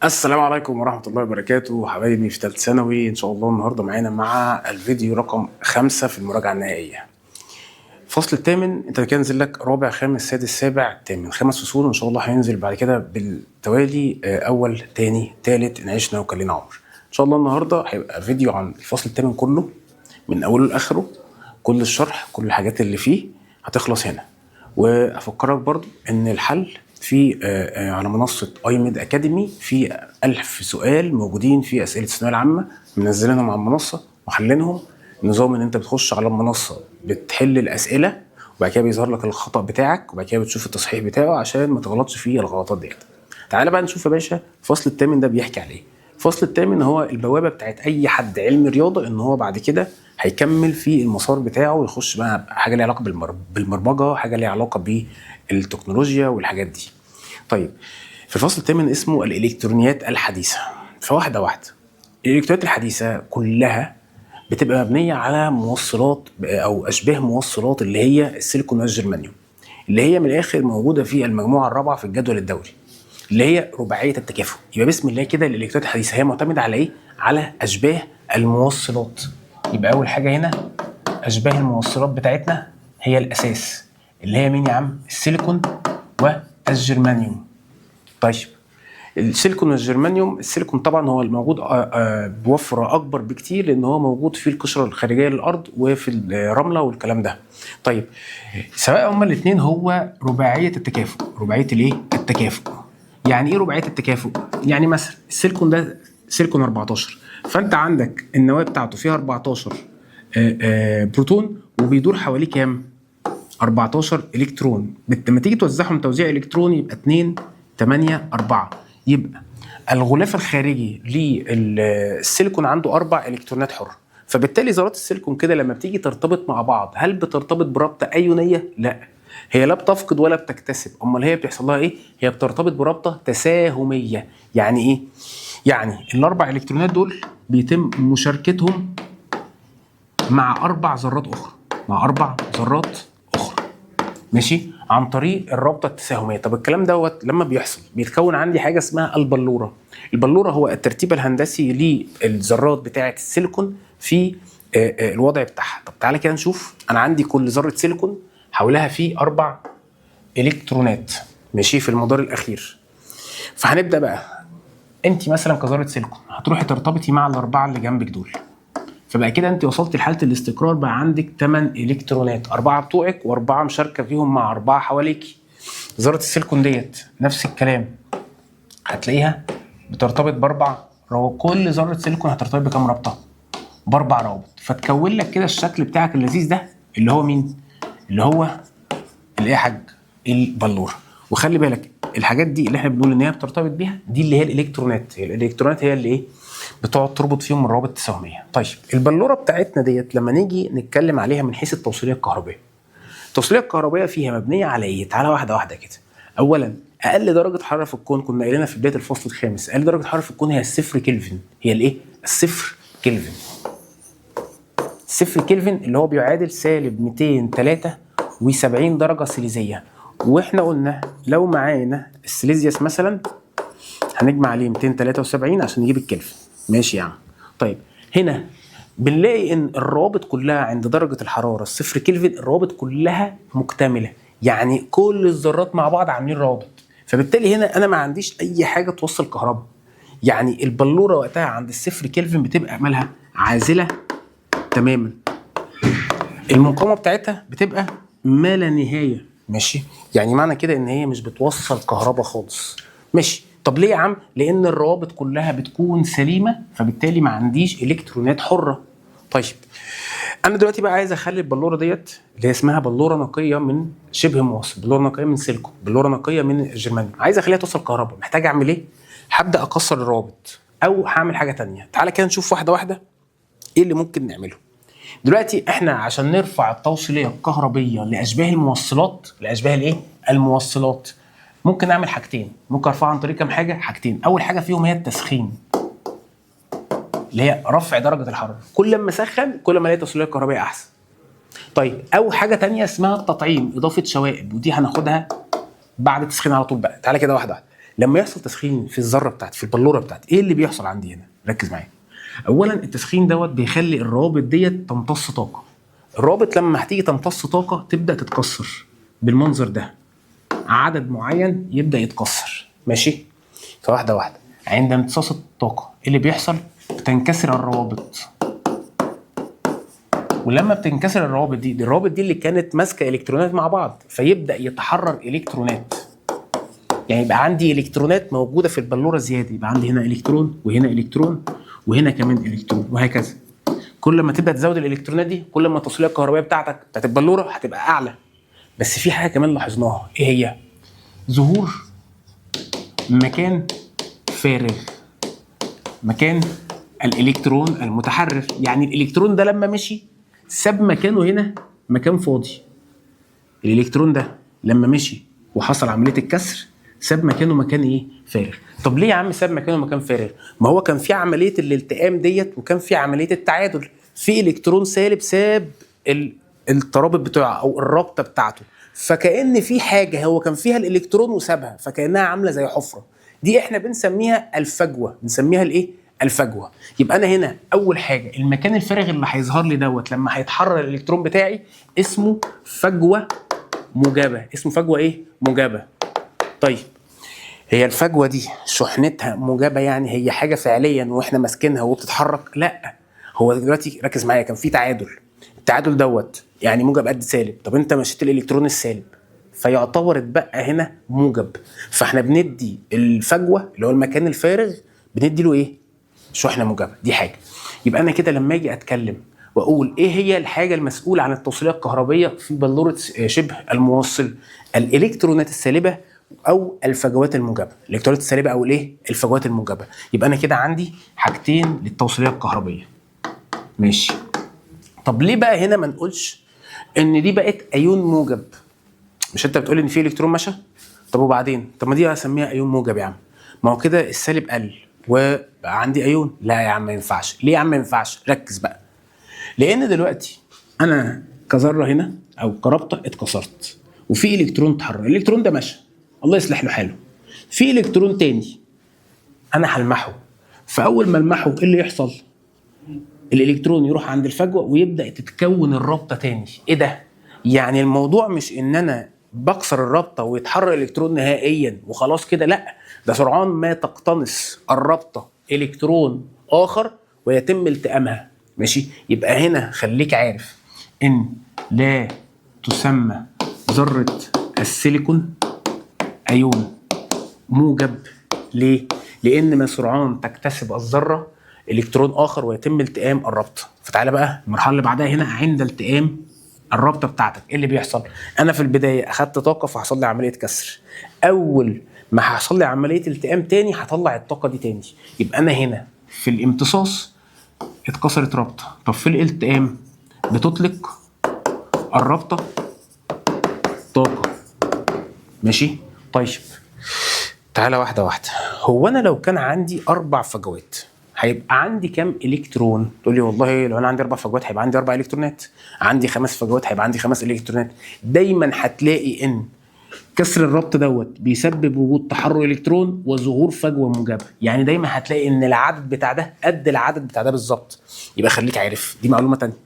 السلام عليكم ورحمة الله وبركاته حبايبي في ثالث ثانوي. إن شاء الله النهاردة معانا مع الفيديو رقم 5 في المراجعة النهائية. الفصل الثامن أنت كان نزل لك رابع خامس سادس سابع ثامن 5 فصول، إن شاء الله هينزل بعد كده بالتوالي أول تاني تالت إن عشنا وكان لنا عمر. إن شاء الله النهاردة هيبقى فيديو عن الفصل الثامن كله من أوله لآخره، كل الشرح كل الحاجات اللي فيه هتخلص هنا. وأفكرك برضو إن الحل في على منصة ايميد اكاديمي في 1000 سؤال موجودين في اسئله الثانويه العامه، منزلينهم على المنصه وحلينهم. نظام ان انت بتخش على المنصه بتحل الاسئله وبعد كده بيظهر لك الخطا بتاعك وبعد كده بتشوف التصحيح بتاعه عشان ما تغلطش فيه الغلطات ديت. تعالى بقى نشوف يا باشا الفصل الثامن ده بيحكي عليه. الفصل الثامن هو البوابه بتاعت اي حد علم رياضه ان هو بعد كده هيكمل في المسار بتاعه ويخش بقى حاجه ليها علاقه بالبرمجه، حاجه ليها علاقه بالتكنولوجيا والحاجات دي. طيب في الفصل الثامن اسمه الالكترونيات الحديثه. فواحده واحده، الالكترونيات الحديثه كلها بتبقى مبنيه على موصلات او اشباه موصلات اللي هي السيليكون والجرمانيوم، اللي هي من الاخر موجوده في المجموعه الرابعه في الجدول الدوري، اللي هي رباعيه التكافؤ. يبقى بسم الله كده الالكترونيات الحديثه هي معتمده على ايه؟ على اشباه الموصلات. يبقى اول حاجه هنا اشباه الموصلات بتاعتنا هي الاساس، اللي هي مين يا عم؟ السيليكون والجرمانيوم. طيب السيليكون والجرمانيوم، السيليكون طبعا هو الموجود بوفره اكبر بكتير لان هو موجود في القشره الخارجيه للارض وفي الرمله والكلام ده. طيب سواء هما الاثنين هو رباعيه التكافؤ. رباعيه الايه؟ التكافؤ. يعني ايه رباعيه التكافؤ؟ يعني مثلا السيليكون ده سيليكون 14، فانت عندك النواه بتاعته فيها 14 بروتون وبيدور حواليه كام؟ 14 الكترون. لما تيجي توزعهم توزيع الكتروني يبقى 2 8 4. يبقى الغلاف الخارجي للسيليكون عنده 4 الكترونات حره، فبالتالي ذرات السيليكون كده لما بتيجي ترتبط مع بعض هل بترتبط برابطه ايونيه؟ لا، هي لا بتفقد ولا بتكتسب. امال هي بيحصل لها ايه؟ هي بترتبط برابطه تساهميه. يعني ايه؟ يعني الاربع الكترونات دول بيتم مشاركتهم مع 4 ذرات اخرى، مع 4 ذرات اخرى، ماشي، عن طريق الرابطه التساهميه. طب الكلام دوت لما بيحصل بيتكون عندي حاجه اسمها البلوره. البلوره هو الترتيب الهندسي للذرات بتاعه السيليكون في الوضع بتاعها. طب تعالى كده نشوف. انا عندي كل ذره سيليكون حولها فيه 4 الكترونات، ماشي، في المدار الاخير. فهنبدا بقى، انت مثلا كذره سيليكون هتروحي ترتبطي مع الاربعه اللي جنبك دول، فبقى كده انت وصلت لحاله الاستقرار. بقى عندك 8 الكترونات، 4 بتوعك و4 مشاركه فيهم مع 4 حواليكي. ذره السيليكون ديت نفس الكلام، هتلاقيها بترتبط ب4 روابط. كل ذره سيليكون هترتبط بكام رابطه؟ ب4 روابط. فتكون لك كده الشكل بتاعك اللذيذ ده اللي هو مين؟ اللي هو الايه يا حاج؟ البلوره. وخلي بالك الحاجات دي اللي احنا بنقول ان هي بترتبط بيها دي اللي هي الالكترونات. هي الالكترونات هي اللي ايه؟ بتقعد تربط فيهم الروابط التساهميه. طيب البلوره بتاعتنا ديت لما نيجي نتكلم عليها من حيث التوصيليه الكهربائيه، التوصيليه الكهربائيه فيها مبنيه على ايه؟ تعالى واحده واحده كده. اولا اقل درجه حراره في الكون كنا قايلينها في بدايه الفصل الخامس، اقل درجه حراره في الكون هي الصفر كلفن. هي الايه؟ الصفر كلفن. صفر كلفن اللي هو بيعادل سالب 273 درجه سيليزيه. واحنا قلنا لو معانا السيليزيوس مثلا هنجمع عليه 273 عشان نجيب الكلفن، ماشي يا عم. طيب هنا بنلاقي ان الروابط كلها عند درجه الحراره الصفر كلفن الروابط كلها مكتمله، يعني كل الذرات مع بعض عاملين روابط. فبالتالي هنا انا ما عنديش اي حاجه توصل كهرباء. يعني البلوره وقتها عند الصفر كلفن بتبقى مالها؟ عازله تماما. المقاومه بتاعتها بتبقى ما لا نهايه، ماشي. يعني معنى كده ان هي مش بتوصل كهرباء خالص، ماشي. طب ليه يا عم؟ لان الروابط كلها بتكون سليمه، فبالتالي ما عنديش الكترونات حره. طيب انا دلوقتي بقى عايز اخلي البلوره ديت اللي هي اسمها بلوره نقيه من شبه موصل، بلوره نقيه من سيليكون، بلوره نقيه من الجرمانيوم، عايز اخليها توصل كهرباء. محتاج اعمل ايه؟ هبدا اكسر الروابط او هعمل حاجه تانية. تعالى كده نشوف واحده واحده ايه اللي ممكن نعمله. دلوقتي احنا عشان نرفع التوصيليه الكهربيه لاشباه الموصلات، لاشباه الايه؟ الموصلات، ممكن نعمل حاجتين. ممكن ارفعها عن طريق كام حاجه؟ حاجتين. اول حاجه فيهم هي التسخين، اللي هي رفع درجه الحراره. كل ما اسخن كل ما الاقي توصيليه كهربائيه احسن. طيب او حاجه تانية اسمها التطعيم، اضافه شوائب، ودي هناخدها بعد التسخين على طول. بقى تعالى كده واحده واحده. لما يحصل تسخين في الذره بتاعتي، في البلوره بتاعتي، ايه اللي بيحصل عندي هنا؟ ركز معايا. اولا التسخين دوت بيخلي الروابط ديت تمتص طاقه. الروابط لما هتيجي تمتص طاقه تبدا تتكسر بالمنظر ده، عدد معين يبدا يتكسر. ماشي؟ فواحده واحده. عند امتصاص الطاقه ايه اللي بيحصل؟ بتنكسر الروابط. ولما بتنكسر الروابط دي الروابط دي اللي كانت ماسكه الكترونات مع بعض، فيبدا يتحرر الكترونات. يعني يبقى عندي الكترونات موجوده في البلوره زياده، يبقى عندي هنا الكترون وهنا الكترون وهنا كمان الكترون، وهكذا. كل ما تبدا تزود الالكترونات دي كل ما التوصيليه الكهربائيه بتاعت البلوره هتبقى اعلى. بس في حاجه كمان لاحظناها، ايه هي؟ ظهور مكان فارغ، مكان الالكترون المتحرر. يعني الالكترون ده لما مشي ساب مكانه هنا مكان فاضي. الالكترون ده لما مشي وحصل عمليه الكسر ساب مكانه مكان ايه؟ فارغ. طب ليه يا عم ساب مكانه مكان فارغ؟ ما هو كان في عمليه الالتئام ديت وكان في عمليه التعادل. في الكترون سالب ساب الترابط بتاعه او الرابطه بتاعته، فكأن في حاجه هو كان فيها الالكترون وسابها، فكأنها عامله زي حفره. دي احنا بنسميها الفجوه. بنسميها الايه؟ الفجوه. يبقى انا هنا اول حاجه المكان الفارغ اللي هيظهر لي دوت لما هيتحرر الالكترون بتاعي اسمه فجوه موجبه. اسمه فجوه ايه؟ موجبه. طيب هي الفجوه دي شحنتها موجبه يعني هي حاجه فعليا واحنا ماسكينها وبتتحرك؟ لا. هو دلوقتي ركز معايا، كان في تعادل. التعادل دوت يعني موجب قد سالب. طب انت مشيت الالكترون السالب فيعتبر اتبقى هنا موجب، فاحنا بندي الفجوه اللي هو المكان الفارغ بندي له ايه؟ شحنه موجبه. دي حاجه. يبقى انا كده لما اجي اتكلم واقول ايه هي الحاجه المسؤوله عن التوصيليه الكهربيه في بلوره شبه الموصل؟ الالكترونات السالبه او الفجوات الموجبه. الالكترونات السالبه او الايه؟ الفجوات الموجبه. يبقى انا كده عندي حاجتين للتوصيليه الكهربيه. ماشي. طب ليه بقى هنا ما نقولش ان دي بقت ايون موجب؟ مش انت بتقول ان في الكترون مشى؟ طب وبعدين؟ طب ما دي اسميها ايون موجب يا عم. ما هو كده السالب قل وبقى عندي ايون. لا يا عم ما ينفعش. ليه يا عم ما ينفعش؟ ركز بقى. لان دلوقتي انا كذره هنا او كرابطه اتكسرت وفي الكترون اتحرر، الالكترون ده مشى الله يصلح له حاله. في الكترون تاني انا هلمحه، فاول ما المحه ايه اللي يحصل؟ الالكترون يروح عند الفجوه ويبدا تتكون الرابطه تاني. ايه ده؟ يعني الموضوع مش ان انا بكسر الرابطه ويتحرر الالكترون نهائيا وخلاص كده، لا، ده سرعان ما تقتنص الرابطه الكترون اخر ويتم التئامها. ماشي؟ يبقى هنا خليك عارف ان لا تسمى ذره السيليكون ايون موجب. ليه؟ لان من سرعان تكتسب الذره الكترون اخر ويتم التئام الرابطه. فتعالى بقى المرحله اللي بعدها هنا عند التئام الرابطه بتاعتك ايه اللي بيحصل؟ انا في البدايه اخدت طاقه فحصل لي عمليه كسر. اول ما هيحصل لي عمليه التئام تاني هطلع الطاقه دي تاني. يبقى انا هنا في الامتصاص اتكسرت رابطه، طب في الالتئام بتطلق الرابطه طاقه. ماشي؟ طيب تعالى واحده واحده. هو انا لو كان عندي 4 فجوات هيبقى عندي كام الكترون؟ تقول لي والله لو انا عندي 4 فجوات هيبقى عندي 4 الكترونات. عندي 5 فجوات هيبقى عندي 5 الكترونات. دايما هتلاقي ان كسر الربط دوت بيسبب وجود تحرر الكترون وظهور فجوه موجبه. يعني دايما هتلاقي ان العدد بتاع ده قد العدد بتاع ده بالظبط. يبقى خليك عارف دي معلومه ثانيه.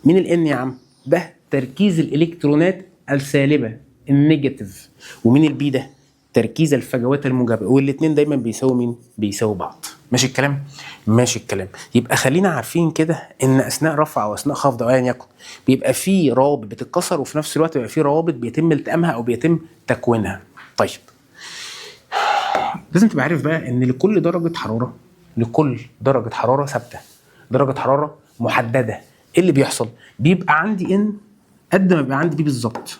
مين الان يا عم؟ ده تركيز الالكترونات السالبه النيجاتيف. ومين البي؟ ده تركيز الفجوات الموجبه. والاثنين دايما بيساووا مين؟ بيساووا بعض. ماشي الكلام؟ ماشي الكلام. يبقى خلينا عارفين كده ان اثناء رفع او اثناء خفض او ايا يكن بيبقى في روابط بتتكسر وفي نفس الوقت بيبقى في روابط بيتم التئامها او بيتم تكوينها. طيب لازم تبقى عارف بقى ان لكل درجه حراره ثابته، درجه حراره محدده. ايه اللي بيحصل؟ بيبقى عندي ان قد ما بيبقى عندي بي بالظبط.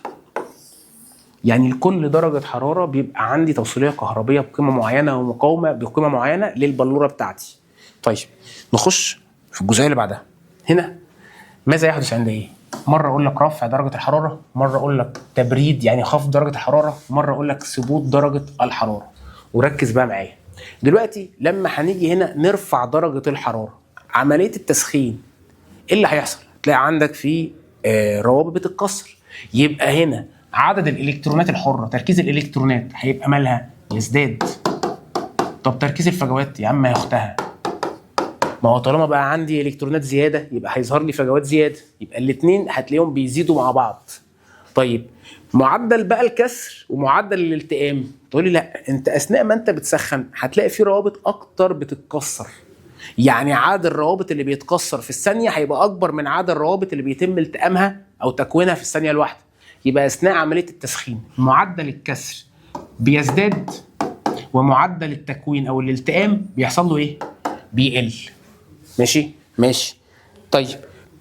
يعني لكل درجة حرارة بيبقى عندي توصيلية كهربية بقيمة معينة ومقاومة بقيمة معينة للبلورة بتاعتي. طيب نخش في الجزئية اللي بعدها. هنا ماذا يحدث عند ايه؟ مرة اقول لك رفع درجة الحرارة، مرة اقول لك تبريد يعني خفض درجة الحرارة، مرة اقول لك ثبوت درجة الحرارة. وركز بقى معايا. دلوقتي لما هنيجي هنا نرفع درجة الحرارة، عملية التسخين ايه اللي هيحصل؟ تلاقي عندك في روابط بتتكسر. يبقى هنا عدد الالكترونات الحره، تركيز الالكترونات هيبقى مالها يزداد. طب تركيز الفجوات يا عم يا اختها، ما هو طالما بقى عندي الكترونات زياده يبقى هيظهر لي فجوات زياده، يبقى الاثنين هتلاقيهم بيزيدوا مع بعض. طيب معدل بقى الكسر ومعدل الالتئام، تقول لي لا انت اثناء ما انت بتسخن هتلاقي في روابط اكتر بتتكسر، يعني عدد الروابط اللي بيتكسر في الثانيه هيبقى اكبر من عدد الروابط اللي بيتم التئامها او تكوينها في الثانيه الواحده. يبقى اثناء عمليه التسخين معدل الكسر بيزداد ومعدل التكوين او الالتئام بيحصل له ايه؟ بيقل. ماشي. طيب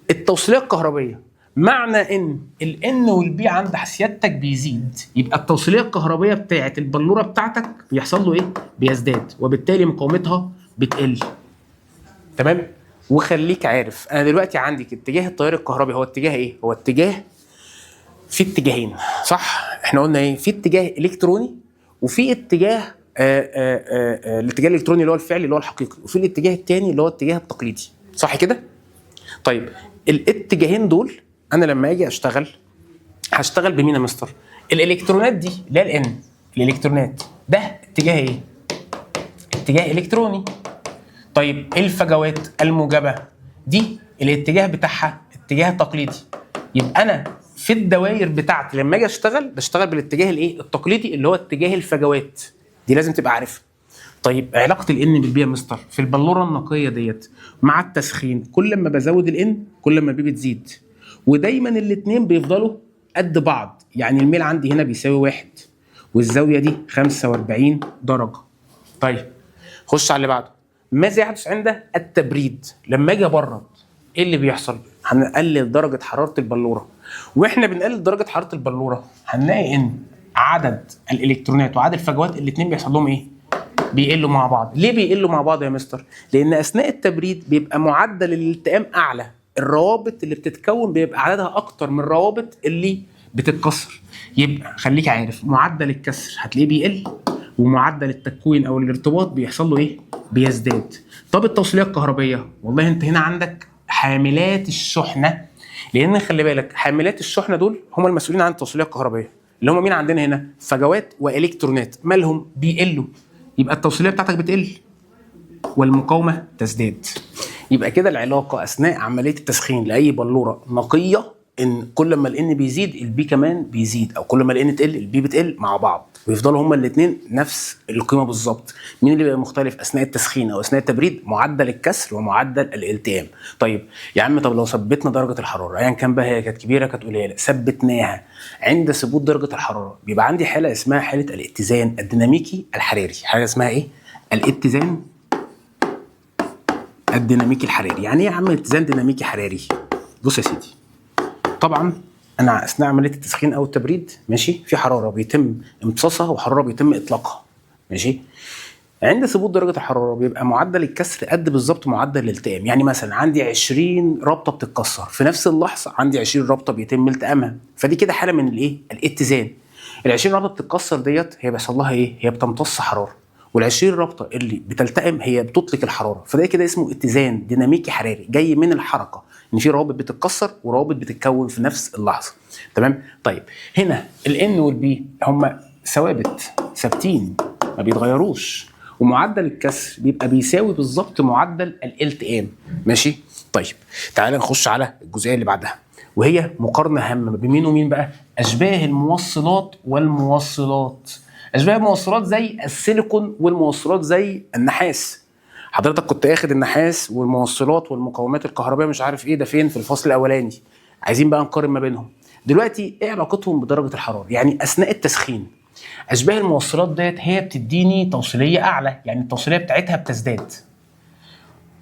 التوصيليه الكهربيه، معنى ان الان والبي عند سيادتك بيزيد، يبقى التوصيليه الكهربيه بتاعه البلوره بتاعتك بيحصل له ايه؟ بيزداد، وبالتالي مقاومتها بتقل. تمام؟ وخليك عارف انا دلوقتي عندي اتجاه التيار الكهربي هو اتجاه ايه؟ هو اتجاه في اتجاهين، صح؟ احنا قلنا ايه؟ في اتجاه الكتروني وفي اتجاه الاتجاه الالكتروني اللي هو الفعلي اللي هو الحقيقي، وفي الاتجاه الثاني اللي هو الاتجاه التقليدي، صح كده؟ طيب الاتجاهين دول انا لما اجي اشتغل هشتغل بمين يا مستر؟ الالكترونات دي اللي هي الان، الالكترونات ده اتجاه ايه؟ اتجاه الكتروني. طيب الفجوات الموجبه دي الاتجاه بتاعها اتجاه تقليدي. يبقى انا في الدوائر بتاعتي لما اجي اشتغل بشتغل بالاتجاه الايه؟ التقليدي اللي هو اتجاه الفجوات. دي لازم تبقى عارفها. طيب علاقه الان بالبي يا مستر في البلوره النقيه ديت مع التسخين، كل ما بزود الان كل ما البي بتزيد، ودايما الاثنين بيفضلوا قد بعض، يعني الميل عندي هنا بيساوي 1 والزاويه دي 45 درجه. طيب خش على اللي بعده. ماذا يحدث عند التبريد؟ لما اجي ابرد ايه اللي بيحصل؟ هنقلل درجه حراره البلوره، واحنا بنقلل درجه حراره البلوره هنلاقي ان عدد الالكترونات وعدد الفجوات الاثنين بيحصل لهم ايه؟ بيقلوا مع بعض. ليه بيقلوا مع بعض يا مستر؟ لان اثناء التبريد بيبقى معدل الالتئام اعلى، الروابط اللي بتتكون بيبقى عددها اكتر من الروابط اللي بتتكسر. يبقى خليك عارف معدل الكسر هتلاقيه بيقل، ومعدل التكوين او الارتباط بيحصل له ايه؟ بيزداد. طب التوصيليه الكهربيه، والله انت هنا عندك حاملات الشحنه، لان خلي بالك حاملات الشحنه دول هم المسؤولين عن التوصيليه الكهربيه، اللي هم مين عندنا هنا؟ فجوات والكترونات، مالهم؟ بيقلوا، يبقى التوصيليه بتاعتك بتقل والمقاومه تزداد. يبقى كده العلاقه اثناء عمليه التسخين لاي بلوره نقيه ان كل ما الان بيزيد البي كمان بيزيد، او كل ما الان تقل البي بتقل مع بعض، ويفضلوا هما الاثنين نفس القيمه بالظبط. مين اللي بيبقى مختلف اثناء التسخين او اثناء التبريد؟ معدل الكسر ومعدل الالتئام. طيب يا عم طب لو ثبتنا درجه الحراره ايا كان بقى، هي كانت كبيره كانت قليله، ثبتناها، عند ثبوت درجه الحراره بيبقى عندي حاله اسمها حاله الاتزان الديناميكي الحراري. حاجه اسمها ايه؟ الاتزان الديناميكي الحراري. يعني ايه يا عم اتزان ديناميكي حراري؟ بص يا سيدي، طبعا انا اثناء عمليه التسخين او التبريد ماشي في حراره بيتم امتصاصها وحراره بيتم اطلاقها، ماشي. عند ثبوت درجه الحراره بيبقى معدل الكسر قد بالظبط معدل الالتئام. يعني مثلا عندي 20 رابطه بتتكسر في نفس اللحظه، عندي 20 رابطه بيتم التئامها، فدي كده حاله من الايه؟ الاتزان. ال 20 رابطه بتتكسر ديت هي بيحصل لها ايه؟ هي بتمتص حراره، وال 20 رابطه اللي بتلتئم هي بتطلق الحراره، فده كده اسمه اتزان ديناميكي حراري، جاي من الحركه ان في روابط بتتكسر وروابط بتتكون في نفس اللحظه. تمام؟ طيب هنا الان والبي هم ثابتين ما بيتغيروش، ومعدل الكسر بيبقى بيساوي بالظبط معدل الالتئام، ماشي؟ طيب تعال نخش على الجزئيه اللي بعدها، وهي مقارنه هامه بين ومين بقى؟ اشباه الموصلات والموصلات. اشباه الموصلات زي السيليكون والموصلات زي النحاس. حضرتك كنت اخد النحاس والموصلات والمقاومات الكهربائيه مش عارف ايه ده فين في الفصل الاولاني، عايزين بقى نقارن ما بينهم. دلوقتي ايه علاقتهم بدرجه الحراره؟ يعني اثناء التسخين اشباه الموصلات ديت هي بتديني توصيليه اعلى، يعني التوصيليه بتاعتها بتزداد.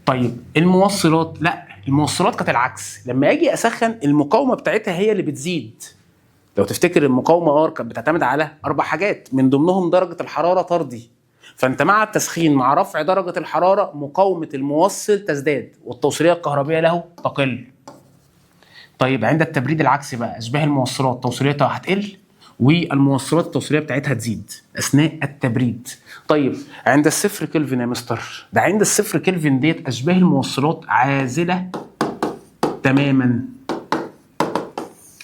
طيب الموصلات لا، الموصلات كانت العكس، لما اجي اسخن المقاومه بتاعتها هي اللي بتزيد. لو تفتكر المقاومه كانت بتعتمد على 4 حاجات من ضمنهم درجه الحراره طردي، فانت مع التسخين مع رفع درجه الحراره مقاومه الموصل تزداد والتوصيليه الكهربائيه له تقل. طيب عند التبريد العكسي بقى، اشباه الموصلات توصيليتها هتقل والموصلات التوصيليه بتاعتها تزيد اثناء التبريد. طيب عند الصفر كلفن يا مستر، ده عند الصفر كلفن ديت اشباه الموصلات عازله تماما.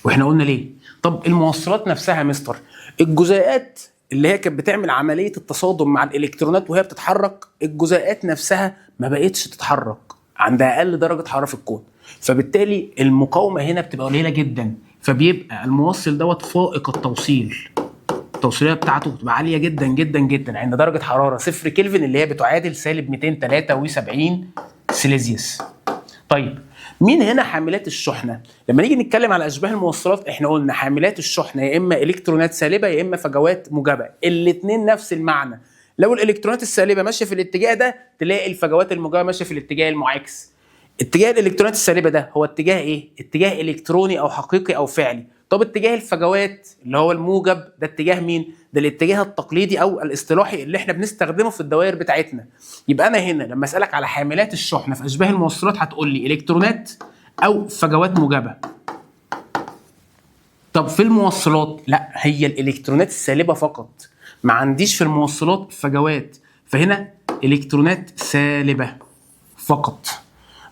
واحنا قلنا ليه؟ طب الموصلات نفسها يا مستر، الجزيئات اللي هي كانت بتعمل عمليه التصادم مع الالكترونات وهي بتتحرك، الجزيئات نفسها ما بقتش تتحرك عند اقل درجه حراره في الكون، فبالتالي المقاومه هنا بتبقى قليله جدا، فبيبقى الموصل دوت فائق التوصيل، التوصيليه بتاعته بتبقى عاليه جدا جدا جدا عند درجه حراره 0 كلفن اللي هي بتعادل سالب 273 سيليزيوس. طيب مين هنا حاملات الشحنه؟ لما نيجي نتكلم على اشباه الموصلات احنا قلنا حاملات الشحنه يا اما الكترونات سالبه يا اما فجوات موجبه، الاثنين نفس المعنى. لو الالكترونات السالبه ماشيه في الاتجاه ده تلاقي الفجوات الموجبه ماشيه في الاتجاه المعاكس. اتجاه الالكترونات السالبه ده هو اتجاه ايه؟ اتجاه الكتروني او حقيقي او فعلي. طب اتجاه الفجوات اللي هو الموجب ده اتجاه مين؟ ده الاتجاه التقليدي او الاصطلاحي اللي احنا بنستخدمه في الدوائر بتاعتنا. يبقى انا هنا لما اسالك على حاملات الشحنه في اشباه الموصلات هتقول لي الكترونات او فجوات موجبه. طب في الموصلات لا، هي الالكترونات السالبه فقط، ما عنديش في الموصلات فجوات، فهنا الكترونات سالبه فقط.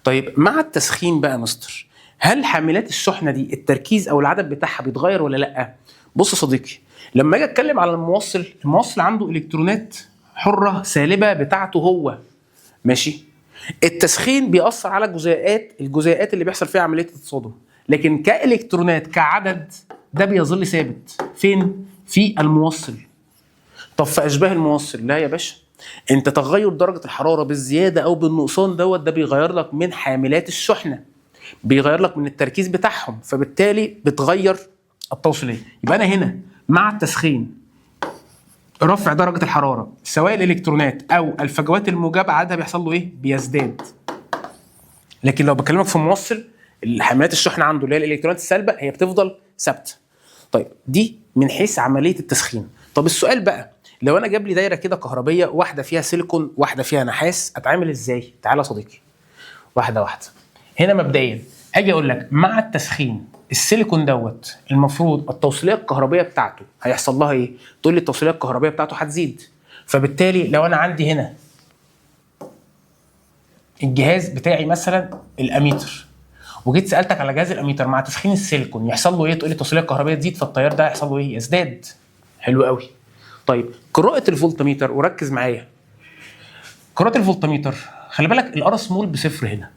طيب مع التسخين بقى مستر، هل حاملات الشحنه دي التركيز او العدد بتاعها بيتغير ولا لا؟ بص يا صديقي، لما اجي اتكلم على الموصل عنده الكترونات حره سالبه بتاعته هو، ماشي. التسخين بيأثر على الجزيئات اللي بيحصل فيها عمليه التصادم، لكن كالكترونات كعدد ده بيظل ثابت فين؟ في الموصل. طب في اشباه الموصل لا يا باشا، انت تغير درجه الحراره بالزياده او بالنقصان ده بيغير لك من حاملات الشحنه، بيغير لك من التركيز بتاعهم، فبالتالي بتغير التوصيليه. يبقى انا هنا مع التسخين رفع درجه الحراره سواء الالكترونات او الفجوات الموجبه عددها بيحصل له ايه؟ بيزداد. لكن لو بكلمك في موصل حاملات الشحنه عنده اللي هي الالكترونات السالبه هي بتفضل ثابته. طيب دي من حيث عمليه التسخين. طب السؤال بقى، لو انا جاب لي دايره كده كهربيه، واحده فيها سيليكون واحده فيها نحاس، اتعامل ازاي؟ تعالى يا صديقي واحده واحده. هنا مبدئيا اجي اقول لك مع التسخين السيليكون المفروض التوصيليه الكهربيه بتاعته هيحصل لها ايه؟ تقول لي التوصيليه الكهربيه بتاعته هتزيد، فبالتالي لو انا عندي هنا الجهاز بتاعي مثلا الاميتر، وجيت سالتك على جهاز الاميتر مع تسخين السيليكون يحصل له ايه؟ تقول لي التوصيليه الكهربيه تزيد، فالتيار ده هيحصل له ايه؟ يزداد. حلو قوي. طيب قراءه الفولتميتر، وركز معايا، قراءه الفولتميتر خلي بالك الار سمول بصفر هنا،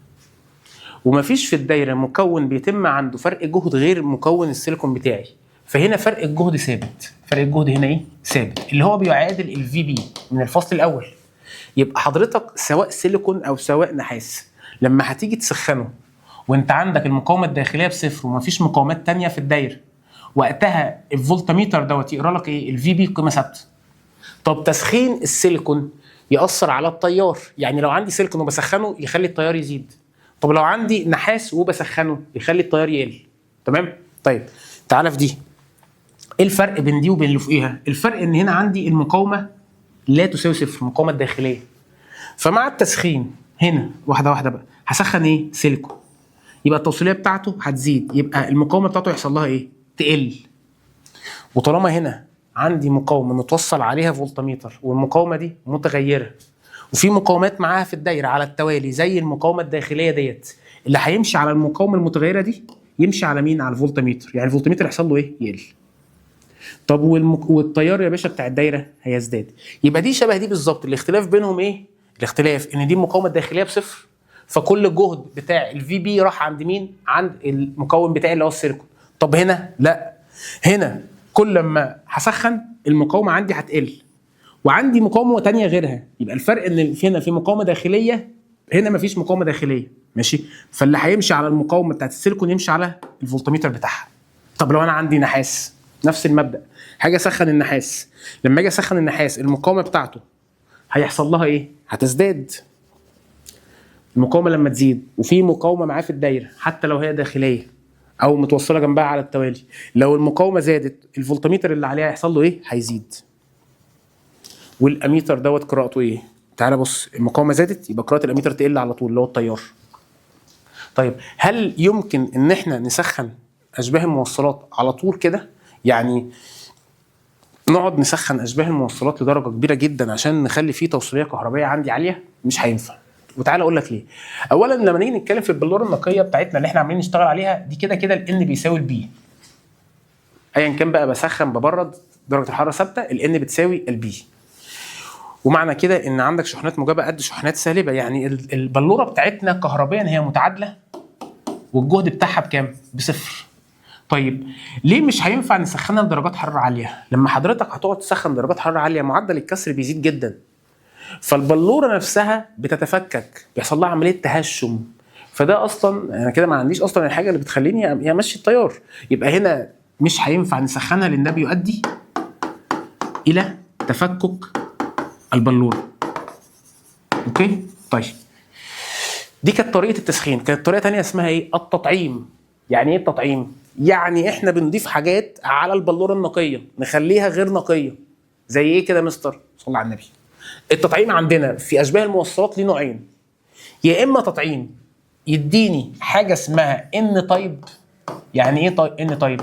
ومفيش في الدايره مكون بيتم عنده فرق جهد غير مكون السيليكون بتاعي، فهنا فرق الجهد ثابت، فرق الجهد هنا ايه؟ ثابت، اللي هو بيعادل الفي بي من الفصل الاول. يبقى حضرتك سواء سيليكون او سواء نحاس لما هتيجي تسخنه وانت عندك المقاومه الداخليه بصفر ومفيش مقاومات تانية في الدايره، وقتها الفولتميتر يقرا لك ايه؟ الفي بي قيمه ثابته. طب تسخين السيليكون ياثر على التيار، يعني لو عندي سيليكون وبسخنه يخلي التيار يزيد، طب لو عندي نحاس وبسخنه يخلي التيار يقل. تمام؟ طيب تعالى في دي، ايه الفرق بين دي وبين اللي فوقيها؟ الفرق ان هنا عندي المقاومه لا تساوي صفر، المقاومه الداخليه. فمع التسخين هنا واحده واحده بقى هسخن ايه؟ سيليكون، يبقى التوصيليه بتاعته هتزيد، يبقى المقاومه بتاعته يحصل لها ايه؟ تقل. وطالما هنا عندي مقاومه متوصل عليها فولتميتر والمقاومه دي متغيره وفي مقاومات معاها في الدايره على التوالي زي المقاومه الداخليه اللي هيمشي على المقاومه المتغيره دي يمشي على مين؟ على الفولتميتر، يعني الفولتميتر يحصل له ايه؟ يقل. طب والتيار يا باشا بتاع الدايره هيزداد. يبقى دي شبه دي بالظبط، الاختلاف بينهم ايه؟ الاختلاف ان دي المقاومه الداخليه بصفر، فكل الجهد بتاع الفي بي راح عند مين؟ عند المكون بتاعي اللي هو السيليكون. طب هنا لا، هنا كل ما هسخن المقاومه عندي هتقل وعندي مقاومه ثانيه غيرها، يبقى الفرق ان هنا في مقاومه داخليه هنا مفيش مقاومه داخليه، ماشي؟ فاللي هيمشي على المقاومه بتاعت السيليكون يمشي على الفولتميتر بتاعها. طب لو انا عندي نحاس نفس المبدا، حاجه اسخن النحاس، لما اجي اسخن النحاس المقاومه بتاعته هيحصل لها ايه؟ هتزداد. المقاومه لما تزيد وفي مقاومه معاه في الدايره حتى لو هي داخليه او متوصله جنبها على التوالي، لو المقاومه زادت الفولتميتر اللي عليها هيحصل له ايه؟ هيزيد. والاميتر قراءته ايه؟ تعالى بص، المقاومه زادت يبقى قراءه الاميتر تقل على طول اللي هو التيار. طيب هل يمكن ان احنا نسخن اشباه الموصلات على طول كده؟ يعني نقعد نسخن اشباه الموصلات لدرجه كبيره جدا عشان نخلي فيه توصيليه كهربائيه عندي عاليه؟ مش هينفع. وتعالى اقول لك ليه. اولا لما نيجي نتكلم في البلوره النقيه بتاعتنا اللي احنا عاملين نشتغل عليها دي كده الان بيساوي البي، ايا كان بقى بسخن ببرد درجه الحراره ثابته، الN بتساوي البي. ومعنى كده ان عندك شحنات موجبه قد شحنات سالبه، يعني البلوره بتاعتنا كهربيا هي متعادله والجهد بتاعها بكام؟ بصفر. طيب ليه مش هينفع نسخنها لدرجات حراره عاليه؟ لما حضرتك هتقعد تسخن درجات حراره عاليه معدل الكسر بيزيد جدا، فالبلوره نفسها بتتفكك، بيحصل لها عمليه تهشم. فده اصلا انا كده ما عنديش اصلا الحاجه اللي بتخليني امشي التيار. يبقى هنا مش هينفع نسخنها لان ده بيؤدي الى تفكك البلوره. اوكي؟ طيب دي كانت طريقه التسخين. كانت طريقه ثانيه اسمها ايه؟ التطعيم. يعني ايه التطعيم؟ يعني احنا بنضيف حاجات على البلوره النقيه نخليها غير نقيه. زي ايه كده يا مستر؟ صلى على النبي. التطعيم عندنا في اشباه الموصلات ليه نوعين. يا اما تطعيم يديني حاجه اسمها ان تايب. يعني ايه ان تايب؟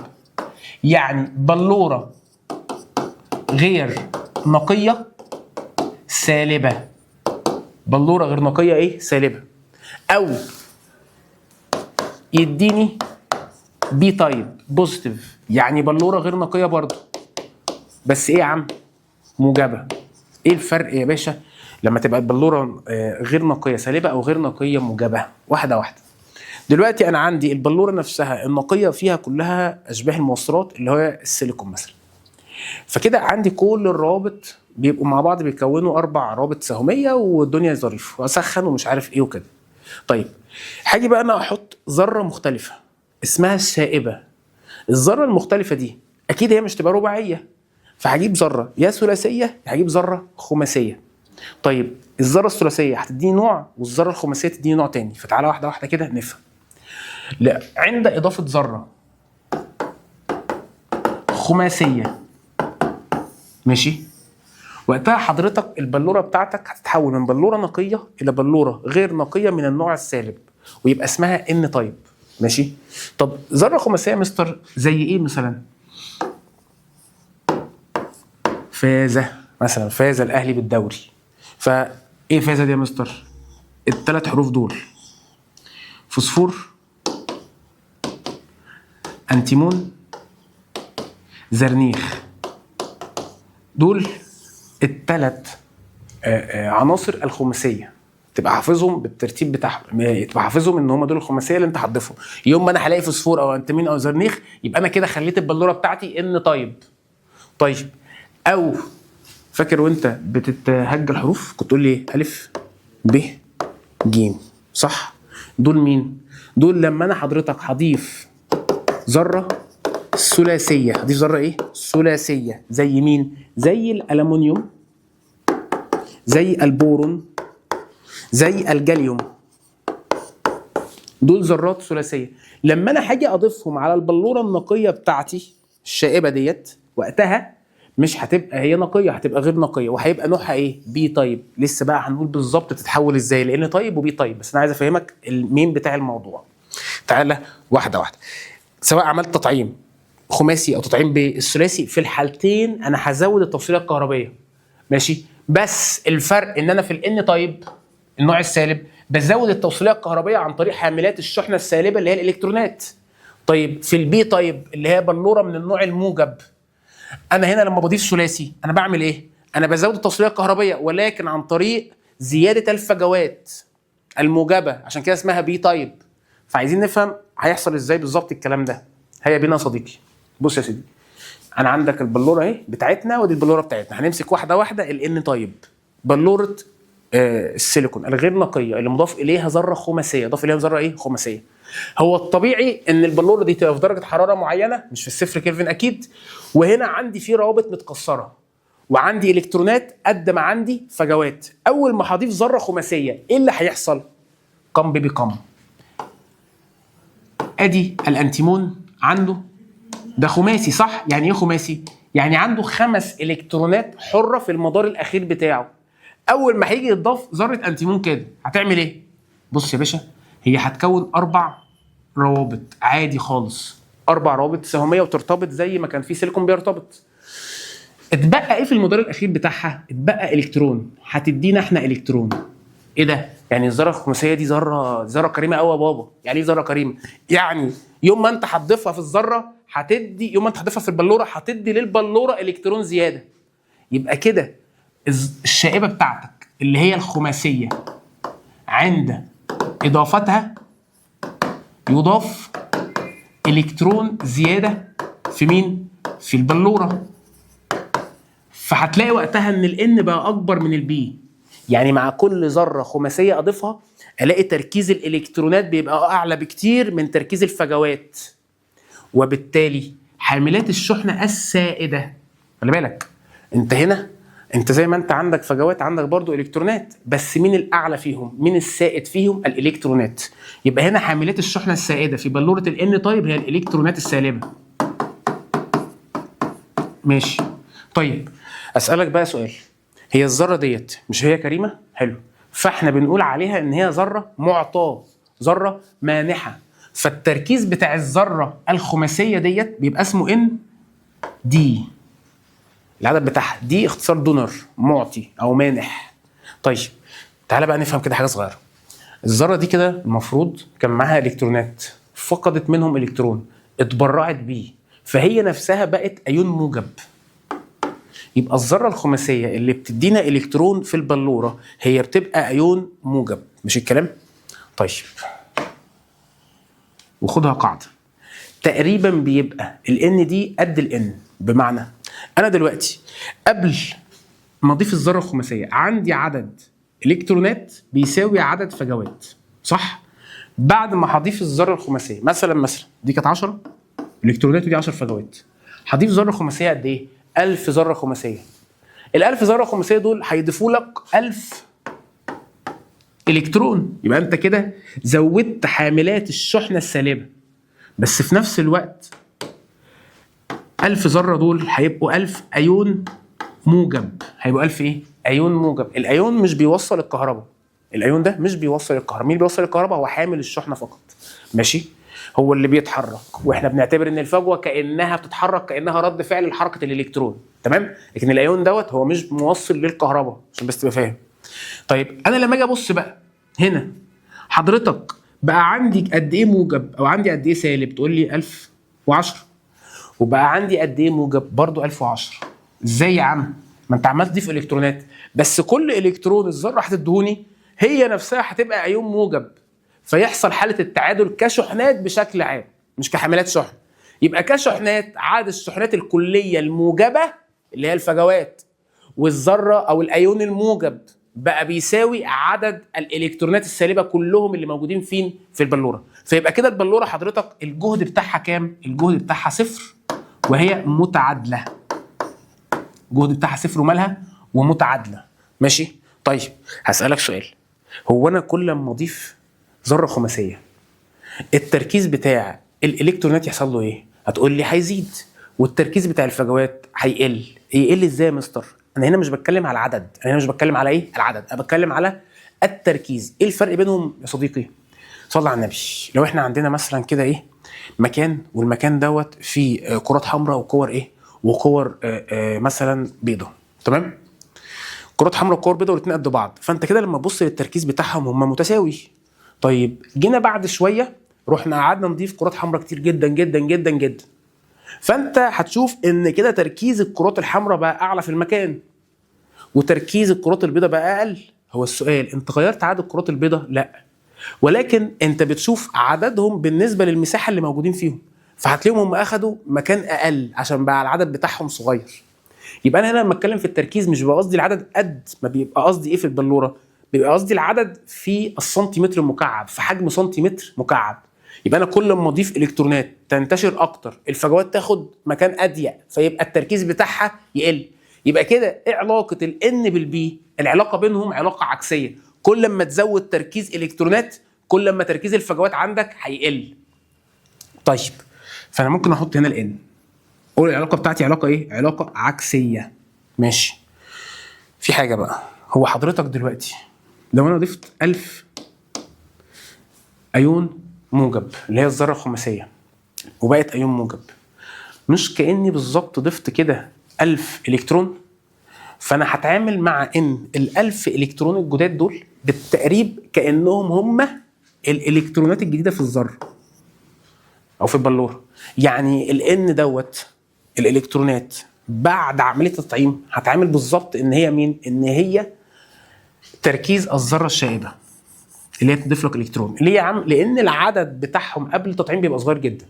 يعني بلوره غير نقيه سالبه. بلوره غير نقيه ايه؟ سالبه. او يديني بي تايب بوزيتيف، يعني بلوره غير نقيه برضه بس ايه يا عم؟ موجبه. ايه الفرق يا باشا لما تبقى البلوره غير نقيه سالبه او غير نقيه موجبه؟ واحده واحده. دلوقتي انا عندي البلوره نفسها النقيه فيها كلها اشباه الموصلات اللي هو السيليكون مثلا. فكده عندي كل الروابط بيبقوا مع بعض بيكونوا 4 روابط سهميه والدنيا ظريفه واسخن ومش عارف ايه وكده. طيب هاجي بقى انا احط ذره مختلفه اسمها الشائبه. الذره المختلفه دي اكيد هي مش تبقى رباعيه، فهجيب ذره يا ثلاثيه هجيب ذره خماسيه. طيب الذره الثلاثيه هتديني نوع والذره الخماسيه تديني نوع تاني. فتعالى واحده واحده كده نفهم. لا، عند اضافه ذره خماسيه ماشي، وقتها حضرتك البلوره بتاعتك هتتحول من بلوره نقيه الى بلوره غير نقيه من النوع السالب، ويبقى اسمها ان تايب. ماشي. طب ذره خماسيه يا مستر زي ايه مثلا؟ فازه مثلا، فاز الاهلي بالدوري. فايه فازه دي يا مستر؟ ال3 حروف دول فوسفور، انتيمون، زرنيخ. دول ال3 عناصر الخماسيه. تبقى حافظهم بالترتيب بتاعهم، تبقى حافظهم ان هم دول الخماسيه اللي انت هتضيفهم. يوم ما انا هلاقي فوسفور او انتيمين او زرنيخ يبقى انا كده خليت البلوره بتاعتي ان طيب. طيب او فاكر وانت بتتهج الحروف كنت تقول لي الف ب ج صح؟ دول مين؟ دول لما انا حضرتك هضيف ذره ثلاثيه. هضيف ذره ايه؟ ثلاثيه. زي مين؟ زي الالومنيوم، زي البورون، زي الجاليوم. دول ذرات ثلاثيه. لما انا هاجي اضيفهم على البلوره النقيه بتاعتي الشائبه ديت، وقتها مش هتبقى هي نقيه، هتبقى غير نقيه، وهيبقى نوعها ايه؟ بي تايب. لسه بقى هنقول بالظبط تتحول ازاي، لان تايب وبي تايب، بس انا عايز افهمك المين بتاع الموضوع. تعالى واحده واحده. سواء عملت تطعيم خماسي او تطعيم بالثلاثي، في الحالتين انا هزود التوصيله الكهربيه ماشي، بس الفرق ان انا في الان تايب النوع السالب بزود التوصيليه الكهربيه عن طريق حاملات الشحنه السالبه اللي هي الالكترونات. طيب في البي تايب اللي هي بلوره من النوع الموجب، انا هنا لما بضيف ثلاثي انا بعمل ايه؟ انا بزود التوصيليه الكهربيه ولكن عن طريق زياده الفجوات الموجبه، عشان كده اسمها بي تايب. فعايزين نفهم هيحصل ازاي بالظبط الكلام ده. هيا بينا يا صديقي. بص يا سيدي، انا عندك البلوره اهي بتاعتنا ودي البلوره بتاعتنا. هنمسك واحده واحده. الان تايب بلوره السيليكون الغير نقيه اللي مضاف اليها ذره خماسيه. ضاف اليها ذره ايه؟ خماسيه. هو الطبيعي ان البلوره دي تبقى في درجه حراره معينه، مش في الصفر كلفن اكيد، وهنا عندي في روابط متكسره وعندي الكترونات قد ما عندي فجوات. اول ما هضيف ذره خماسيه ايه اللي هيحصل؟ قم بيبي قم. ادي الانتيمون عنده ده خماسي صح؟ يعني ايه خماسي؟ يعني عنده 5 الكترونات حره في المدار الاخير بتاعه. اول ما هيجي يضاف ذره انتيمون كده هتعمل ايه؟ بص يا باشا، هي هتكون 4 روابط عادي خالص، 4 روابط سهميه وترتبط زي ما كان في سيليكون بيرتبط. اتبقى ايه في المدار الاخير بتاعها؟ اتبقى الكترون. هتدينا احنا الكترون. ايه ده؟ يعني الذره الخماسيه دي ذره كريمه قوي يا بابا. يعني ايه ذره كريمه؟ يعني يوم ما انت هتضيفها في الذره هتدي يوم ما انت هتضيفها في البلوره هتدي للبلوره الكترون زياده. يبقى كده الشائبه بتاعتك اللي هي الخماسيه عند اضافتها يضاف الكترون زياده في مين؟ في البلوره. فهتلاقي وقتها ان الان بقى اكبر من البي، يعني مع كل ذره خماسيه اضيفها الاقي تركيز الالكترونات بيبقى اعلى بكتير من تركيز الفجوات، وبالتالي حاملات الشحنه السائده. خلي بالك انت هنا انت زي ما انت عندك فجوات عندك برضو الكترونات، بس مين الاعلى فيهم؟ مين السائد فيهم؟ الالكترونات. يبقى هنا حاملات الشحنه السائده في بلوره الان طيب هي الالكترونات السالبه. ماشي. طيب اسالك بقى سؤال، هي الذره ديت مش هي كريمه؟ حلو. فاحنا بنقول عليها ان هي ذره معطاه، ذره مانحه. فالتركيز بتاع الذره الخماسيه ديت بيبقى اسمه ان دي، العدد بتاعها دي اختصار دونر، معطي او مانح. طيب تعالى بقى نفهم كده حاجه صغيره. الذره دي كده المفروض كان معاها الكترونات، فقدت منهم الكترون، اتبرعت بيه، فهي نفسها بقت ايون موجب. يبقى الذره الخماسيه اللي بتدينا الكترون في البلوره هي بتبقى ايون موجب، مش الكلام؟ طيب وخدها قاعده، تقريبا بيبقى الان دي قد الان. بمعنى انا دلوقتي قبل ما اضيف الذره الخماسيه عندي عدد الكترونات بيساوي عدد فجوات، صح؟ بعد ما هضيف الذره الخماسيه مثلا دي كانت 10 الكترونات ودي 10 فجوات، هضيف ذره خماسيه قد ايه؟ 1000 ذره خماسيه. ال1000 ذره خماسيه دول هيضيفوا لك 1000 الكترون، يبقى انت كده زودت حاملات الشحنه السالبه. بس في نفس الوقت 1000 ذره دول هيبقوا 1000 ايون موجب، هيبقوا 1000 ايه؟ ايون موجب. الايون مش بيوصل الكهرباء، الايون ده مش بيوصل الكهرباء، مين اللي بيوصل الكهرباء؟ هو حامل الشحنه فقط. ماشي؟ هو اللي بيتحرك، واحنا بنعتبر ان الفجوه كانها بتتحرك كانها رد فعل لحركه الالكترون، تمام؟ لكن الايون دوت هو مش موصل للكهرباء، عشان بس تبقى فاهم. طيب انا لما اجي ابص بقى هنا، حضرتك بقى عندي قد ايه موجب او عندي قد ايه سالب؟ تقول لي 1010. وبقى عندي قد ايه موجب؟ برضو 1010. ازاي يا عم؟ ما انت عمال تضيف الكترونات، بس كل الكترون الذره هتدهوني هي نفسها هتبقى ايون موجب، فيحصل حاله التعادل كشحنات بشكل عام مش كحملات شحن. يبقى كشحنات عدد الشحنات الكليه الموجبه اللي هي الفجوات والذره او الايون الموجب بقى بيساوي عدد الالكترونات السالبه كلهم اللي موجودين فين؟ في البلوره. فيبقى كده البلوره حضرتك الجهد بتاعها كام؟ الجهد بتاعها صفر وهي متعادله. الجهد بتاعها صفر ومالها؟ ومتعادله. ماشي؟ طيب هسألك سؤال، هو انا كل ما اضيف ذره خماسيه التركيز بتاع الالكترونات يحصل له ايه؟ هتقول لي هيزيد، والتركيز بتاع الفجوات هيقل. يقل ازاي يا مستر؟ انا هنا مش بتكلم على العدد، انا هنا مش بتكلم على ايه؟ العدد، انا بتكلم على التركيز. ايه الفرق بينهم يا صديقي؟ صلى على النبي. لو احنا عندنا مثلا كده ايه؟ مكان، والمكان دوت فيه كرات حمراء وكور ايه؟ وكور مثلا بيضاء، تمام؟ كرات حمراء وكور بيضاء والاثنين قد بعض، فانت كده لما تبص للتركيز بتاعهم هم متساوي. طيب جينا بعد شويه رحنا قعدنا نضيف كرات حمراء كتير جدا جدا جدا جدا، فانت هتشوف ان كده تركيز الكرات الحمراء بقى اعلى في المكان وتركيز الكرات البيضاء بقى اقل. هو السؤال انت غيرت عدد الكرات البيضاء؟ لا، ولكن انت بتشوف عددهم بالنسبه للمساحه اللي موجودين فيهم، فهتلاقيهم هم اخدوا مكان اقل عشان بقى العدد بتاعهم صغير. يبقى انا هنا لما اتكلم في التركيز مش بيبقى قصدي العدد قد ما بيبقى قصدي ايه في البلوره، بيبقى قصدي العدد في السنتيمتر المكعب، في حجم سنتيمتر مكعب. يبقى انا كل ما اضيف الكترونات تنتشر اكتر، الفجوات تاخد مكان اضيق، فيبقى التركيز بتاعها يقل. يبقى كده ايه علاقه الان بالبي؟ العلاقه بينهم علاقه عكسيه، كل ما تزود تركيز الكترونات كل ما تركيز الفجوات عندك هيقل. طيب فانا ممكن احط هنا الان، اقول العلاقه بتاعتي علاقه ايه؟ علاقه عكسيه. ماشي. في حاجه بقى، هو حضرتك دلوقتي لو انا ضفت 1000 ايون موجب اللي هي الذره الخماسيه وبقت ايون موجب، مش كاني بالظبط ضفت كده 1000 الكترون؟ فانا هتعامل مع ان ال1000 الكترون الجداد دول بالتقريب كانهم هم الالكترونات الجديده في الذره. او في البلوره. يعني الان دوت الالكترونات بعد عمليه التطعيم هتعامل بالظبط ان هي مين؟ ان هي تركيز الذره الشائبه اللي هي تضيف لك الكترون. ليه يا عم؟ لان العدد بتاعهم قبل التطعيم بيبقى صغير جدا،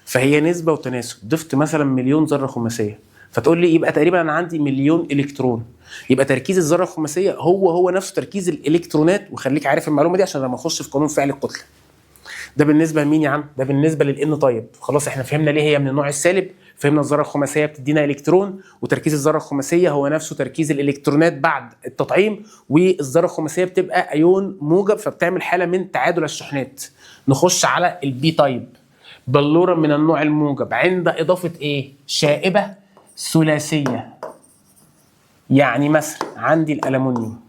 فهي نسبه وتناسب. ضفت مثلا مليون ذره خماسيه، فتقول لي يبقى تقريبا انا عندي مليون الكترون، يبقى تركيز الذره الخماسيه هو نفسه تركيز الالكترونات. وخليك عارف المعلومه دي عشان لما اخش في قانون فعل الكتله. ده بالنسبه لمين يا عم؟ ده بالنسبه للان. طيب خلاص احنا فهمنا ليه هي من النوع السالب، فهمنا الذره الخماسيه بتدينا الكترون، وتركيز الذره الخماسيه هو نفسه تركيز الالكترونات بعد التطعيم، والذره الخماسيه بتبقى ايون موجب فبتعمل حاله من تعادل الشحنات. نخش على البي تايب، بلوره من النوع الموجب عند اضافه ايه؟ شائبه ثلاثيه. يعني مثلا عندي الالومنيوم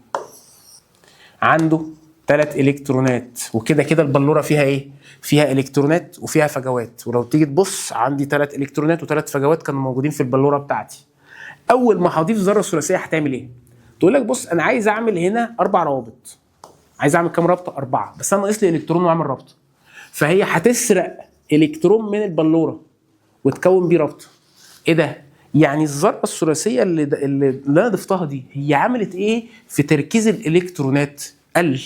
عنده 3 الكترونات، وكده كده البلوره فيها ايه؟ فيها الكترونات وفيها فجوات. ولو تيجي تبص عندي 3 الكترونات و3 فجوات كانوا موجودين في البلوره بتاعتي. اول ما هضيف ذره ثلاثيه هتعمل ايه؟ تقول لك بص انا عايز اعمل هنا 4 روابط. عايز اعمل كام رابطه؟ 4، بس انا ناقص لي الكترون واعمل رابطه. فهي هتسرق الكترون من البلوره وتكون بيه رابطه. ايه ده؟ يعني الذره الثلاثيه اللي انا ضفتها دي هي عملت ايه في تركيز الالكترونات؟ قل،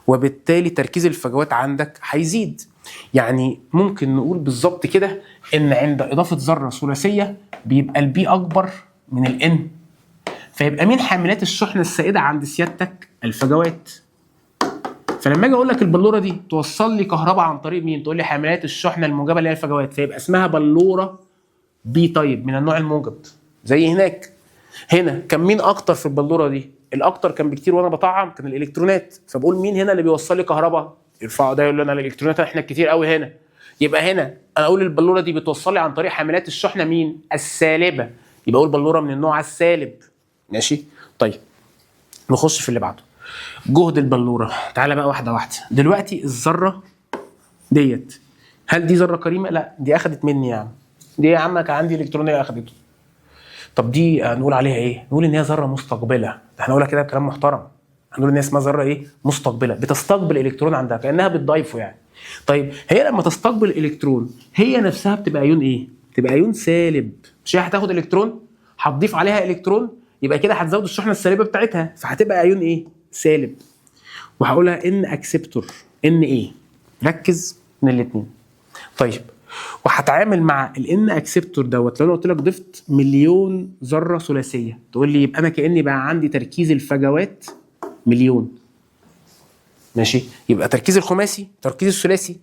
وبالتالي تركيز الفجوات عندك هيزيد. يعني ممكن نقول بالظبط كده ان عند اضافه ذره ثلاثيه بيبقى البي اكبر من الان، فيبقى مين حاملات الشحنه السائده عند سيادتك؟ الفجوات. فلما اجي اقول لك البلوره دي توصل لي كهرباء عن طريق مين؟ تقول لي حاملات الشحنه الموجبه اللي هي الفجوات، فيبقى اسمها بلوره بي تايب من النوع الموجب. زي هناك، هنا كان مين اكتر في البلوره دي؟ الاكتر كان بكتير وانا بطعم كان الالكترونات. فبقول مين هنا اللي بيوصل لي كهرباء؟ يرفعوا ده يقول لنا الالكترونات احنا كتير قوي هنا. يبقى هنا انا اقول البلوره دي بتوصل لي عن طريق حاملات الشحنه مين؟ السالبه. يبقى اقول بلوره من النوع السالب. ماشي؟ طيب نخش في اللي بعده. جهد البلوره. تعالى بقى واحده واحده. دلوقتي الذره ديت، هل دي ذره كريمه؟ لا، دي اخذت مني يا عم. دي يا عم كان عندي الكترونيه اخذته. طب دي نقول عليها ايه؟ نقول ان هي ذره مستقبله. ده احنا نقولها كده بكلام محترم. هنقول ان هي اسمها ذره ايه؟ مستقبله، بتستقبل الكترون عندها كانها بتضايفه يعني. طيب هي لما تستقبل الالكترون هي نفسها بتبقى ايون ايه؟ بتبقى ايون سالب. مش هي هتاخد الكترون هتضيف عليها الكترون، يبقى كده هتزود الشحنه السالبه بتاعتها، فهتبقى ايون ايه؟ سالب. وهقولها ان اكسبتور ان ايه؟ ركز من الاثنين. طيب وهتعامل مع الان اكسبتور دوت. لو انا قلت لك ضفت مليون ذره ثلاثيه، تقول لي يبقى انا كاني بقى عندي تركيز الفجوات مليون. ماشي؟ يبقى تركيز الخماسي تركيز الثلاثي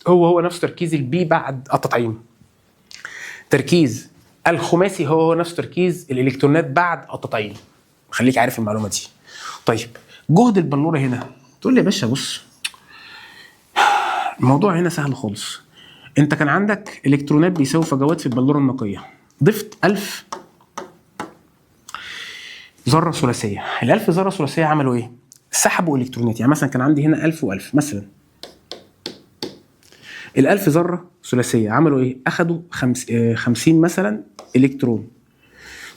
هو نفس تركيز البي بعد التطعيم. تركيز الخماسي هو نفس تركيز الالكترونات بعد التطعيم. خليك عارف المعلومه دي. طيب جهد البلوره هنا، تقول لي يا باشا بص الموضوع هنا سهل خالص. انت كان عندك الكترونات بيساوي فجوات في البلوره النقيه، ضفت 1000 ذره ثلاثيه. ال1000 ذره ثلاثيه عملوا ايه؟ سحبوا الكترونات. يعني مثلا كان عندي هنا 1000 و1000 مثلا، ال1000 ذره ثلاثيه عملوا ايه؟ اخدوا 50 مثلا الكترون.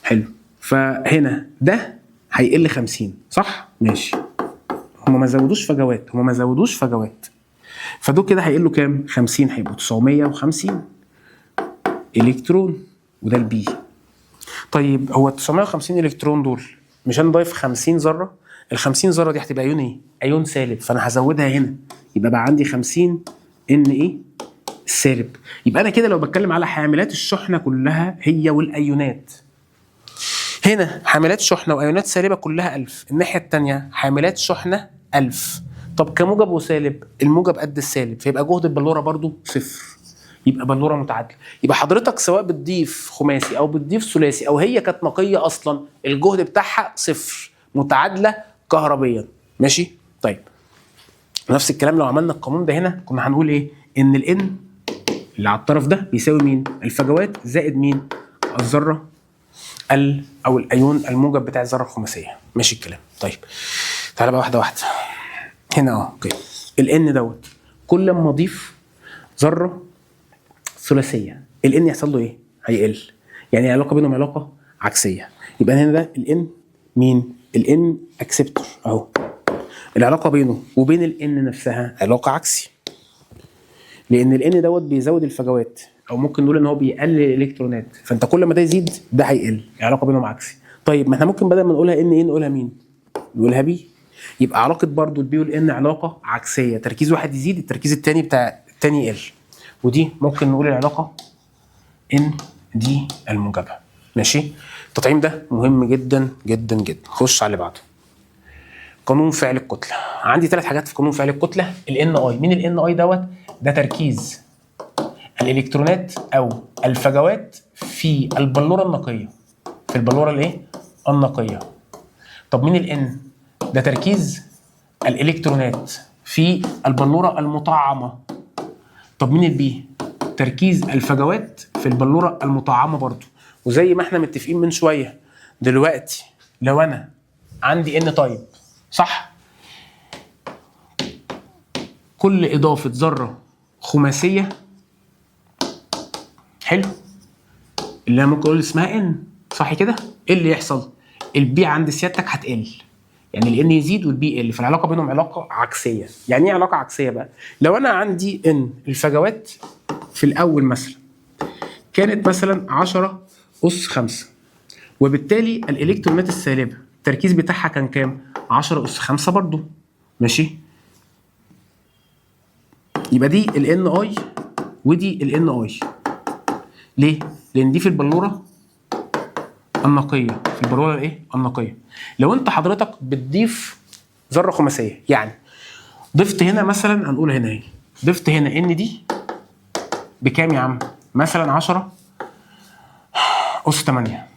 حلو. فهنا ده هيقل 50 صح؟ ماشي. هم ما زودوش فجوات، فدول كده هيقلوا كام؟ 50. هيبقوا 950 الكترون، وده البي. طيب هو ال 950 الكترون دول مش انا ضايف 50 ذره؟ ال 50 ذره دي هتبقى ايون ايه؟ ايون سالب، فانا هزودها هنا يبقى بقى عندي 50 ان ايه؟ سالب. يبقى انا كده لو بتكلم على حاملات الشحنه كلها هي والايونات، هنا حاملات شحنه وايونات سالبه كلها 1000، الناحيه الثانيه حاملات شحنه 1000. طب كموجب وسالب، الموجب قد السالب، فيبقى جهد البلوره برضو صفر. يبقى بلوره متعادله. يبقى حضرتك سواء بتضيف خماسي او بتضيف ثلاثي او هي كانت نقيه اصلا، الجهد بتاعها صفر، متعادله كهربيا. ماشي؟ طيب نفس الكلام لو عملنا القانون ده هنا كنا هنقول ايه؟ ان الان اللي على الطرف ده بيساوي مين؟ الفجوات زائد مين؟ الذره او الايون الموجب بتاع الذره الخماسيه. ماشي الكلام؟ طيب تعالى بقى واحده واحده. هنا اوكي الان دوت كل ما اضيف ذره ثلاثيه الان يحصل له ايه؟ هيقل. يعني العلاقه بينهم علاقه عكسيه. يبقى هنا ده الان مين؟ الان اكسبتور اهو. العلاقه بينه وبين الان نفسها علاقه عكسي. لان الان دوت بيزود الفجوات، او ممكن نقول ان هو بيقلل الالكترونات، فانت كل ما ده يزيد ده هيقل، العلاقه بينهم عكسي. طيب ما احنا ممكن بدل ما نقولها ان ايه نقولها مين؟ نقولها بي. يبقى علاقه برضو البي والان علاقه عكسيه، تركيز واحد يزيد التركيز الثاني بتاع الثاني يقل، ودي ممكن نقول العلاقه ان دي الموجبه. ماشي. التطعيم ده مهم جدا جدا جدا. خش على اللي بعده. قانون فعل الكتله. عندي 3 حاجات في قانون فعل الكتله. الان اي، مين الان اي دوت؟ ده تركيز الالكترونات او الفجوات في البلوره النقيه، في البلوره الايه؟ النقيه. طب مين الان؟ ده تركيز الالكترونات في البلوره المطعمه. طب مين البي؟ تركيز الفجوات في البلوره المطعمه برضو. وزي ما احنا متفقين من شويه، دلوقتي لو انا عندي ان تايب، صح؟ كل اضافه ذره خماسيه، حلو، اللي انا ممكن اقول اسمها ان، صح كده؟ ايه اللي يحصل؟ البي عند سيادتك هتقل، يعني الان يزيد والبي يقل، فالعلاقه بينهم علاقه عكسيه. يعني ايه علاقه عكسيه بقى؟ لو انا عندي ان الفجوات في الاول مثلا كانت مثلا 10 اس 5، وبالتالي الالكترونات السالبه التركيز بتاعها كان كام؟ 10 اس 5 برضو. ماشي. يبقى دي الان اي ودي الان اي. ليه؟ لان دي في البلوره النقيه، في البلوره الايه؟ النقيه. لو انت حضرتك بتضيف ذره خماسيه، يعني ضفت هنا مثلا، هنقول هنا ايه؟ ضفت هنا ان دي بكام يا عم؟ مثلا 10 اس 8.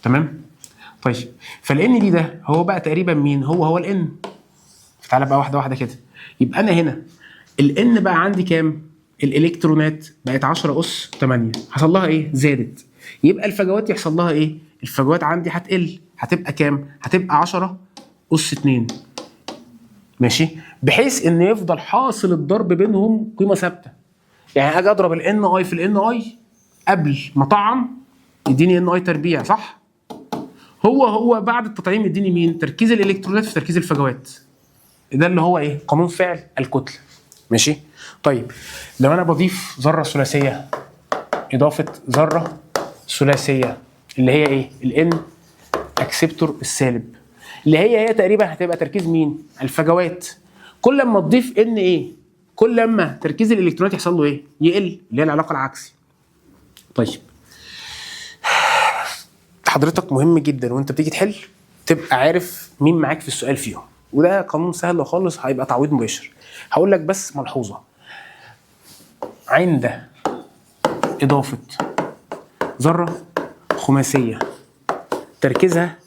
تمام؟ طيب فالان دي ده هو بقى تقريبا مين؟ هو الان. تعالى بقى واحده واحده كده. يبقى انا هنا الان بقى عندي كام؟ الالكترونات بقت 10 اس 8، حصل لها ايه؟ زادت. يبقى الفجوات يحصل لها ايه؟ الفجوات عندي هتقل، هتبقى كام؟ هتبقى 10 اس 2. ماشي؟ بحيث ان يفضل حاصل الضرب بينهم قيمه ثابته. يعني اجي اضرب الان اي في الان اي قبل ما اطعم يديني ان اي تربيع، صح؟ هو بعد التطعيم يديني مين؟ تركيز الالكترونات في تركيز الفجوات. ده اللي هو ايه؟ قانون فعل الكتله. ماشي؟ طيب لو انا بضيف ذره ثلاثيه، اضافه ذره ثلاثيه اللي هي ايه؟ الان اكسبتور السالب، اللي هي تقريبا هتبقى تركيز مين؟ الفجوات. كل ما تضيف ان ايه؟ كل ما تركيز الالكترونات يحصل له ايه؟ يقل، اللي هي العلاقه العكسي. طيب حضرتك مهم جدا وانت بتيجي تحل تبقى عارف مين معاك في السؤال فيهم، وده قانون سهل خالص، هيبقى تعويض مباشر. هقول لك بس ملحوظه. عند اضافه ذره خماسيه تركيزها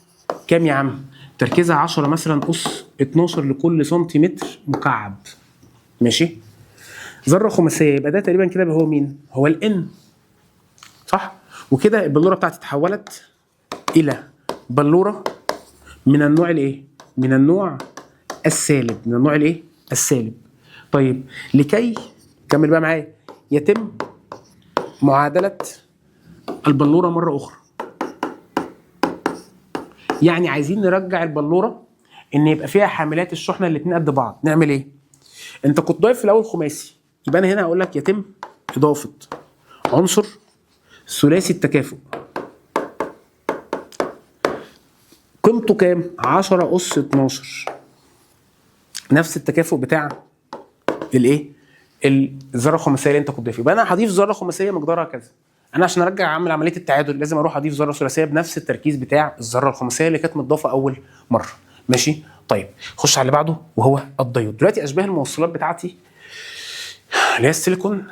كام يا عم؟ تركيزها 10 مثلا اس 12 لكل سنتيمتر مكعب. ماشي؟ ذره خماسيه، يبقى ده تقريبا كده هو مين؟ هو الان، صح؟ وكده البلوره بتاعتي اتحولت الى بلوره من النوع الايه؟ من النوع السالب، من النوع الايه؟ السالب. طيب لكي كمل بقى معايا يتم معادله البلوره مره اخرى، يعني عايزين نرجع البلوره ان يبقى فيها حاملات الشحنه الاثنين قد بعض. نعمل ايه؟ انت كنت ضايف في الاول خماسي، يبقى انا هنا هقول لك يتم اضافه عنصر ثلاثي التكافؤ، قيمته كام؟ 10 اس 12، نفس التكافؤ بتاع الايه؟ الذره الخماسيه اللي انت كنت ضايفها. يبقى انا هضيف ذره خماسيه مقدارها كذا، انا عشان ارجع اعمل عمليه التعادل لازم اروح اضيف ذره ثلاثيه بنفس التركيز بتاع الذره الخماسيه اللي كانت متضافه اول مره. ماشي؟ طيب خش على اللي بعده وهو الديود. دلوقتي اشباه الموصلات بتاعتي اللي هي السيليكون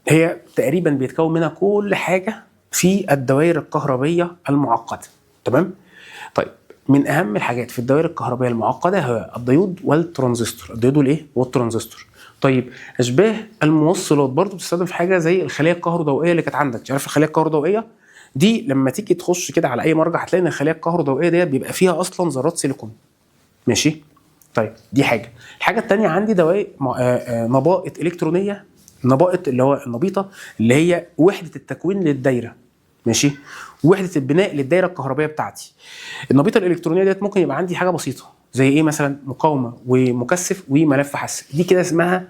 هي تقريبا بيتكون منها كل حاجه في الدوائر الكهربيه المعقده. تمام؟ طيب من اهم الحاجات في الدوائر الكهربائيه المعقده هي الديود والترانزستور. الديود والايه؟ والترانزستور. طيب اشباه الموصلات برضو بتستخدم في حاجه زي الخليه الكهروضوئيه اللي كانت عندك. مش عارف الخليه الكهروضوئيه دي لما تيجي تخش كده على اي مرجع هتلاقي ان الخليه الكهروضوئيه ديت بيبقى فيها اصلا ذرات سيليكون. ماشي؟ طيب دي حاجه. الحاجه الثانيه عندي دوائر نبائط الكترونيه. نبائط اللي هو النبيطه اللي هي وحده التكوين للدايره. ماشي؟ وحده البناء للدايره الكهربائيه بتاعتي. النبيطه الالكترونيه ديت ممكن يبقى عندي حاجه بسيطه زي ايه مثلا؟ مقاومه ومكثف وملف حس. دي كده اسمها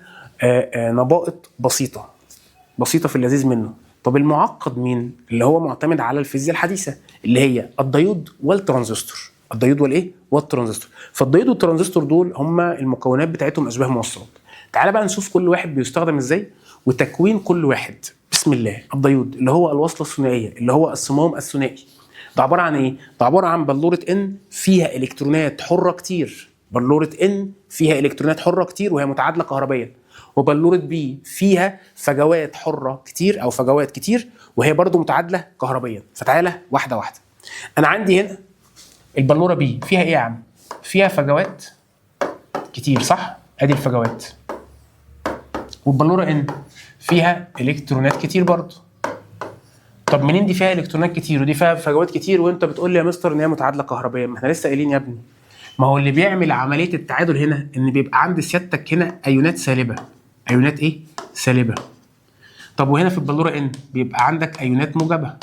نبائط بسيطه في اللذيذ منه. طب المعقد مين؟ اللي هو معتمد على الفيزياء الحديثه، اللي هي الديود والترانزستور. الديود والايه؟ والترانزستور. فالديود والترانزستور دول هم المكونات بتاعتهم اشباه موصلات. تعالى بقى نشوف كل واحد بيستخدم ازاي وتكوين كل واحد. بسم الله. الديود اللي هو الوصله الثنائيه، اللي هو الصمام الثنائي، ده عباره عن ايه؟ ده عباره عن بلوره ان فيها الكترونات حره كتير. بلوره ان فيها الكترونات حره كتير وهي متعادله كهربيا. وبلوره بي فيها فجوات حره كتير او فجوات كتير وهي برضو متعادله كهربيا. فتعالى واحده واحده. انا عندي هنا البلوره بي فيها ايه يا عم؟ فيها فجوات كتير، صح؟ ادي الفجوات. والبلوره ان فيها الكترونات كتير برضو. طب منين دي فيها الكترونات كتير ودي فيها فجوات كتير وانت بتقول لي يا مستر ان هي متعادله كهربيا؟ ما احنا لسه قايلين يا ابني. ما هو اللي بيعمل عمليه التعادل هنا ان بيبقى عند سيادتك هنا ايونات سالبه. ايونات ايه؟ سالبه. طب وهنا في البلوره ان بيبقى عندك ايونات موجبه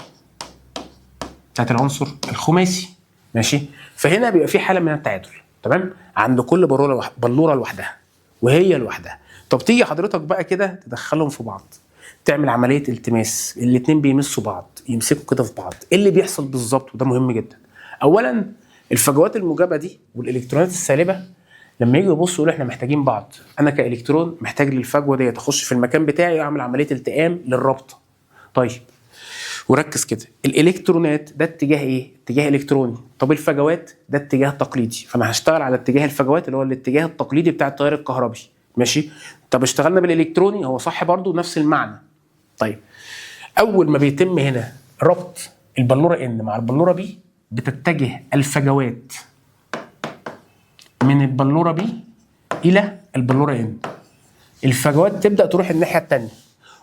بتاعت العنصر الخماسي. ماشي؟ فهنا بيبقى في حاله من التعادل، تمام؟ عند كل بلوره لوحدها وهي لوحدها. طب تيجي حضرتك بقى كده تدخلهم في بعض، تعمل عمليه التماس، الاثنين بيمسوا بعض، يمسكوا كده في بعض. ايه اللي بيحصل بالظبط؟ وده مهم جدا. اولا الفجوات الموجبه دي والالكترونات السالبه لما يجوا يبصوا يقولوا احنا محتاجين بعض، انا كالكترون محتاج للفجوه دي تخش في المكان بتاعي واعمل عمليه التئام للرابطه. طيب وركز كده، الالكترونات ده اتجاه ايه؟ اتجاه الكتروني. طب الفجوات ده اتجاه تقليدي، فانا هشتغل على اتجاه الفجوات اللي هو الاتجاه التقليدي بتاع التيار الكهربي. ماشي؟ طب اشتغلنا بالالكتروني، هو صح برضو نفس المعنى. طيب اول ما بيتم هنا ربط البلوره ان مع البلوره بي، بتتجه الفجوات من البلوره بي الى البلوره ان. الفجوات تبدا تروح الناحيه الثانيه.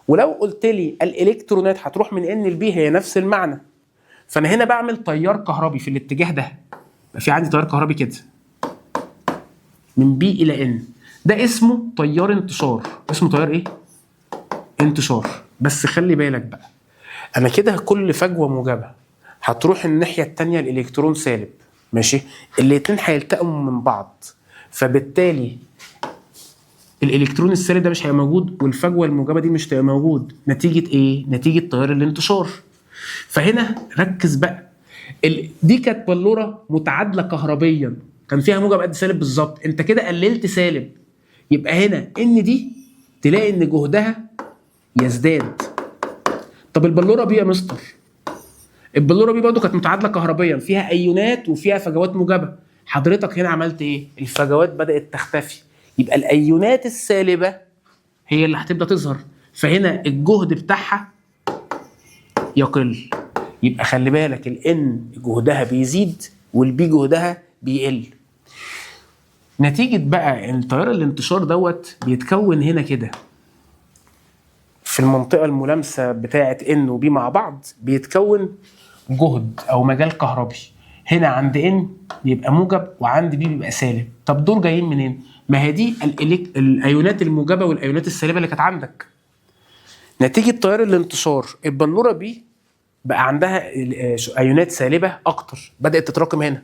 ولو قلت لي الالكترونات هتروح من ان لبي، هي نفس المعنى. فانا هنا بعمل تيار كهربي في الاتجاه ده. يبقى في عندي تيار كهربي كده من بي الى ان، ده اسمه تيار انتشار. اسمه تيار ايه؟ انتشار. بس خلي بالك بقى، انا كده كل فجوه موجبه هتروح الناحيه الثانيه الالكترون سالب. ماشي؟ الاتنين هيلتقموا من بعض، فبالتالي الالكترون السالب ده مش هيبقى موجود والفجوه الموجبه دي مش هتبقى موجود. نتيجه ايه؟ نتيجه تيار الانتشار. فهنا ركز بقى، دي كانت بلوره متعادله كهربيا، كان فيها موجب قد سالب بالظبط. انت كده قللت سالب، يبقى هنا ان دي تلاقي ان جهدها يزداد. طب البلوره بي يا مستر، البلوره بي برضه كانت متعادله كهربيا، فيها ايونات وفيها فجوات موجبه. حضرتك هنا عملت ايه؟ الفجوات بدات تختفي، يبقى الايونات السالبه هي اللي هتبدا تظهر، فهنا الجهد بتاعها يقل. يبقى خلي بالك الان جهدها بيزيد والبي جهدها بيقل. نتيجه بقى التيار الانتشار دوت بيتكون هنا كده في المنطقه الملامسه بتاعه ان وبي مع بعض، بيتكون جهد او مجال كهربي. هنا عند ان بيبقى موجب وعند بي بيبقى سالب. طب دول جايين منين؟ ما هي دي الايونات الموجبه والايونات السالبه اللي كانت عندك. نتيجه تيار الانتشار البلوره بي بقى عندها ايونات سالبه اكتر، بدات تتراكم هنا.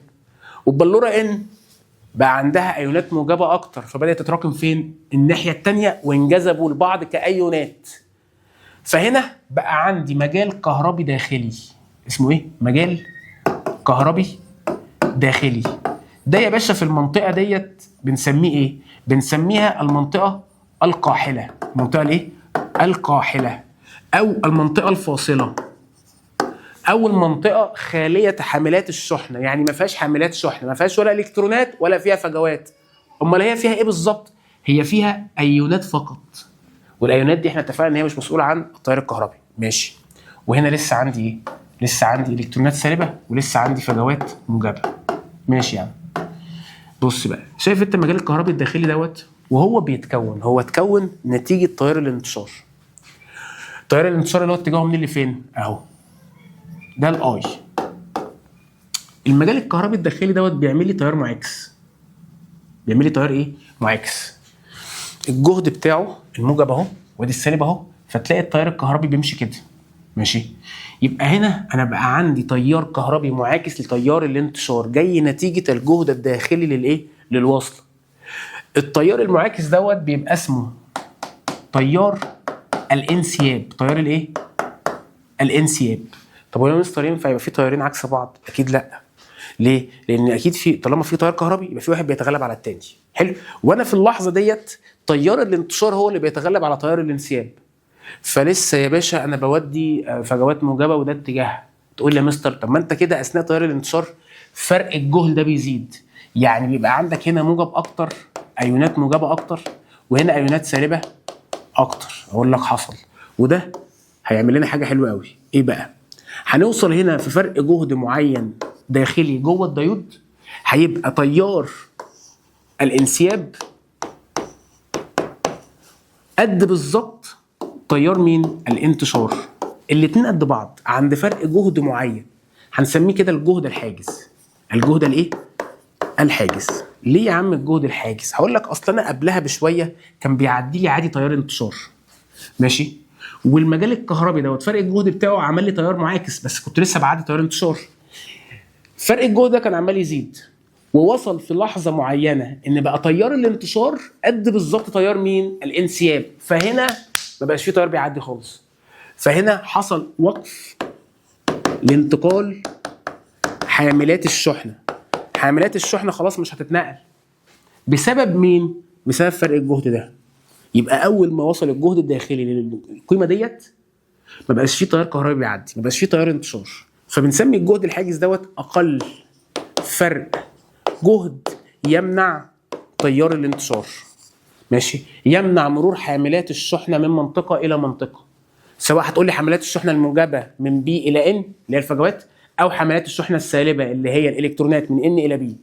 والبلوره ان بقى عندها ايونات موجبه اكتر، فبدات تتراكم فين؟ الناحيه الثانيه، وانجذبوا لبعض كايونات. فهنا بقى عندي مجال كهربي داخلي. اسمه ايه؟ مجال كهربي داخلي. ده يا باشا في المنطقه ديت بنسميه ايه؟ بنسميها المنطقه القاحله. المنطقه الايه؟ القاحله، او المنطقه الفاصله، او المنطقه خاليه حاملات الشحنه. يعني ما فيهاش حاملات شحنه، ما فيهاش ولا الكترونات ولا فيها فجوات. امال هي فيها ايه بالظبط؟ هي فيها ايونات فقط. والايونات دي احنا اتفقنا ان هي مش مسؤوله عن التيار الكهربي. ماشي؟ وهنا لسه عندي ايه؟ لسه عندي الكترونات سالبه ولسه عندي فجوات موجبه. ماشي يا عم. بص بقى، شايف انت المجال الكهربي الداخلي دوت وهو بيتكون، هو اتكون نتيجه تيار الانتشار. تيار الانتشار اللي هو اتجاهه منين لفين؟ اهو ده الاي. المجال الكهربي الداخلي دوت بيعمل لي تيار معاكس. بيعمل لي تيار ايه؟ معاكس. الجهد بتاعه الموجب اهو وادي السالب اهو، فتلاقي التيار الكهربي بيمشي كده. ماشي؟ يبقى هنا انا بقى عندي تيار كهربي معاكس لتيار الانتشار، جاي نتيجه الجهد الداخلي للايه؟ للوصله. التيار المعاكس دوت بيبقى اسمه تيار الانسياب. تيار الايه؟ الانسياب. طب هو يا مستر ينفع يبقى في تيارين عكس بعض؟ اكيد لا. ليه؟ لان اكيد في، طالما في تيار كهربي يبقى في واحد بيتغلب على التاني. حلو. وانا في اللحظه ديت تيار الانتشار هو اللي بيتغلب على تيار الانسياب. فلسه يا باشا انا بودي فجوات موجبه وده اتجاهها. تقول لي يا مستر طب ما انت كده اثناء تيار الانتشار فرق الجهد ده بيزيد، يعني بيبقى عندك هنا موجب اكتر، ايونات موجبه اكتر، وهنا ايونات سالبه اكتر. اقول لك حصل، وده هيعمل لنا حاجه حلوه قوي. ايه بقى؟ هنوصل هنا في فرق جهد معين داخلي جوه الديود، هيبقى تيار الانسياب قد بالظبط تيار مين؟ الانتشار. الاتنين قد بعض عند فرق جهد معين، هنسميه كده الجهد الحاجز. الجهد الايه؟ الحاجز. ليه يا عم الجهد الحاجز؟ هقول لك اصل انا قبلها بشويه كان بيعدي لي عادي تيار انتشار، ماشي، والمجال الكهربي دوت فرق الجهد بتاعه عمل لي تيار معاكس، بس كنت لسه بعدي تيار انتشار. فرق الجهد ده كان عمال يزيد، ووصل في لحظه معينه ان بقى تيار الانتشار قد بالظبط تيار مين؟ الانسياب. فهنا ما بقاش فيه تيار بيعدي خالص، فهنا حصل وقف لانتقال حاملات الشحنه. حاملات الشحنه خلاص مش هتتنقل بسبب مين؟ بسبب فرق الجهد ده. يبقى اول ما وصل الجهد الداخلي للقيمه ديت ما بقاش فيه تيار كهربي بيعدي، ما بقاش فيه تيار انتشار. فبنسمي الجهد الحاجز دوت اقل فرق جهد يمنع تيار الانتشار، ماشي، يمنع مرور حاملات الشحنه من منطقه الى منطقه. سواء هتقول لي حملات الشحنه الموجبه من بي الى ان اللي هي الفجوات، او حملات الشحنه السالبه اللي هي الالكترونات من ان الى بي.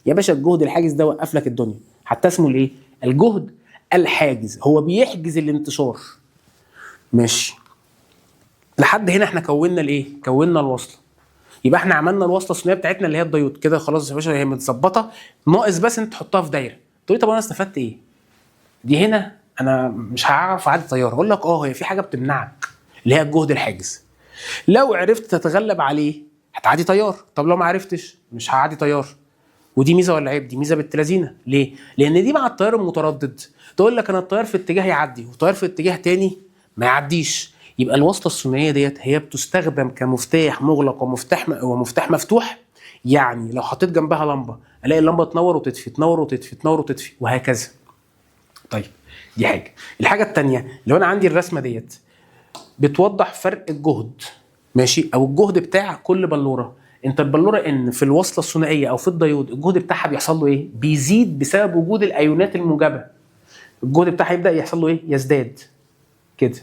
يا باشا الجهد الحاجز ده وقف لك الدنيا، حتى اسمه الايه؟ الجهد الحاجز. هو بيحجز الانتشار، ماشي. لحد هنا احنا كونا الايه؟ كونا الوصله. يبقى احنا عملنا الوصله الثنائيه بتاعتنا اللي هي الديود كده خلاص يا باشا، هي متظبطه، ناقص بس انت تحطها في دايره. تقول لي طب انا استفدت ايه؟ دي هنا انا مش هعرف اعدي تيار. اقول لك هي في حاجه بتمنعك اللي هي الجهد الحاجز. لو عرفت تتغلب عليه هتعدي تيار، طب لو ما عرفتش مش هعدي تيار. ودي ميزه ولا عيب؟ دي ميزه بنت لذينه. ليه؟ لان دي مع التيار المتردد تقول لك انا التيار في اتجاه يعدي والتيار في اتجاه تاني ما يعديش. يبقى الوصله الثنائيه ديت هي بتستخدم كمفتاح مغلق ومفتاح مفتوح. يعني لو حطيت جنبها لمبه الاقي اللمبه تنور وتطفي، تنور وتطفي، تنور وتطفي، وهكذا. طيب دي حاجه. الحاجه الثانيه، لو انا عندي الرسمه ديت بتوضح فرق الجهد، ماشي، او الجهد بتاع كل بلوره. انت البلوره ان في الوصله الثنائيه او في الديود الجهد بتاعها بيحصل له ايه؟ بيزيد بسبب وجود الايونات الموجبه. الجهد بتاعها يبدا يحصل له ايه؟ يزداد كده.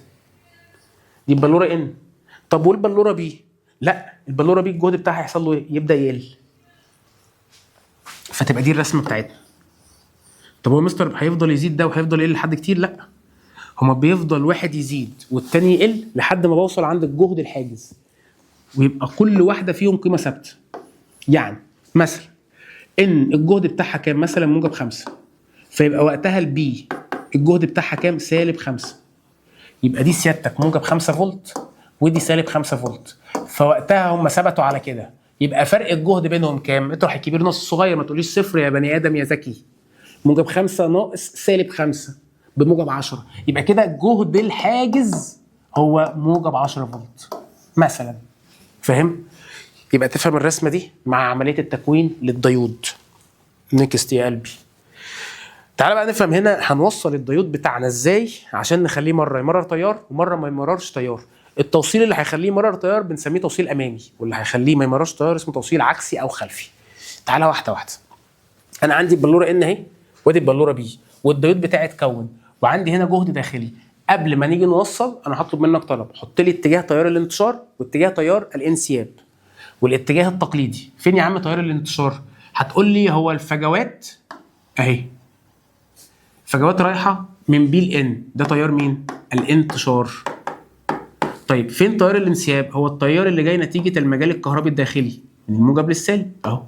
دي البلوره ان. طب والبلوره بي؟ لا، البلوره بي الجهد بتاعها يحصل له ايه؟ يبدا يقل. فتبقى دي الرسمه بتاعتنا. طب هو مستر هيفضل يزيد ده وهيفضل يقل لحد كتير؟ لا، هما بيفضل واحد يزيد والتاني يقل لحد ما بوصل عند الجهد الحاجز، ويبقى كل واحده فيهم قيمه ثابته. يعني مثلا ان الجهد بتاعها كام؟ مثلا موجب 5، فيبقى وقتها البي الجهد بتاعها كام؟ سالب 5. يبقى دي سيادتك موجب 5 فولت ودي سالب 5 فولت، فوقتها هم ثبتوا على كده. يبقى فرق الجهد بينهم كام؟ اطرح الكبير ناقص الصغير، ما تقوليش صفر يا بني ادم يا ذكي. موجب 5 ناقص سالب 5 بموجب 10. يبقى كده الجهد الحاجز هو موجب 10 فولت مثلا. فاهم؟ يبقى تفهم الرسمه دي مع عمليه التكوين للديود. نكست يا قلبي. تعال بقى نفهم هنا هنوصل الديود بتاعنا ازاي عشان نخليه مره يمرر تيار ومره ما يمررش تيار. التوصيل اللي هيخليه يمرر تيار بنسميه توصيل امامي، واللي هيخليه ما يمررش تيار اسمه توصيل عكسي او خلفي. تعالى واحده واحده. انا عندي البلوره ان اهي، وادي البلوره بي، والديود بتاعي اتكون، وعندي هنا جهد داخلي. قبل ما نيجي نوصل انا هطلب منك طلب، حط لي اتجاه تيار الانتشار واتجاه تيار الانسياب. والاتجاه التقليدي فين يا عم تيار الانتشار؟ هتقول لي هو الفجوات اهي، فجوات رايحه من بي لان، ده تيار مين؟ الانتشار. طيب فين تيار الانسياب؟ هو التيار اللي جاي نتيجه المجال الكهربي الداخلي من الموجب للسالب اهو،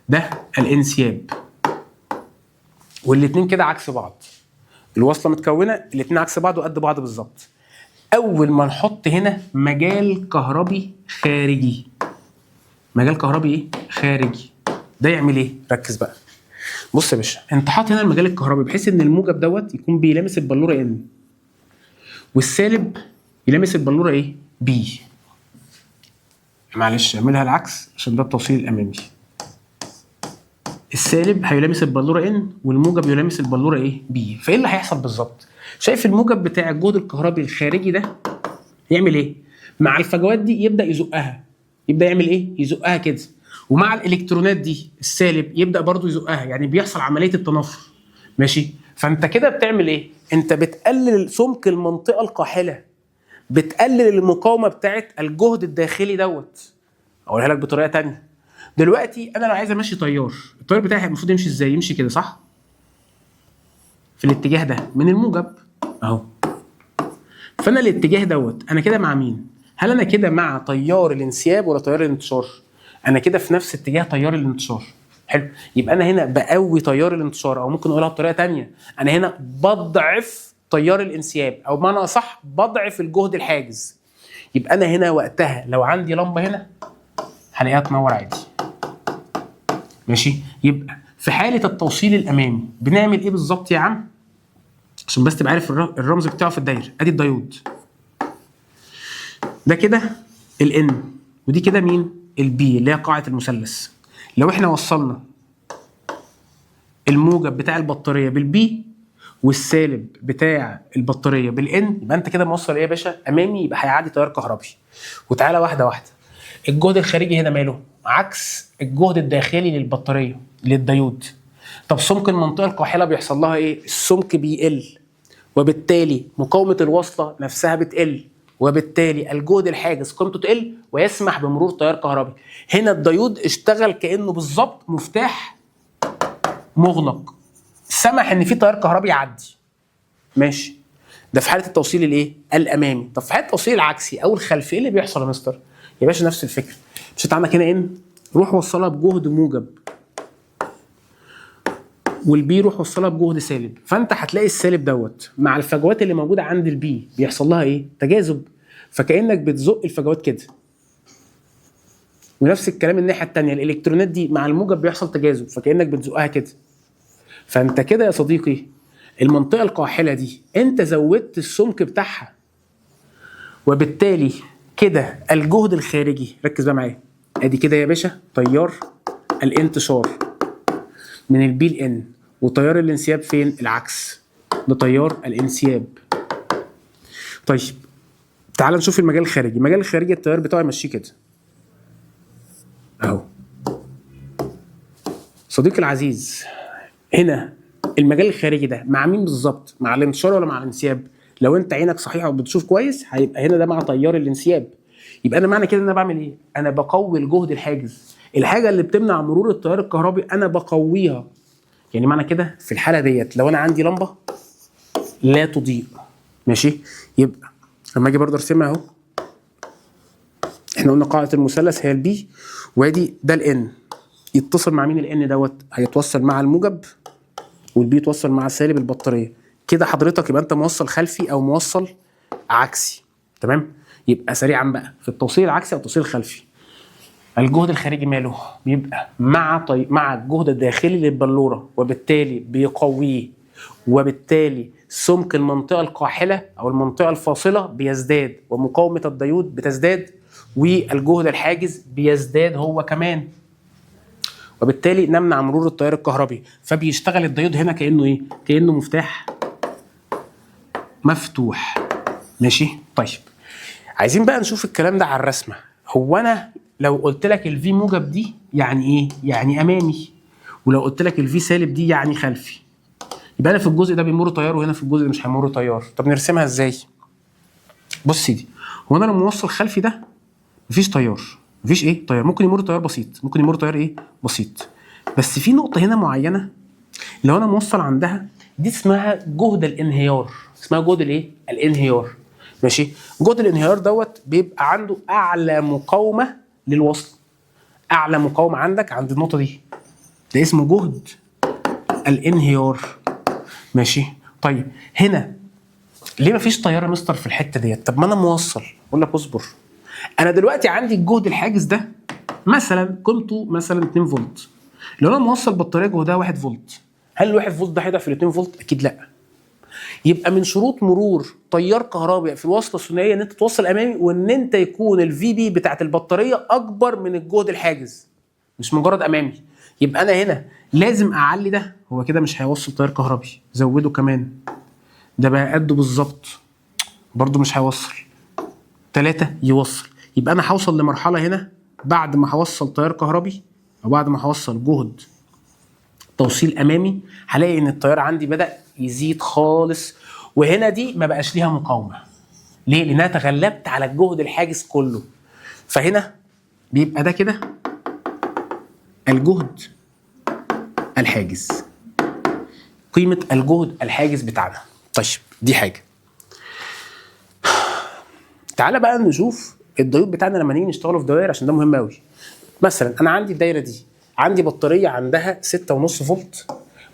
ده الانسياب. والاثنين كده عكس بعض، الوصله متكونه الاثنين عكس بعض وقد بعض بالظبط. اول ما نحط هنا مجال كهربي خارجي، مجال كهربي ايه؟ خارجي، ده يعمل ايه؟ ركز بقى. بص يا باشا، انت حاطط هنا المجال الكهربي بحيث ان الموجب دوت يكون بيلامس البلوره ان، والسالب يلامس البلوره ايه؟ بي. معلش اعملها العكس عشان ده التوصيل الامامي. السالب هيلامس البلوره ان والموجب يلامس البلوره ايه؟ بي. فايه اللي هيحصل بالظبط؟ شايف الموجب بتاع الجهد الكهربي الخارجي ده يعمل ايه؟ مع الفجوات دي يبدا يزقها. يبدا يعمل ايه؟ يزقها كده. ومع الالكترونات دي السالب يبدا برضو يزقها، يعني بيحصل عمليه التنافر. ماشي؟ فانت كده بتعمل ايه؟ انت بتقلل سمك المنطقه القاحله، بتقلل المقاومه بتاعت الجهد الداخلي دوت. اقولها لك بطريقه تانية. دلوقتي انا لو عايز امشي تيار، التيار بتاعي المفروض يمشي ازاي؟ يمشي كده صح؟ في الاتجاه ده من الموجب اهو. فانا الاتجاه دوت انا كده مع مين؟ هل انا كده مع تيار الانسياب ولا تيار الانتشار؟ انا كده في نفس اتجاه تيار الانتشار. حلو، يبقى انا هنا بقوي تيار الانتشار، او ممكن اقولها بطريقه تانية، انا هنا بضعف تيار الانسياب، او بمعنى اصح بضعف الجهد الحاجز. يبقى انا هنا وقتها لو عندي لمبه هنا هلاقيها تنور عادي. ماشي؟ يبقى في حاله التوصيل الامامي بنعمل ايه بالظبط يا عم؟ عشان بس تبقى عارف الرمز بتاعه في الدايره. ادي الديود ده كده الان، ودي كده مين؟ البي اللي هي قاعده المثلث. لو احنا وصلنا الموجب بتاع البطاريه بالبي والسالب بتاع البطاريه بالان، يبقى انت كده موصل ايه يا باشا؟ امامي، يبقى هيعدي تيار كهربي. وتعالى واحده واحده. الجهد الخارجي هنا ماله؟ عكس الجهد الداخلي للبطاريه للديود. طب سمك المنطقه القاحله بيحصل لها ايه؟ السمك بيقل، وبالتالي مقاومه الوصله نفسها بتقل، وبالتالي الجهد الحاجز قيمته تقل ويسمح بمرور تيار كهربي. هنا الديود اشتغل كانه بالظبط مفتاح مغلق، سمح ان في تيار كهربي يعدي. ماشي؟ ده في حاله التوصيل الايه؟ الامامي. طب في حاله التوصيل العكسي او الخلفي ايه اللي بيحصل يا مستر؟ يا باشا نفس الفكره. مش انت عندك هنا ان، روح وصلها بجهد موجب، والبي روح وصلها بجهد سالب. فانت هتلاقي السالب دوت مع الفجوات اللي موجوده عند البي بيحصل لها ايه؟ تجاذب. فكانك بتزق الفجوات كده. ونفس الكلام الناحيه الثانيه، الالكترونات دي مع الموجب بيحصل تجاذب، فكانك بتزقها كده. فانت كده يا صديقي المنطقه القاحله دي انت زودت السمك بتاعها، وبالتالي كده الجهد الخارجي، ركز بقى معايا، ادي كده يا باشا تيار الانتشار من البي لان، وتيار الانسياب فين؟ العكس، ده تيار الانسياب. طيب تعال نشوف المجال الخارجي. المجال الخارجي التيار بتاعه يمشيه كده اهو. صديقي العزيز، هنا المجال الخارجي ده مع مين بالظبط؟ مع الانتشار ولا مع الانسياب؟ لو انت عينك صحيحه وبتشوف كويس هيبقى هنا ده مع تيار الانسياب. يبقى انا معنى كده ان انا بعمل ايه؟ انا بقوي الجهد الحاجز، الحاجه اللي بتمنع مرور التيار الكهربي انا بقويها. يعني معنى كده في الحاله ديت لو انا عندي لمبه لا تضيء، ماشي، يبقى لما اجي برضه ارسمها اهو، احنا قلنا قاعده المثلث هي البي، وادي ده الان، يتصل مع مين الان دوت؟ هيتوصل مع الموجب، والبي يتوصل مع سالب البطاريه. كده حضرتك يبقى انت موصل خلفي او موصل عكسي. تمام؟ يبقى سريعا بقى في التوصيل العكسي او التوصيل الخلفي، الجهد الخارجي ماله؟ بيبقى مع الجهد الداخلي للبلوره، وبالتالي بيقويه، وبالتالي سمك المنطقه القاحله او المنطقه الفاصله بيزداد، ومقاومه الديود بتزداد، والجهد الحاجز بيزداد هو كمان، وبالتالي نمنع مرور التيار الكهربي. فبيشتغل الديود هنا كانه ايه؟ كانه مفتاح مفتوح. ماشي؟ طيب عايزين بقى نشوف الكلام ده على الرسمه. هو انا لو قلت لك الفي موجب دي يعني ايه؟ يعني امامي. ولو قلت لك الفي سالب دي يعني خلفي. يبقى انا في الجزء ده بيمر تيار، وهنا في الجزء ده مش هيمر تيار. طب نرسمها ازاي؟ بص سيدي، هو انا لما موصل خلفي ده مفيش تيار، مفيش ايه؟ تيار. ممكن يمر تيار بسيط، ممكن يمر تيار ايه؟ بسيط. بس في نقطه هنا معينه لو انا موصل عندها دي اسمها جهد الانهيار. اسمها جهد الايه؟ الانهيار. ماشي؟ جهد الانهيار دوت بيبقى عنده اعلى مقاومه للوصل. اعلى مقاومه عندك عند النقطه دي، ده اسمه جهد الانهيار. ماشي؟ طيب هنا ليه مفيش تيار يا مستر في الحته ديت؟ طب ما انا موصل. اقول لك اصبر، انا دلوقتي عندي الجهد الحاجز ده مثلا قيمته مثلا 2 فولت. لو انا موصل بطاريه جهدها 1 فولت، هل ال 1 فولت ده هيضعف ال 2 فولت؟ اكيد لا. يبقى من شروط مرور تيار كهربي في الوصله الثنائيه ان انت توصل امامي، وان انت يكون الفي بي بتاعت البطاريه اكبر من الجهد الحاجز، مش مجرد امامي. يبقى انا هنا لازم اعلي ده، هو كده مش هيوصل تيار كهربي، زوده كمان، ده بقى قده بالظبط، برضو مش هيوصل. 3 يوصل. يبقى انا هوصل لمرحله هنا بعد ما هوصل تيار كهربي او بعد ما هوصل جهد توصيل امامي، هلاقي ان التيار عندي بدا يزيد خالص، وهنا دي ما بقاش ليها مقاومه. ليه؟ لانها تغلبت على الجهد الحاجز كله. فهنا بيبقى ده كده الجهد الحاجز، قيمه الجهد الحاجز بتاعنا. طيب دي حاجه. تعالى بقى نشوف الديود بتاعنا لما نيجي نشتغله في دوائر، عشان ده مهم قوي. مثلا انا عندي الدايره دي، عندي بطاريه عندها 6.5 فولت،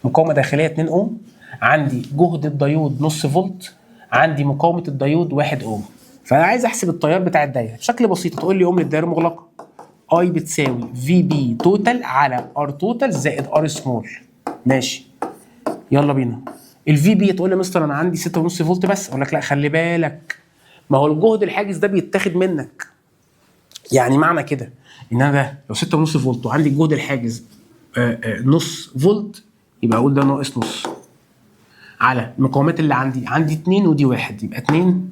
مقاومه داخليه 2 اوم، عندي جهد الديود نص فولت، عندي مقاومه الديود 1 اوم. فانا عايز احسب التيار بتاع الدايره بشكل بسيط. تقول لي اوم للدايره مغلقه، اي بتساوي في بي توتال على ار توتال زائد ار سمول. ماشي، يلا بينا. الفي بي تقول لي مستر انا عندي 6.5 فولت بس، اقول لك لا خلي بالك، ما هو الجهد الحاجز ده بيتاخد منك. يعني معنى كده ان انا ده لو 6.5 فولت وعندي الجهد الحاجز نص فولت، يبقى اقول ده ناقص نص على المقاومات اللي عندي 2 ودي 1، يبقى 2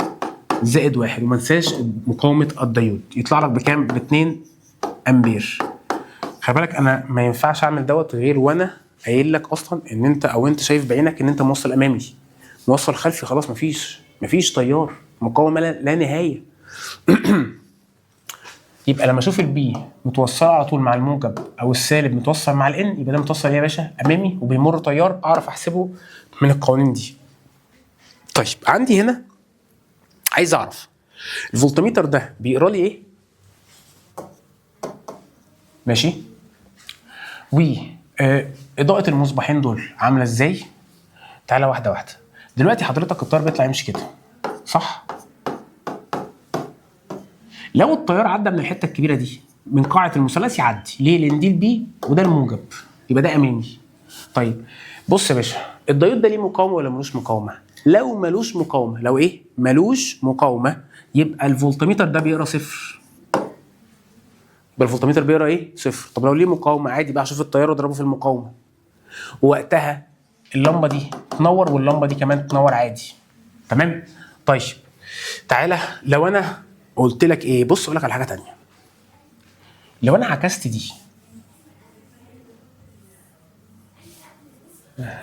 زائد 1. وما انساش مقاومه الديود يطلع لك بكام؟ ب 2 امبير. خلي بالك انا ما ينفعش اعمل دوت غير وانا قايل لك اصلا ان انت، او انت شايف بعينك ان انت موصل امامي. موصل خلفي خلاص مفيش تيار، مقاومه لا نهايه. يبقى لما اشوف البي متوصله على طول مع الموجب او السالب متوصل مع الان، يبقى ده متوصل ايه يا باشا؟ امامي، وبيمر تيار اعرف احسبه من القوانين دي. طيب عندي هنا عايز اعرف الفولتميتر ده بيقرا لي ايه؟ ماشي. و اضاءه المصباحين دول عامله ازاي؟ تعالى واحده واحده. دلوقتي حضرتك التيار بيطلع يمشي كده، صح؟ لو التيار عدى من الحته الكبيره دي من قاعه المثلث يعدي، ليه؟ لان دي البي وده الموجب، يبقى ده امامي. طيب بص يا باشا، الديود ده ليه مقاومه ولا ملوش مقاومه؟ لو ملوش مقاومه، لو ايه؟ ملوش مقاومه، يبقى الفولتميتر ده بيقرا صفر. يبقى الفولتميتر بيقرا ايه؟ صفر. طب لو ليه مقاومه، عادي بقى اشوف التيار واضربه في المقاومه، ووقتها اللمبه دي تنور واللمبه دي كمان تنور عادي. تمام؟ طيب تعالى لو انا قلت لك ايه، بص اقول لك على حاجه ثانيه. لو انا عكست دي،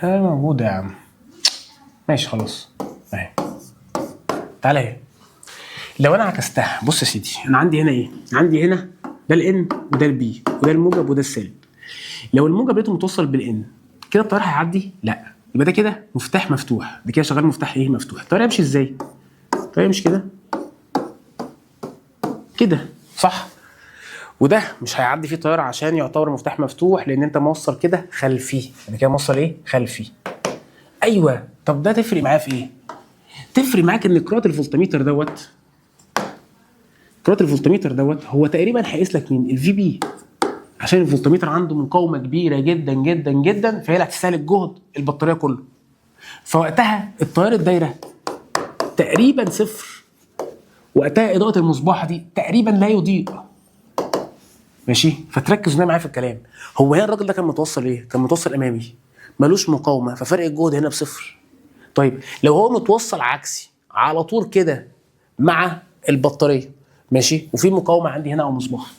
موجوده يا عم، ماشي خلاص اهي، تعالى اهي. لو انا عكستها، بص يا سيدي، انا عندي هنا ايه؟ عندي هنا ده الان وده البي وده الموجب وده السالب. لو الموجب لقيته متوصل بالان، كده التيار هيعدي؟ لا. يبقى ده كده مفتاح مفتوح، ده كده شغال مفتاح ايه؟ مفتوح. التيار يمشي ازاي؟ التيار يمشي كده كده، صح؟ وده مش هيعدي فيه تيار عشان يعتبر مفتاح مفتوح، لان انت موصل كده خلفي، يعني كده موصل ايه؟ خلفي. ايوه. طب ده تفرق معاه في ايه؟ تفرق معاك ان قراءه الفولتميتر دوت، قراءه الفولتميتر دوت هو تقريبا هيقيس لك مين؟ الفي بي، عشان الفولتميتر عنده مقاومه كبيره جدا جدا جدا، فهي اللي هتستهلك جهد البطاريه كله. فوقتها التيار الدايره تقريبا صفر، وقتها اضاءه المصباح دي تقريبا لا يضيء. ماشي؟ فتركز هنا معايا في الكلام. هو هنا الراجل ده كان متوصل ايه؟ كان متوصل امامي، ملوش مقاومه، ففرق الجهد هنا بصفر. طيب لو هو متوصل عكسي على طول كده مع البطاريه، ماشي، وفي مقاومه عندي هنا او مصباح،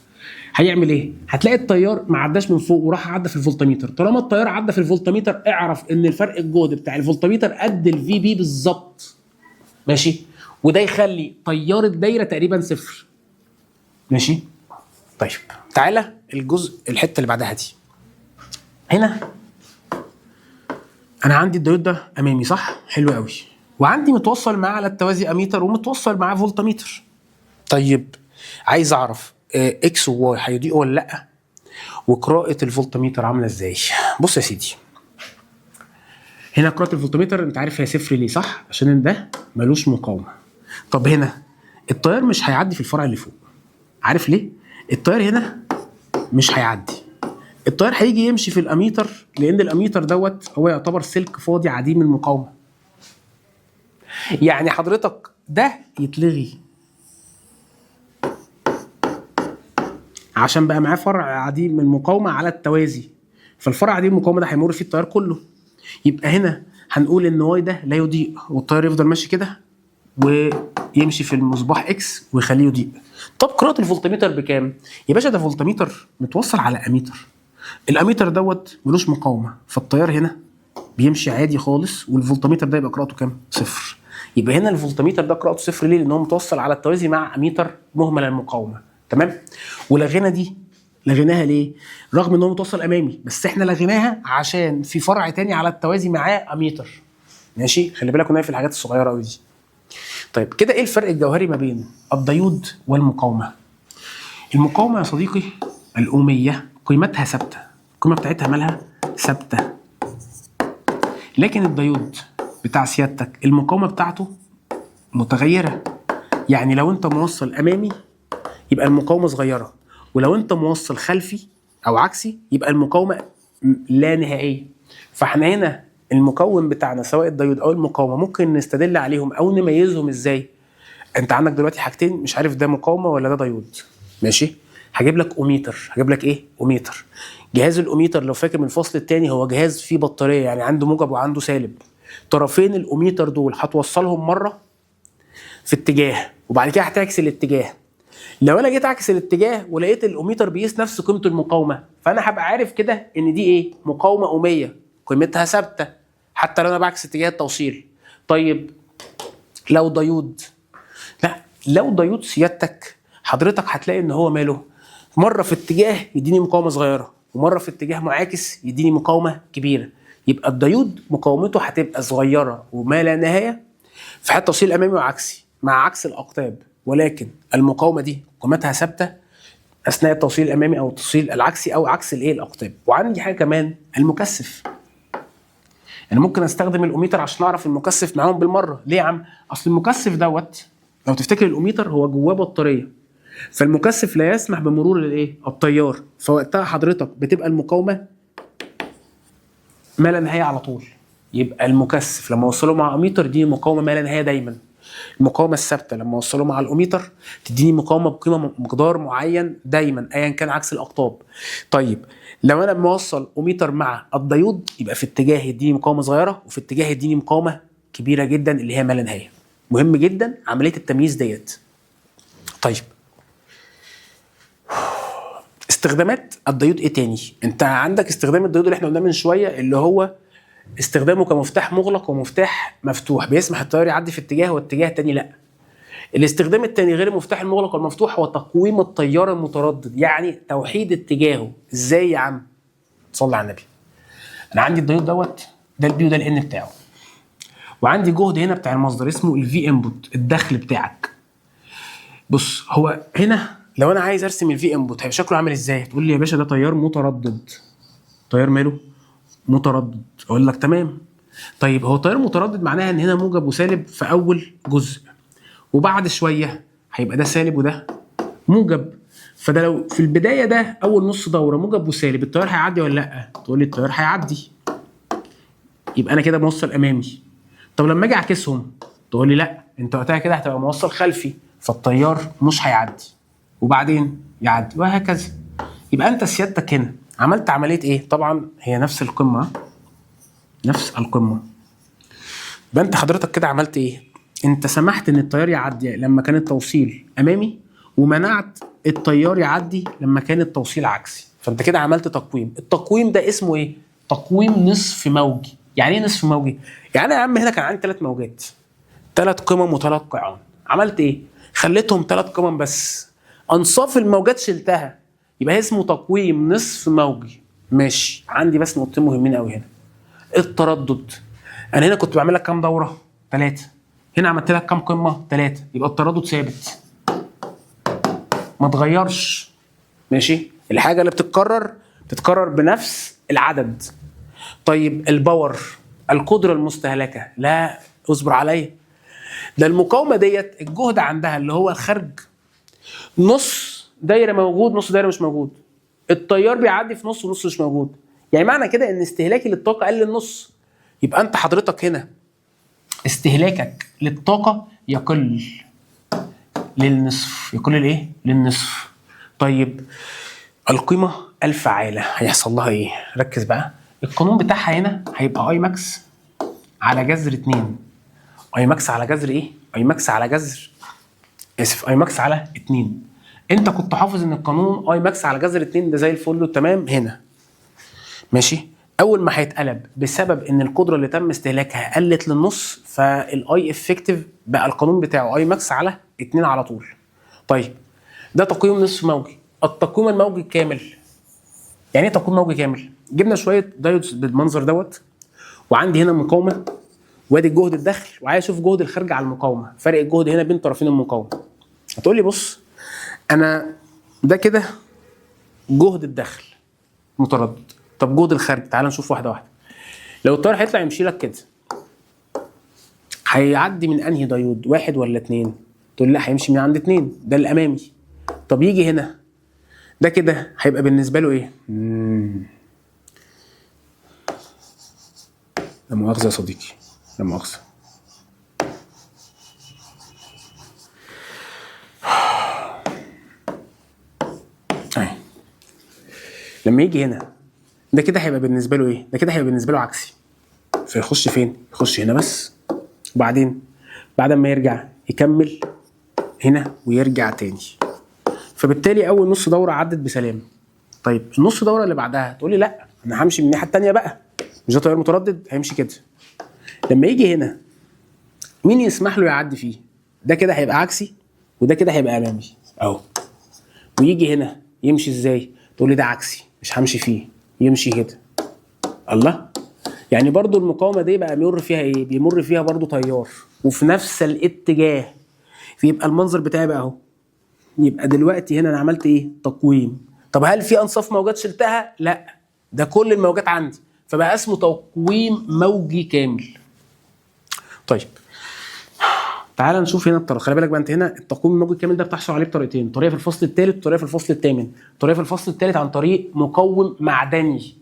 هيعمل ايه؟ هتلاقي التيار ما عداش من فوق وراح عدى في الفولتميتر. طالما التيار عدى في الفولتميتر، اعرف ان الفرق الجهد بتاع الفولتميتر قد الفي بي بالظبط. ماشي؟ وده يخلي تيار الدايره تقريبا صفر. ماشي؟ طيب تعالى الحته اللي بعدها دي. هنا انا عندي الديود ده امامي، صح؟ حلو قوي. وعندي متوصل معاه على التوازي اميتر ومتوصل معاه فولتميتر. طيب عايز اعرف اكس وواي هيضيئوا ولا لا، وقراءه الفولتميتر عامله ازاي. بص يا سيدي، هنا قراءه الفولتميتر انت عارف هي صفر ليه، صح؟ عشان ده ملوش مقاومه. طب هنا التيار مش هيعدي في الفرع اللي فوق، عارف ليه؟ التيار هنا مش هيعدي، التيار هيجي يمشي في الاميتر، لان الاميتر دوت هو يعتبر سلك فاضي عديم المقاومه. يعني حضرتك ده يتلغي عشان بقى معاه فرع عديم من المقاومه على التوازي، فالفرع عديم المقاومه ده هيمر فيه التيار كله. يبقى هنا هنقول ان واي ده لا يضيء، والتيار يفضل ماشي كده ويمشي في المصباح اكس ويخليه يضيء. طب قراءه الفولتميتر بكام؟ يا باشا ده فولتميتر متوصل على اميتر. الاميتر دوت ملوش مقاومه، فالتيار هنا بيمشي عادي خالص، والفولتميتر ده يبقى قراءته كام؟ صفر. يبقى هنا الفولتميتر ده قراءته صفر ليه؟ لان هو متوصل على التوازي مع اميتر مهمل المقاومه. تمام؟ ولغينا دي، لغيناها ليه؟ رغم ان هو متوصل امامي، بس احنا لغيناها عشان في فرع تاني على التوازي معاه اميتر. ماشي؟ خلي بالك هنا في الحاجات الصغيره قوي دي. طيب كده ايه الفرق الجوهري ما بين الديود والمقاومه؟ المقاومه يا صديقي الأومية قيمتها ثابته، القيمه بتاعتها مالها؟ ثابته. لكن الديود بتاع سيادتك المقاومه بتاعته متغيره. يعني لو انت موصل امامي يبقى المقاومه صغيره، ولو انت موصل خلفي او عكسي يبقى المقاومه لا نهائيه. فاحنا هنا المكون بتاعنا سواء الديود او المقاومه ممكن نستدل عليهم او نميزهم ازاي؟ انت عندك دلوقتي حاجتين مش عارف ده مقاومه ولا ده ديود. ماشي؟ هجيب لك اوميتر، هجيب لك ايه؟ اوميتر. جهاز الاوميتر لو فاكر من الفصل الثاني هو جهاز فيه بطاريه، يعني عنده موجب وعنده سالب. طرفين الاوميتر دول هتوصلهم مره في اتجاه وبعد كده هتعكس الاتجاه. لو انا جيت اعكس الاتجاه ولقيت الاوميتر بيقيس نفس قيمه المقاومه، فانا هبقى عارف كده ان دي ايه؟ مقاومه اوميه قيمتها ثابته حتى لو انا بعكس اتجاه التوصيل. طيب لو ديود، لا لو ديود سيادتك حضرتك هتلاقي ان هو ماله؟ مره في اتجاه يديني مقاومه صغيره ومره في اتجاه معاكس يديني مقاومه كبيره. يبقى الديود مقاومته هتبقى صغيره وما لا نهايه في حته توصيل امامي وعكسي مع عكس الاقطاب، ولكن المقاومه دي قيمتها ثابته اثناء التوصيل الامامي او التوصيل العكسي او عكس الايه؟ الاقطاب. وعندي حاجه كمان، المكثف. انا ممكن استخدم الاوميتر عشان اعرف المكثف معاهم بالمره. ليه يا عم؟ اصل المكثف دوت لو تفتكر الاوميتر هو جواه بطاريه، فالمكثف لا يسمح بمرور الايه؟ التيار، فوقتها حضرتك بتبقى المقاومه ما لا نهايه على طول. يبقى المكثف لما اوصله مع اميتر دي مقاومه ما لا نهايه دايما. المقاومه الثابته لما اوصله مع الاوميتر تديني مقاومه بقيمه مقدار معين دايما ايا كان عكس الاقطاب. طيب لو انا موصل اوميتر مع الديود يبقى في اتجاه يديني مقاومه صغيره وفي اتجاه يديني مقاومه كبيره جدا اللي هي ما لا نهايه. مهم جدا عمليه التمييز ديت. طيب استخدامات الديود ايه تاني؟ انت عندك استخدام الديود اللي احنا قلناه من شويه اللي هو استخدامه كمفتاح مغلق ومفتاح مفتوح، بيسمح التيار يعدي في اتجاه واتجاه تاني لا. الاستخدام التاني غير المفتاح المغلق والمفتوح هو تقويم التيار المتردد، يعني توحيد اتجاهه. ازاي يا عم؟ صلي على النبي. انا عندي الديود دوت ده البي وده الان بتاعه، وعندي جهد هنا بتاع المصدر اسمه الفي انبوت، الدخل بتاعك. بص هو هنا لو انا عايز ارسم الفي انبوت هيبقى شكله عامل ازاي؟ تقول لي يا باشا ده تيار متردد. تيار ماله؟ متردد. اقول لك تمام. طيب هو تيار متردد معناها ان هنا موجب وسالب في اول جزء، وبعد شويه هيبقى ده سالب وده موجب. فده لو في البدايه ده اول نص دوره موجب وسالب التيار هيعدي ولا لا؟ تقول لي التيار هيعدي، يبقى انا كده موصل امامي. طب لما اجي اعكسهم تقول لي لا انت وقتها كده هتبقى موصل خلفي فالتيار مش هيعدي وبعدين يعدي وهكذا. يبقى انت سيادتك هنا عملت عمليه ايه؟ طبعا هي نفس القمه، نفس القمه. يبقى انت حضرتك كده عملت ايه؟ انت سمحت ان التيار يعدي لما كان التوصيل امامي، ومنعت التيار يعدي لما كان التوصيل عكسي. فانت كده عملت تقويم. التقويم ده اسمه ايه؟ تقويم نصف موجي. يعني ايه نصف موجي؟ يعني يا عم هنا كان عندي 3 موجات، 3 قمم و3 قيعان. عملت ايه؟ خليتهم 3 قمم بس، انصاف الموجات شلتها، يبقى اسمه تقويم نصف موجي. ماشي. عندي بس نقطتين مهمين قوي هنا. التردد. انا هنا كنت بعمل لك كام دوره؟ 3. هنا عملت لك كام قمه؟ 3. يبقى التردد ثابت ما اتغيرش. ماشي؟ الحاجه اللي بتتكرر بنفس العدد. طيب الباور، القدره المستهلكه، لا اصبر عليا. ده المقاومه ديت الجهد عندها اللي هو الخارج نص دايره موجود نص دايره مش موجود. التيار بيعدي في نص ونص مش موجود. يعني معنى كده ان استهلاكي للطاقه قل النص. يبقى انت حضرتك هنا استهلاكك للطاقه يقل للنصف، يقل لايه؟ للنصف. طيب القيمه الفعاله هيحصل لها ايه؟ ركز بقى، القانون بتاعها هنا هيبقى اي ماكس على جذر 2. اي ماكس على جذر ايه؟ اي ماكس على جذر، اسف، اي ماكس على 2. انت كنت حافظ ان القانون اي ماكس على جذر 2 ده زي الفل وتمام هنا، ماشي. اول ما هيتقلب بسبب ان القدره اللي تم استهلاكها قلت للنص، فالاي افكتيف بقى القانون بتاعه اي ماكس على 2 على طول. طيب ده تقويم نصف موجي. التقويم الموجي الكامل، يعني ايه تقويم موجي كامل؟ جبنا شويه دايودز بالمنظر دوت، وعندي هنا مقاومه، وادي الجهد الداخل، وعايز اشوف جهد الخارج على المقاومه، فرق الجهد هنا بين طرفين المقاومه. هتقول لي بص، انا ده كده جهد الداخل متردد، طب جهد الخارج تعال نشوف واحده واحده. لو التيار هيطلع يمشي لك كده، هيعدي من انهي دايود، واحد ولا اتنين؟ تقول لي لا، هيمشي من عند اتنين، ده الامامي. طب يجي هنا ده كده هيبقى بالنسبه له ايه؟ لا مؤاخذه يا صديقي، لا مؤاخذه. لما يجي هنا ده كده هيبقى بالنسبه له ايه؟ ده كده هيبقى بالنسبه له عكسي، فيخش فين؟ يخش هنا بس، وبعدين بعد ما يرجع يكمل هنا ويرجع تاني. فبالتالي اول نص دوره عدت بسلام. طيب النص دوره اللي بعدها تقول لي لا، انا همشي من الناحيه الثانيه بقى، مش ده تيار متردد هيمشي كده. لما يجي هنا مين يسمح له يعدي فيه؟ ده كده هيبقى عكسي، وده كده هيبقى امامي اهو. ويجي هنا يمشي ازاي؟ تقول لي ده عكسي مش همشي فيه، يمشي كده. الله، يعني برضو المقاومه دي بقى بيمر فيها ايه؟ بيمر فيها برضو تيار وفي نفس الاتجاه، فيبقى المنظر بتاعي بقى اهو. يبقى دلوقتي هنا انا عملت ايه؟ تقويم. طب هل في انصاف موجات شلتها؟ لا، ده كل الموجات عندي، فبقى اسمه تقويم موجي كامل. طيب تعال نشوف هنا الطريقه. خلي بالك بقى، انت هنا التقويم الموجي الكامل ده بتحصل عليه بطريقتين، طريقه في الفصل الثالث وطريقه في الفصل الثامن. طريقه في الفصل الثالث عن طريق مقوم معدني،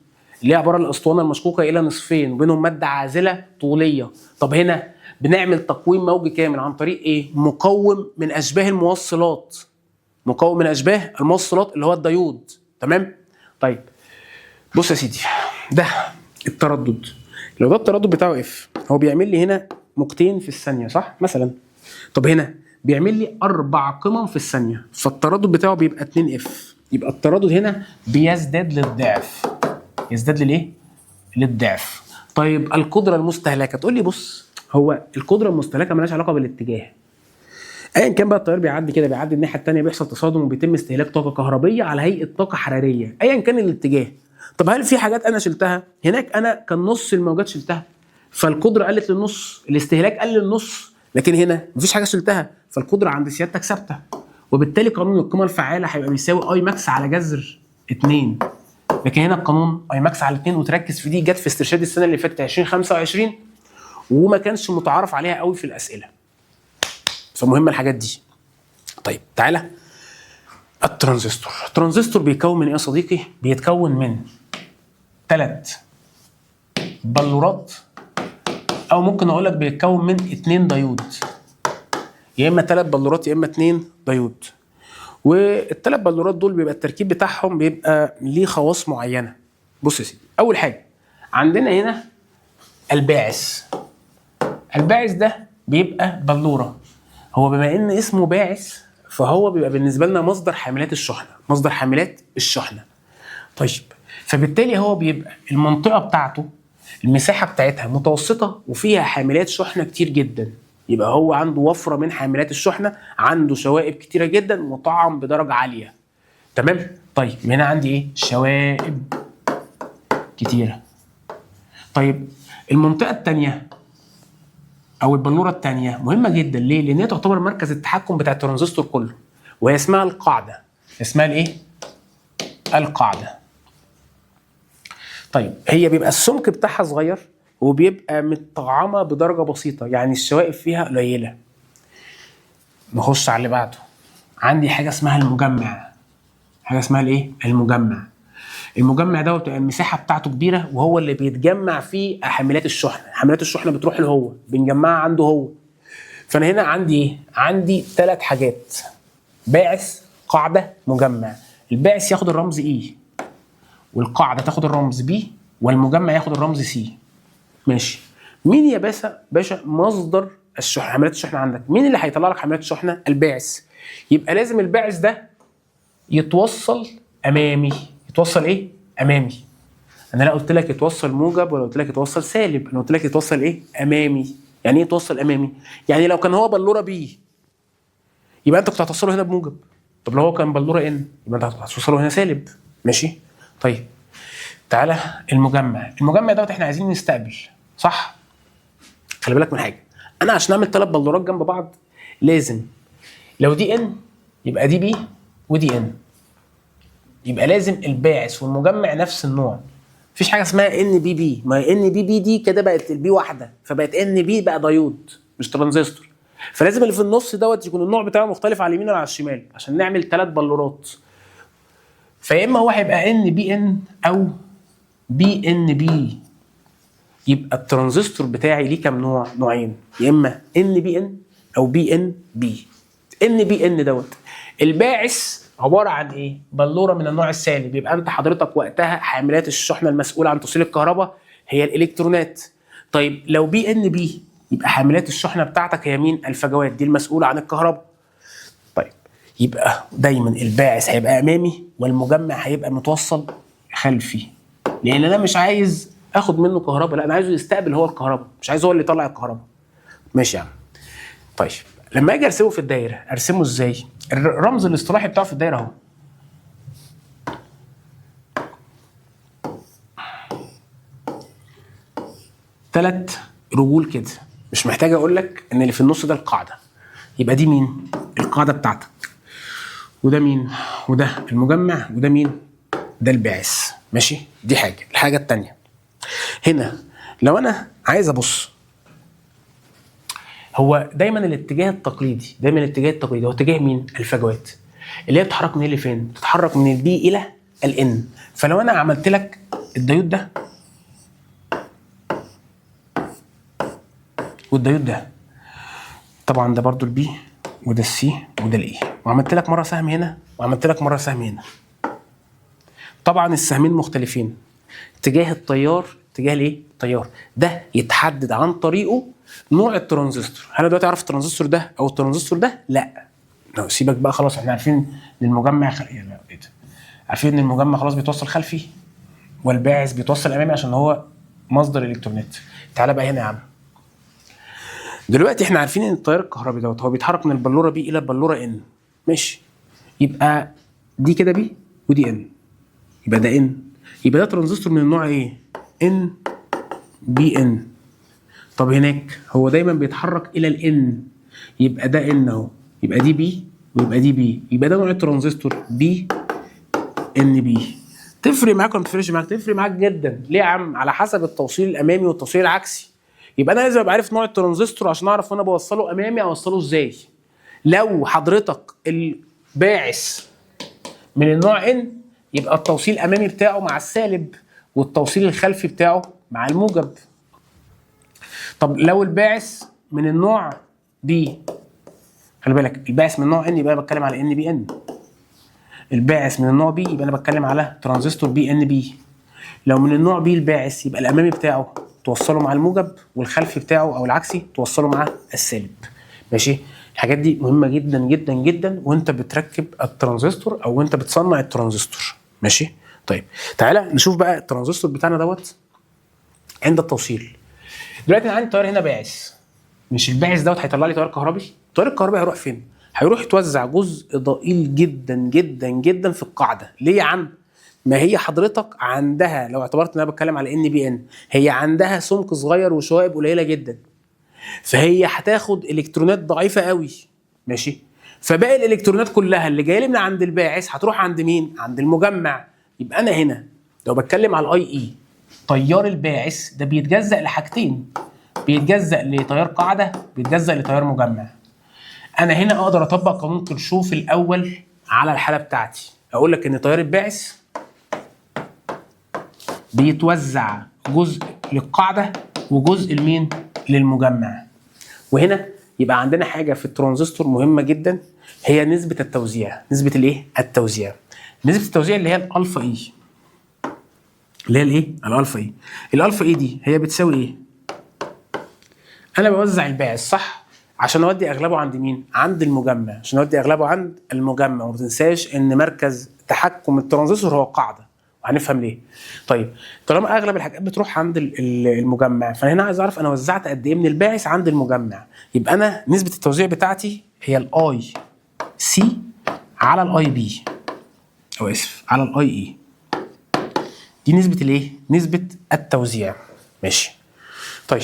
اللي هي عباره عن الاسطوانه المشقوقه الى نصفين وبينهم ماده عازله طوليه. طب هنا بنعمل تقويم موجي كامل عن طريق ايه؟ مقوم من اشباه الموصلات، مقوم من اشباه الموصلات اللي هو الديود. تمام؟ طيب بص يا سيدي، ده التردد. لو ده التردد بتاعه اف، هو بيعمل لي هنا موجتين في الثانيه صح مثلا. طب هنا بيعمل لي 4 قمم في الثانيه، فالتردد بتاعه بيبقى 2 اف. يبقى التردد هنا بيزداد للضعف. يزداد للايه؟ للضعف. طيب القدره المستهلكه، تقول لي بص، هو القدره المستهلكه مالهاش علاقه بالاتجاه. ايا كان بقى التيار بيعدي كده، بيعدي الناحيه الثانيه، بيحصل تصادم وبيتم استهلاك طاقه كهربيه على هيئه طاقه حراريه، ايا كان الاتجاه. طب هل في حاجات انا شلتها؟ هناك انا كان نص الموجات شلتها، فالقدره قلت للنص، الاستهلاك قل للنص. لكن هنا مفيش حاجه شلتها، فالقدره عند سيادتك ثابته. وبالتالي قانون القيمه الفعاله هيبقى بيساوي اي ماكس على جذر 2. لكن هنا القانون اي ماكس على 2، وتركز في دي، جت في استرشاد السنه اللي فاتت 2025 وما كانش متعارف عليها قوي في الاسئله، فمهمه الحاجات دي. طيب تعالى الترانزستور. الترانزستور بيتكون من ايه يا صديقي؟ بيتكون من 3 بلورات، او ممكن اقول لك بيتكون من 2 ديود، يا اما 3 بلورات يا اما 2 ديود. وال3 بلورات دول بيبقى التركيب بتاعهم بيبقى ليه خواص معينه. بص يا سيدي، اول حاجه عندنا هنا الباعث. الباعث ده بيبقى بلوره، هو بما ان اسمه باعث فهو بيبقى بالنسبه لنا مصدر حاملات الشحنه، مصدر حاملات الشحنه. طيب فبالتالي هو بيبقى المنطقه بتاعته المساحه بتاعتها متوسطه وفيها حاملات شحنه كتير جدا، يبقى هو عنده وفره من حاملات الشحنه، عنده شوائب كتيره جدا، مطعم بدرجه عاليه. تمام؟ طيب هنا عندي ايه؟ شوائب كتيره. طيب المنطقه الثانيه او البلوره الثانيه مهمه جدا، ليه؟ لان هي تعتبر مركز التحكم بتاع الترانزستور كله، وهي اسمها القاعده. اسمها الايه؟ القاعده. طيب هي بيبقى السمك بتاعها صغير وبيبقى متطعمه بدرجه بسيطه، يعني الشوائب فيها قليله. نخش على اللي بعده. عندي حاجه اسمها المجمع. حاجه اسمها الايه؟ المجمع. المجمع دوت بتبقى المساحه بتاعته كبيره وهو اللي بيتجمع فيه حاملات الشحنه. حاملات الشحنه بتروح له هو، بنجمعها عنده هو. فانا هنا عندي ايه؟ عندي 3 حاجات: باعث، قاعده، مجمع. الباعث ياخد الرمز اي، والقاعده تاخد الرمز بي، والمجمع ياخد الرمز سي. ماشي. مين يا باشا مصدر الشحنه، حملات الشحنه عندك؟ مين اللي هيطلع لك حملات الشحنه؟ الباعث. يبقى لازم الباعث ده يتوصل امامي. يتوصل ايه؟ امامي. انا لا قلت لك يتوصل موجب ولا قلت لك يتوصل سالب، انا قلت لك يتوصل ايه؟ امامي. يعني ايه يتوصل امامي؟ يعني لو كان هو بلوره بي يبقى انت كنت هتوصله هنا بموجب. طب لو هو كان بلوره ان يبقى انت هتوصله هنا سالب. ماشي؟ طيب تعالى المجمع دوت احنا عايزين نستقبل، صح؟ خلي بالك من حاجه، انا عشان اعمل 3 بلورات جنب بعض لازم لو دي ان يبقى دي بي ودي ان، يبقى لازم الباعث والمجمع نفس النوع. مفيش حاجه اسمها ان بي بي، ما ان بي بي دي كده بقت البي واحده، فبقت ان بي بقى دايود مش ترانزستور. فلازم اللي في النص دوت يكون النوع بتاعه مختلف على اليمين ولا على الشمال عشان نعمل 3 بلورات. فيا اما هو هيبقى ان بي ان او بي ان بي. يبقى الترانزستور بتاعي ليه كام نوع؟ نوعين، يا اما ان بي ان او بي ان بي. ان بي ان دوت الباعث عباره عن ايه؟ بلوره من النوع السالب. يبقى انت حضرتك وقتها حاملات الشحنه المسؤوله عن توصيل الكهرباء هي الالكترونات. طيب لو بي ان بي يبقى حاملات الشحنه بتاعتك هي مين؟ الفجوات، دي المسؤوله عن الكهرباء. طيب يبقى دايما الباعث هيبقى امامي والمجمع هيبقى متوصل خلفي، لان انا مش عايز اخد منه كهرباء، لا انا عايزه يستقبل هو الكهرباء، مش عايز هو اللي يطلع الكهرباء. ماشي يا عم. طيب لما اجي ارسمه في الدايره ارسمه ازاي؟ الرمز الاصطلاحي بتاعه في الدايره اهو. ثلاث رجول كده، مش محتاج اقول لك ان اللي في النص ده القاعده. يبقى دي مين؟ القاعده بتاعتك. وده مين؟ وده المجمع. وده مين؟ ده الباعث. ماشي؟ دي حاجه. الحاجه الثانيه هنا لو انا عايز ابص، هو دايما الاتجاه التقليدي، هو اتجاه مين؟ الفجوات اللي هي بتتحرك من اللي فين؟ بتتحرك من البي الى الان. فلو انا عملت لك الديود ده والديود ده، طبعا ده برضو البي وده السي وده الاي، وعملت لك مره سهم هنا وعملت لك مره سهم هنا، طبعا السهمين مختلفين. اتجاه التيار، اتجاه الايه؟ التيار ده يتحدد عن طريقه نوع الترانزستور. هل انا دلوقتي اعرف الترانزستور ده او الترانزستور ده؟ لا. لو سيبك بقى خلاص، احنا عارفين ان المجمع عارفين ان المجمع خلاص بيتوصل خلفي والباعث بيتوصل امامي عشان هو مصدر الالكترونات. تعالى بقى هنا يا عم. دلوقتي احنا عارفين ان التيار الكهربي دوت هو بيتحرك من البلوره بي الى البلوره ان. ماشي؟ يبقى دي كده بي ودي ان، يبقى ده ان، يبقى ده ترانزستور من النوع ايه؟ ان بي ان. طب هناك هو دايما بيتحرك الى الان، يبقى ده ان اهو، يبقى دي بي ويبقى دي بي، يبقى ده نوع الترانزستور بي ان بي. تفرق معاك ولا ما تفرقش معاك؟ تفرق معاك جدا. ليه يا عم؟ على حسب التوصيل الامامي والتوصيل العكسي. يبقى انا لازم ابقى عارف نوع الترانزستور عشان اعرف وانا بوصله امامي اوصله ازاي. لو حضرتك الباعث من النوع ان يبقى التوصيل الامامي بتاعه مع السالب والتوصيل الخلفي بتاعه مع الموجب. طب لو الباعث من النوع بي، خلي بالك الباعث من النوع ان يبقى انا بتكلم على ان بي ان. الباعث من النوع بي يبقى انا بتكلم على ترانزستور بي ان بي. لو من النوع بي الباعث يبقى الامامي بتاعه توصله مع الموجب والخلفي بتاعه او العكسي توصله مع السالب. ماشي؟ الحاجات دي مهمه جدا جدا جدا وانت بتركب الترانزستور او وانت بتصنع الترانزستور. ماشي؟ طيب تعالى نشوف بقى الترانزستور بتاعنا دوت عند التوصيل. دلوقتي انا عندي تيار هنا باعث، مش الباعث دوت هيطلع لي تيار كهربي؟ التيار الكهربي هيروح فين؟ هيروح يتوزع جزء ضئيل جدا جدا جدا في القاعده. ليه يا عم؟ ما هي حضرتك عندها، لو اعتبرت ان انا بتكلم على ان بي ان، هي عندها سمك صغير وشوائب قليله جدا، فهي هتاخد الكترونات ضعيفه قوي. ماشي؟ فباقي الالكترونات كلها اللي جايه لي من عند الباعث هتروح عند مين؟ عند المجمع. يبقى انا هنا لو بتكلم على الاي اي، تيار الباعث ده بيتجزأ لحاجتين، بيتجزأ لتيار قاعده، بيتجزأ لتيار مجمع. انا هنا اقدر اطبق قانون كيرشوف الاول على الحاله بتاعتي، اقول لك ان تيار الباعث بيتوزع جزء للقاعده وجزء لمين؟ للمجمع. وهنا يبقى عندنا حاجه في الترانزستور مهمه جدا، هي نسبه التوزيع. نسبه الايه؟ التوزيع. نسبه التوزيع اللي هي الالفا اي، اللي هي الايه؟ الالفا اي. الالفا اي دي هي بتساوي ايه؟ انا بوزع الباعث صح عشان اودي اغلبه عند مين؟ عند المجمع. عشان اودي اغلبه عند المجمع، وما تنساش ان مركز تحكم الترانزستور هو القاعده، وهنفهم ليه. طيب طالما اغلب الحاجات بتروح عند المجمع، فانا هنا عايز اعرف انا وزعت قد ايه من الباعث عند المجمع. يبقى انا نسبه التوزيع بتاعتي هي الاي سي على الاي بي، او اسف على الاي اي. دي نسبه الايه؟ نسبه التوزيع. ماشي. طيب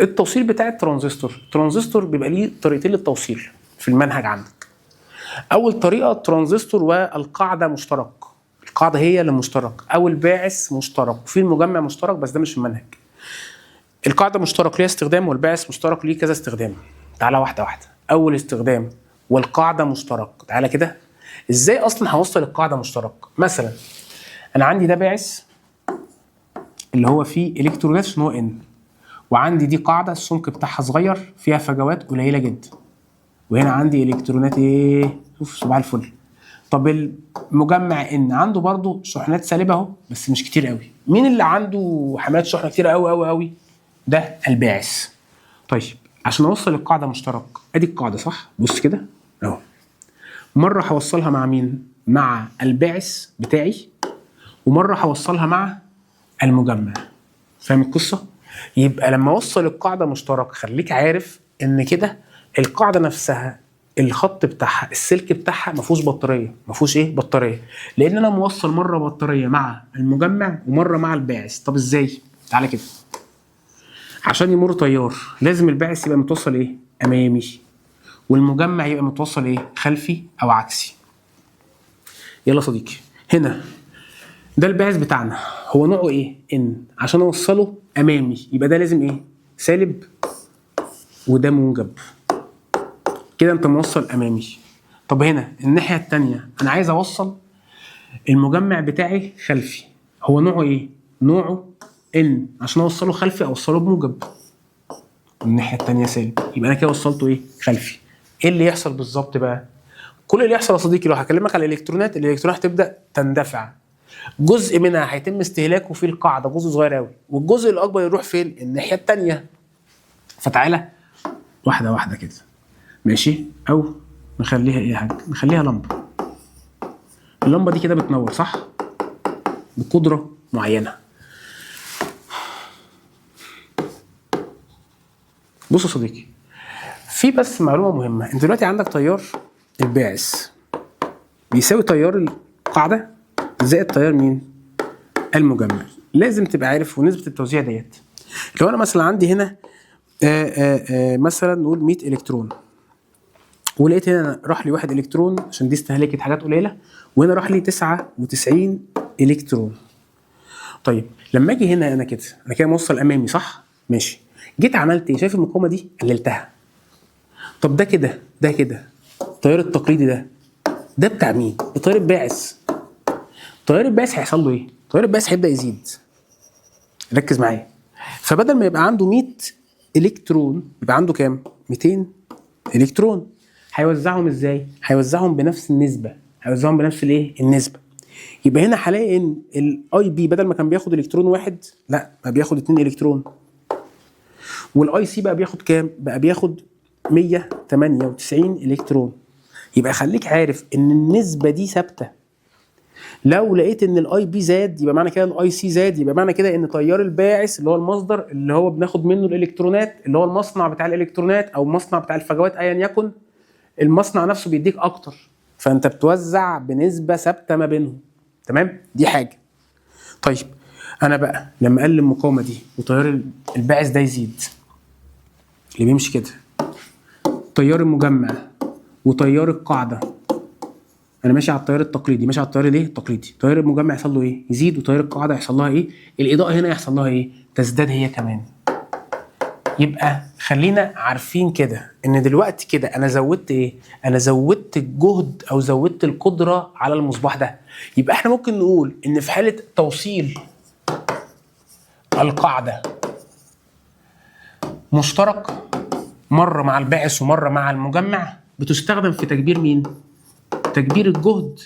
التوصيل بتاع الترانزستور بيبقى ليه طريقتين للتوصيل في المنهج عندك. اول طريقه الترانزستور والقاعده مشترك. القاعده هي اللي مشترك، او الباعث مشترك، وفي المجمع مشترك، بس ده مش في المنهج. القاعده مشترك ليها استخدام، والباعث مشترك ليه كذا استخدام. تعالى واحده واحده. اول استخدام والقاعده مشترك. تعالى كده، ازاي اصلا هوصل القاعده مشترك؟ مثلا انا عندي ده باعث اللي هو فيه الكترونات عشان هو ان، وعندي دي قاعده السمك بتاعها صغير فيها فجوات قليله جدا، وهنا عندي الكترونات ايه؟ شوف صباح الفل. طب المجمع ان عنده برضو شحنات سالبه اهو، بس مش كتير قوي. مين اللي عنده حملات شحنه كتير قوي قوي قوي؟ ده الباعث. طيب عشان اوصل القاعده مشترك، ادي القاعده صح؟ بص كده اهو. مره هوصلها مع مين؟ مع الباعث بتاعي، ومره هوصلها مع المجمع. فاهم القصه؟ يبقى لما اوصل القاعده مشترك، خليك عارف ان كده القاعده نفسها الخط بتاعها السلك بتاعها ما فيهوش بطاريه. ما فيهوش ايه؟ بطاريه. لان انا موصل مره بطاريه مع المجمع ومره مع الباعث. طب ازاي؟ تعالى كده. عشان يمر تيار لازم الباعث يبقى متوصل ايه؟ امامي، والمجمع يبقى متوصل ايه؟ خلفي او عكسي. يلا صديقي، هنا ده الباعث بتاعنا، هو نوعه ايه؟ ان. عشان اوصله امامي يبقى ده لازم ايه؟ سالب، وده موجب. كده انت موصل امامي. طب هنا الناحيه الثانيه انا عايز اوصل المجمع بتاعي خلفي، هو نوعه ايه؟ نوعه ان. عشان اوصله خلفي اوصله بموجب، الناحيه الثانيه سالب، يبقى انا كده وصلته ايه؟ خلفي. ايه اللي يحصل بالظبط بقى؟ كل اللي يحصل يا صديقي، لو هكلمك على الالكترونات هتبدا تندفع. جزء منها هيتم استهلاكه في القاعده، جزء صغير قوي، والجزء الاكبر يروح فين؟ الناحيه الثانيه. فتعالى واحده واحده كده. ماشي؟ او نخليها ايه يا حاج؟ نخليها لمبه. اللمبه دي كده بتنور صح؟ بقدره معينه. بص يا صديقي، في بس معلومه مهمه. انت دلوقتي عندك تيار الباعث بيساوي تيار القاعده زائد تيار مين؟ المجمع. لازم تبقى عارف ونسبه التوزيع ديت. لو انا مثلا عندي هنا مثلا نقول 100 الكترون، ولقيت هنا راح لي 1 الكترون عشان دي استهلكت حاجات قليله، وهنا راح لي 99 الكترون. طيب لما اجي هنا انا كده موصل امامي صح؟ ماشي. جيت عملت ايه؟ شايف المقاومه دي؟ قللتها. طب ده كده التيار التقليدي ده بتاع مين؟ التيار الباعث. التيار الباعث هيحصل له ايه؟ التيار الباعث هيبدا يزيد. ركز معايا. فبدل ما يبقى عنده 100 الكترون يبقى عنده كام؟ 200 الكترون. هيوزعهم ازاي؟ هيوزعهم بنفس النسبه، هيوزعهم بنفس الايه؟ النسبه. يبقى هنا هلاقي ان الاي بي بدل ما كان بياخد الكترون واحد، لا بقى بياخد 2 الكترون. والاي سي بقى بياخد كام؟ بقى بياخد 198 الكترون. يبقى خليك عارف ان النسبه دي ثابته. لو لقيت ان الاي بي زاد يبقى معنى كده الاي سي زاد، يبقى معنى كده ان تيار الباعث اللي هو المصدر اللي هو بناخد منه الالكترونات، اللي هو المصنع بتاع الالكترونات او المصنع بتاع الفجوات ايا يكن، المصنع نفسه بيديك اكتر، فانت بتوزع بنسبه ثابته ما بينهم. تمام؟ دي حاجه. طيب انا بقى لما اقلل المقاومه دي وتيار الباعث ده يزيد، اللي بيمشي كده تيار المجمع وتيار القاعده، انا ماشي على التيار التقليدي، ماشي على التيار الايه؟ التقليدي. تيار المجمع يحصل له ايه؟ يزيد. وتيار القاعده يحصل لها ايه؟ الاضاءه هنا يحصل لها ايه؟ تزداد هي كمان. يبقى خلينا عارفين كده ان دلوقتي كده انا زودت ايه؟ انا زودت الجهد او زودت القدره على المصباح ده. يبقى احنا ممكن نقول ان في حاله توصيل القاعده مشترك مره مع الباعث ومره مع المجمع، بتستخدم في تكبير مين؟ تكبير الجهد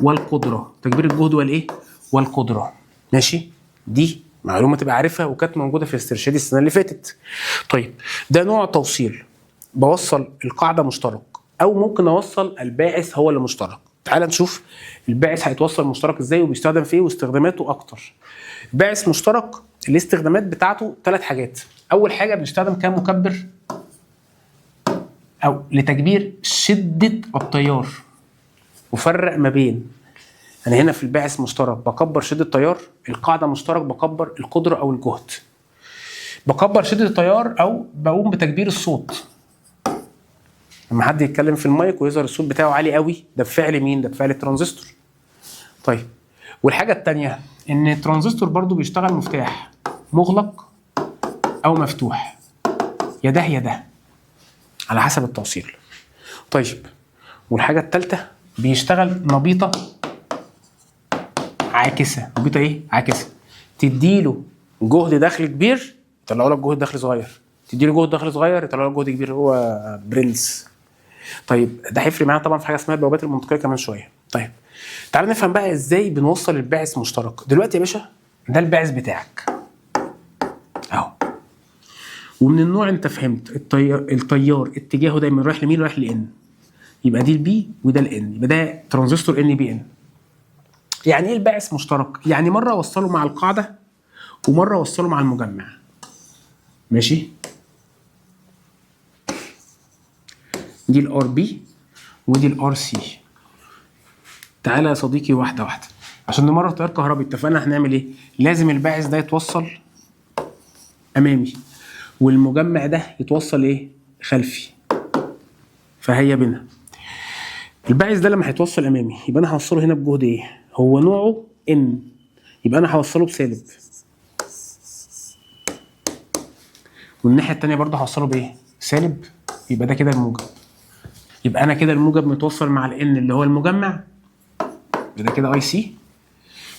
والقدره. تكبير الجهد والايه؟ والقدره. ماشي؟ دي معلومه تبقى عارفها وكانت موجوده في استرشادي السنه اللي فاتت. طيب ده نوع توصيل، بوصل القاعده مشترك، او ممكن اوصل الباعث هو اللي مشترك. تعال نشوف الباعث هيتوصل مشترك ازاي وبيستخدم في ايه واستخداماته اكتر. باعث مشترك الاستخدامات بتاعته 3 حاجات. اول حاجه بنستخدم كمكبر او لتكبير شده التيار. وفرق ما بين انا هنا في الباعث مشترك بكبر شده التيار، القاعده مشترك بكبر القدره او الجهد. بكبر شده التيار او بقوم بتكبير الصوت. لما حد يتكلم في المايك ويظهر الصوت بتاعه عالي قوي، ده بفعل مين؟ ده بفعل الترانزستور. طيب والحاجه الثانيه ان الترانزستور برضو بيشتغل مفتاح مغلق او مفتوح، يا ده يا ده على حسب التوصيل. طيب والحاجه الثالثه بيشتغل نبيطه عاكسه. نبيطه ايه؟ عاكسه. تديله جهد داخلي كبير يطلعوا لك جهد داخلي صغير، تديله جهد داخلي صغير يطلعوا لك جهد كبير. هو برنس. طيب ده هيفرق معانا طبعا في حاجه اسمها البوابات المنطقيه كمان شويه. طيب تعال نفهم بقى ازاي بنوصل الباعث مشترك. دلوقتي يا باشا ده الباعث بتاعك اهو، ومن النوع انت فهمت التيار اتجاهه دايما رايح لمين؟ رايح لان. يبقى دي البي وده الان، يبقى ده ترانزستور ان بي ان. يعني ايه الباعث مشترك؟ يعني مره اوصله مع القاعده ومره اوصله مع المجمع. ماشي؟ دي الار بي ودي الار سي. تعالى يا صديقي واحده واحده عشان نمرر تيار كهربي. اتفقنا هنعمل ايه؟ لازم الباعث ده يتوصل امامي والمجمع ده يتوصل ايه؟ خلفي. فهي بينها. الباعث ده لما هيتوصل امامي يبقى انا هوصله هنا بجهد ايه؟ هو نوعه ان، يبقى انا هوصله بسالب. والناحيه الثانيه برضه هوصله بايه؟ سالب. يبقى ده كده الموجب. يبقى انا كده الموجب متوصل مع الان اللي هو المجمع، ده كده اي سي.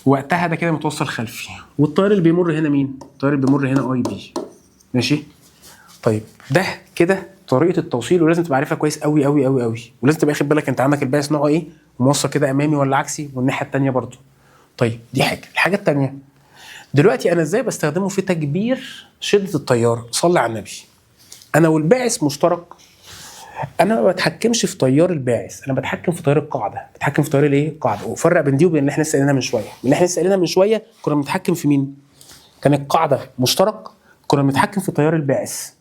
وقتها ده كده متوصل خلفي. والتيار اللي بيمر هنا مين؟ التيار اللي بيمر هنا اي بي. ماشي؟ طيب ده كده طريقه التوصيل، ولازم تبقى عارفها كويس قوي قوي قوي قوي، ولازم تبقى واخد بالك انت عندك الباعث نوعه ايه وموصل كده امامي ولا عكسي، والناحيه الثانيه برضه. طيب دي حاجه. الحاجه الثانيه دلوقتي انا ازاي بستخدمه في تكبير شده التيار؟ صلي على النبي. انا والباعث مشترك، انا ما بتحكمش في تيار الباعث، انا بتحكم في تيار القاعده، بتحكم في تيار الايه؟ القاعده. وفرق بين دي وبين اللي احنا لسه قايلينها من شويه. اللي احنا لسه قايلينها من شويه كنا بنتحكم في مين؟ كان القاعده مشترك، كنا بنتحكم في تيار الباعث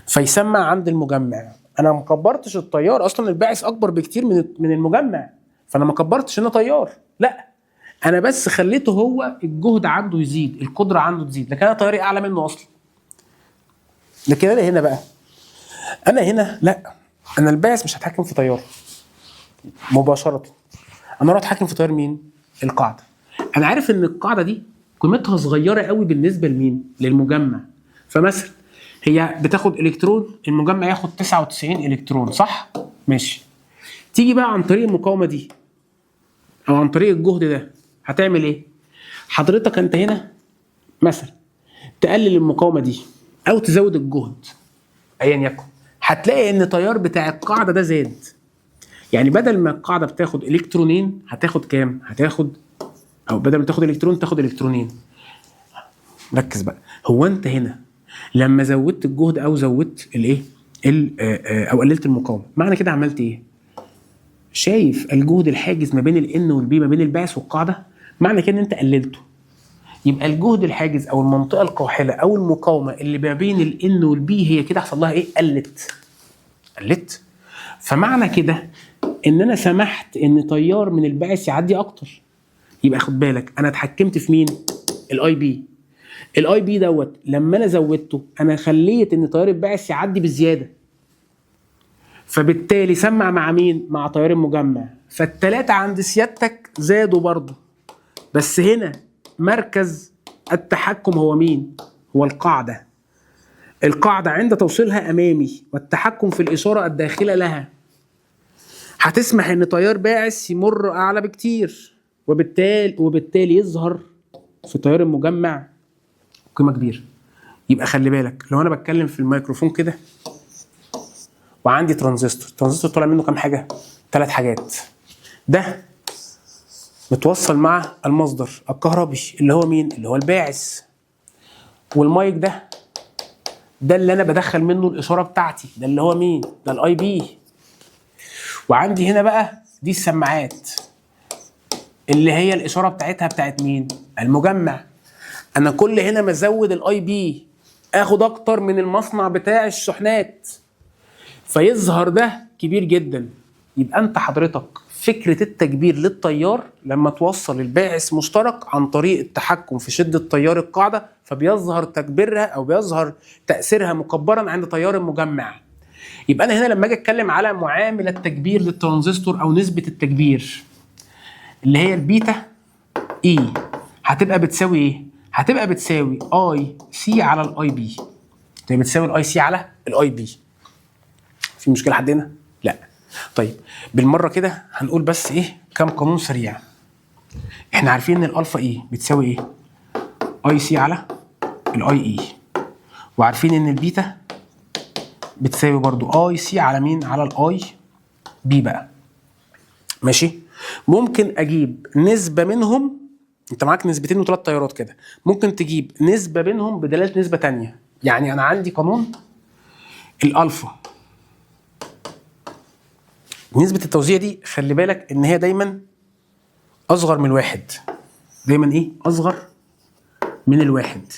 فيسمع عند المجمع. انا ما كبرتش التيار، اصلا الباعث اكبر بكتير من المجمع، فانا ما كبرتش هنا تيار، لا انا بس خليته هو الجهد عنده يزيد، القدره عنده تزيد، لكن انا تياري اعلى منه اصلا. لكن انا هنا بقى، انا هنا لا، انا الباعث مش هتحكم في تيار مباشره، انا اروح اتحكم في تيار مين؟ القاعده. انا عارف ان القاعده دي قيمتها صغيره قوي بالنسبه لمين؟ للمجمع. فمثلا هي بتاخد الكترون، المجمع ياخد 99 الكترون، صح؟ ماشي. تيجي بقى عن طريق المقاومه دي او عن طريق الجهد ده هتعمل ايه؟ حضرتك انت هنا مثلا تقلل المقاومه دي او تزود الجهد ايا يكن، هتلاقي ان التيار بتاع القاعده ده زاد. يعني بدل ما القاعده بتاخد الكترونين هتاخد كام؟ هتاخد، او بدل ما تاخد الكترون تاخد الكترونين. ركز بقى، هو انت هنا لما زودت الجهد او زودت الايه؟ او قللت المقاومه، معنى كده عملت ايه؟ شايف الجهد الحاجز ما بين الان والبي، ما بين الباعث والقاعده؟ معنى كده ان انت قللته. يبقى الجهد الحاجز او المنطقه القاحله او المقاومه اللي ما بين الان والبي هي كده حصل لها ايه؟ قلت. فمعنى كده ان انا سمحت ان تيار من الباعث يعدي اكتر. يبقى خد بالك انا اتحكمت في مين؟ الاي بي. الاي بي دوت لما انا زودته انا خليت ان تيار الباعث يعدي بزياده، فبالتالي سمع مع مين؟ مع تيار المجمع. فالتلاته عند سيادتك زادوا برضه، بس هنا مركز التحكم هو مين؟ هو القاعده. القاعده عند توصيلها امامي والتحكم في الاشاره الداخله لها هتسمح ان تيار باعث يمر اعلى بكتير، وبالتالي يظهر في تيار المجمع قيمه كبيره. يبقى خلي بالك لو انا بتكلم في الميكروفون كده وعندي ترانزستور طالع منه كام حاجه؟ 3 حاجات. ده متوصل مع المصدر الكهربي اللي هو مين؟ اللي هو الباعث. والمايك ده اللي انا بدخل منه الاشاره بتاعتي، ده اللي هو مين؟ ده الاي بي. وعندي هنا بقى دي السماعات اللي هي الاشاره بتاعتها بتاعت مين؟ المجمع. انا كل هنا مزود الاي بي، اخد اكتر من المصنع بتاع الشحنات، فيظهر ده كبير جدا. يبقى انت حضرتك فكره التكبير للتيار لما توصل الباعث مشترك عن طريق التحكم في شده تيار القاعده، فبيظهر تكبيرها او بيظهر تاثيرها مكبرا عند تيار المجمع. يبقى انا هنا لما اجي اتكلم على معامل التكبير للترانزستور او نسبه التكبير اللي هي البيتا اي، هتبقى بتساوي ايه؟ هتبقى بتساوي اي سي على الاي بي. هي بتساوي الاي سي على الاي بي. في مشكله حد هنا؟ لا. طيب بالمره كده هنقول بس ايه كام قانون سريع. احنا عارفين ان الالفا اي بتساوي ايه؟ اي سي على الاي اي. وعارفين ان البيتا بتساوي برضو اي سي على مين؟ على الاي بي بقى. ماشي؟ ممكن اجيب نسبه منهم، انت معاك نسبتين و3 تيارات كده، ممكن تجيب نسبه بينهم بدلاله نسبه ثانيه. يعني انا عندي قانون الالفا، نسبه التوزيع دي خلي بالك ان هي دايما اصغر من الواحد. دايما ايه؟ اصغر من الواحد.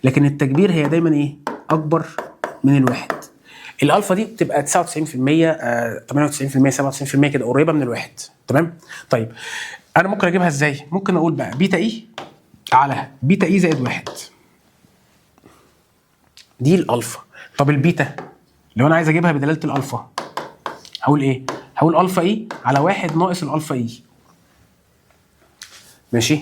لكن التكبير هي دايما ايه؟ اكبر من الواحد. الالفا دي بتبقى 99%، 98%، 97% كده، قريبه من الواحد. تمام؟ طيب انا ممكن اجيبها ازاي؟ ممكن اقول بقى بيتا اي على بيتا اي زائد 1. دي الالفا. طب البيتا لو انا عايز اجيبها بدلاله الالفا هقول ايه؟ هقول الفا اي على 1 ناقص الالفا اي. ماشي؟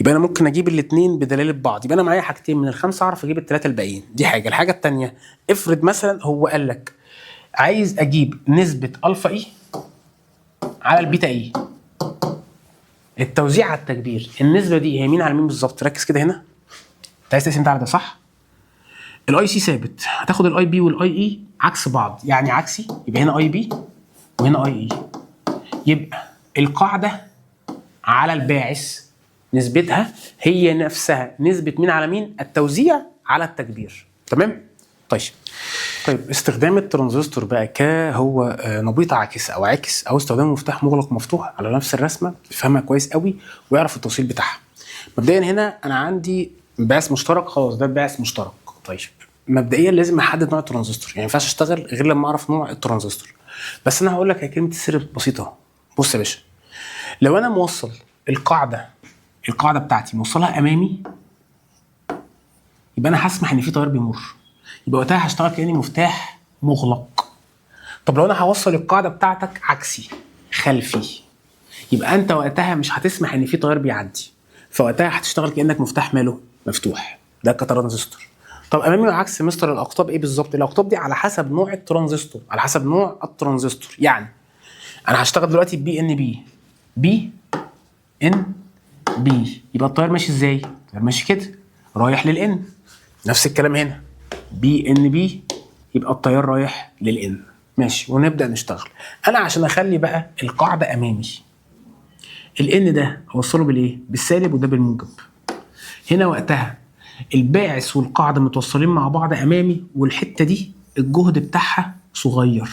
يبقى انا ممكن اجيب الاثنين بدلاله بعض. يبقى انا معايا حاجتين من الخمسه اعرف اجيب الثلاثه الباقيين. دي حاجه. الحاجه الثانيه، افرض مثلا هو قال لك عايز اجيب نسبه الفا اي على البيتا اي، التوزيع على التكبير. النسبه دي هي مين على مين بالظبط؟ ركز كده هنا. انت عايز تقسم ده على ده صح؟ الاي سي ثابت، هتاخد الاي بي والاي اي عكس بعض، يعني عكسي. يبقى هنا اي بي وهنا اي اي. يبقى القاعده على الباعث نسبتها هي نفسها نسبه مين على مين؟ التوزيع على التكبير. تمام؟ طيب استخدام الترانزستور بقى كهو نبيط عاكس او عاكس، او استخدام مفتاح مغلق مفتوح على نفس الرسمه، يفهمها كويس قوي ويعرف التوصيل بتاعها. مبدئيا هنا انا عندي باعث مشترك، خلاص ده باعث مشترك. طيب مبدئيا لازم احدد نوع الترانزستور، يعني ما ينفعش اشتغل غير لما اعرف نوع الترانزستور. بس انا هقول لك كلمه السر بسيطه. بص يا باشا، لو انا موصل القاعده بتاعتي موصلها امامي، يبقى انا هسمح ان في تيار بيمر، يبقى وقتها هشتغل كاني مفتاح مغلق. طب لو انا هوصل القاعده بتاعتك عكسي خلفي، يبقى انت وقتها مش هتسمح ان في تيار بيعدي، فوقتها هتشتغل كانك مفتاح ماله مفتوح. ده كترانزستور. طب امامي وعكس مستر الاقطاب ايه بالظبط؟ الاقطاب دي على حسب نوع الترانزستور، على حسب نوع الترانزستور. يعني انا هشتغل دلوقتي بي ان بي ان بي، يبقى التيار ماشي ازاي؟ التيار ماشي كده رايح للان. نفس الكلام هنا بي ان بي، يبقى التيار رايح للان. ماشي، ونبدا نشتغل. انا عشان اخلي بقى القاعده امامي، الان ده اوصله بالايه؟ بالسالب، وده بالموجب. هنا وقتها الباعث والقاعده متوصلين مع بعض امامي، والحته دي الجهد بتاعها صغير.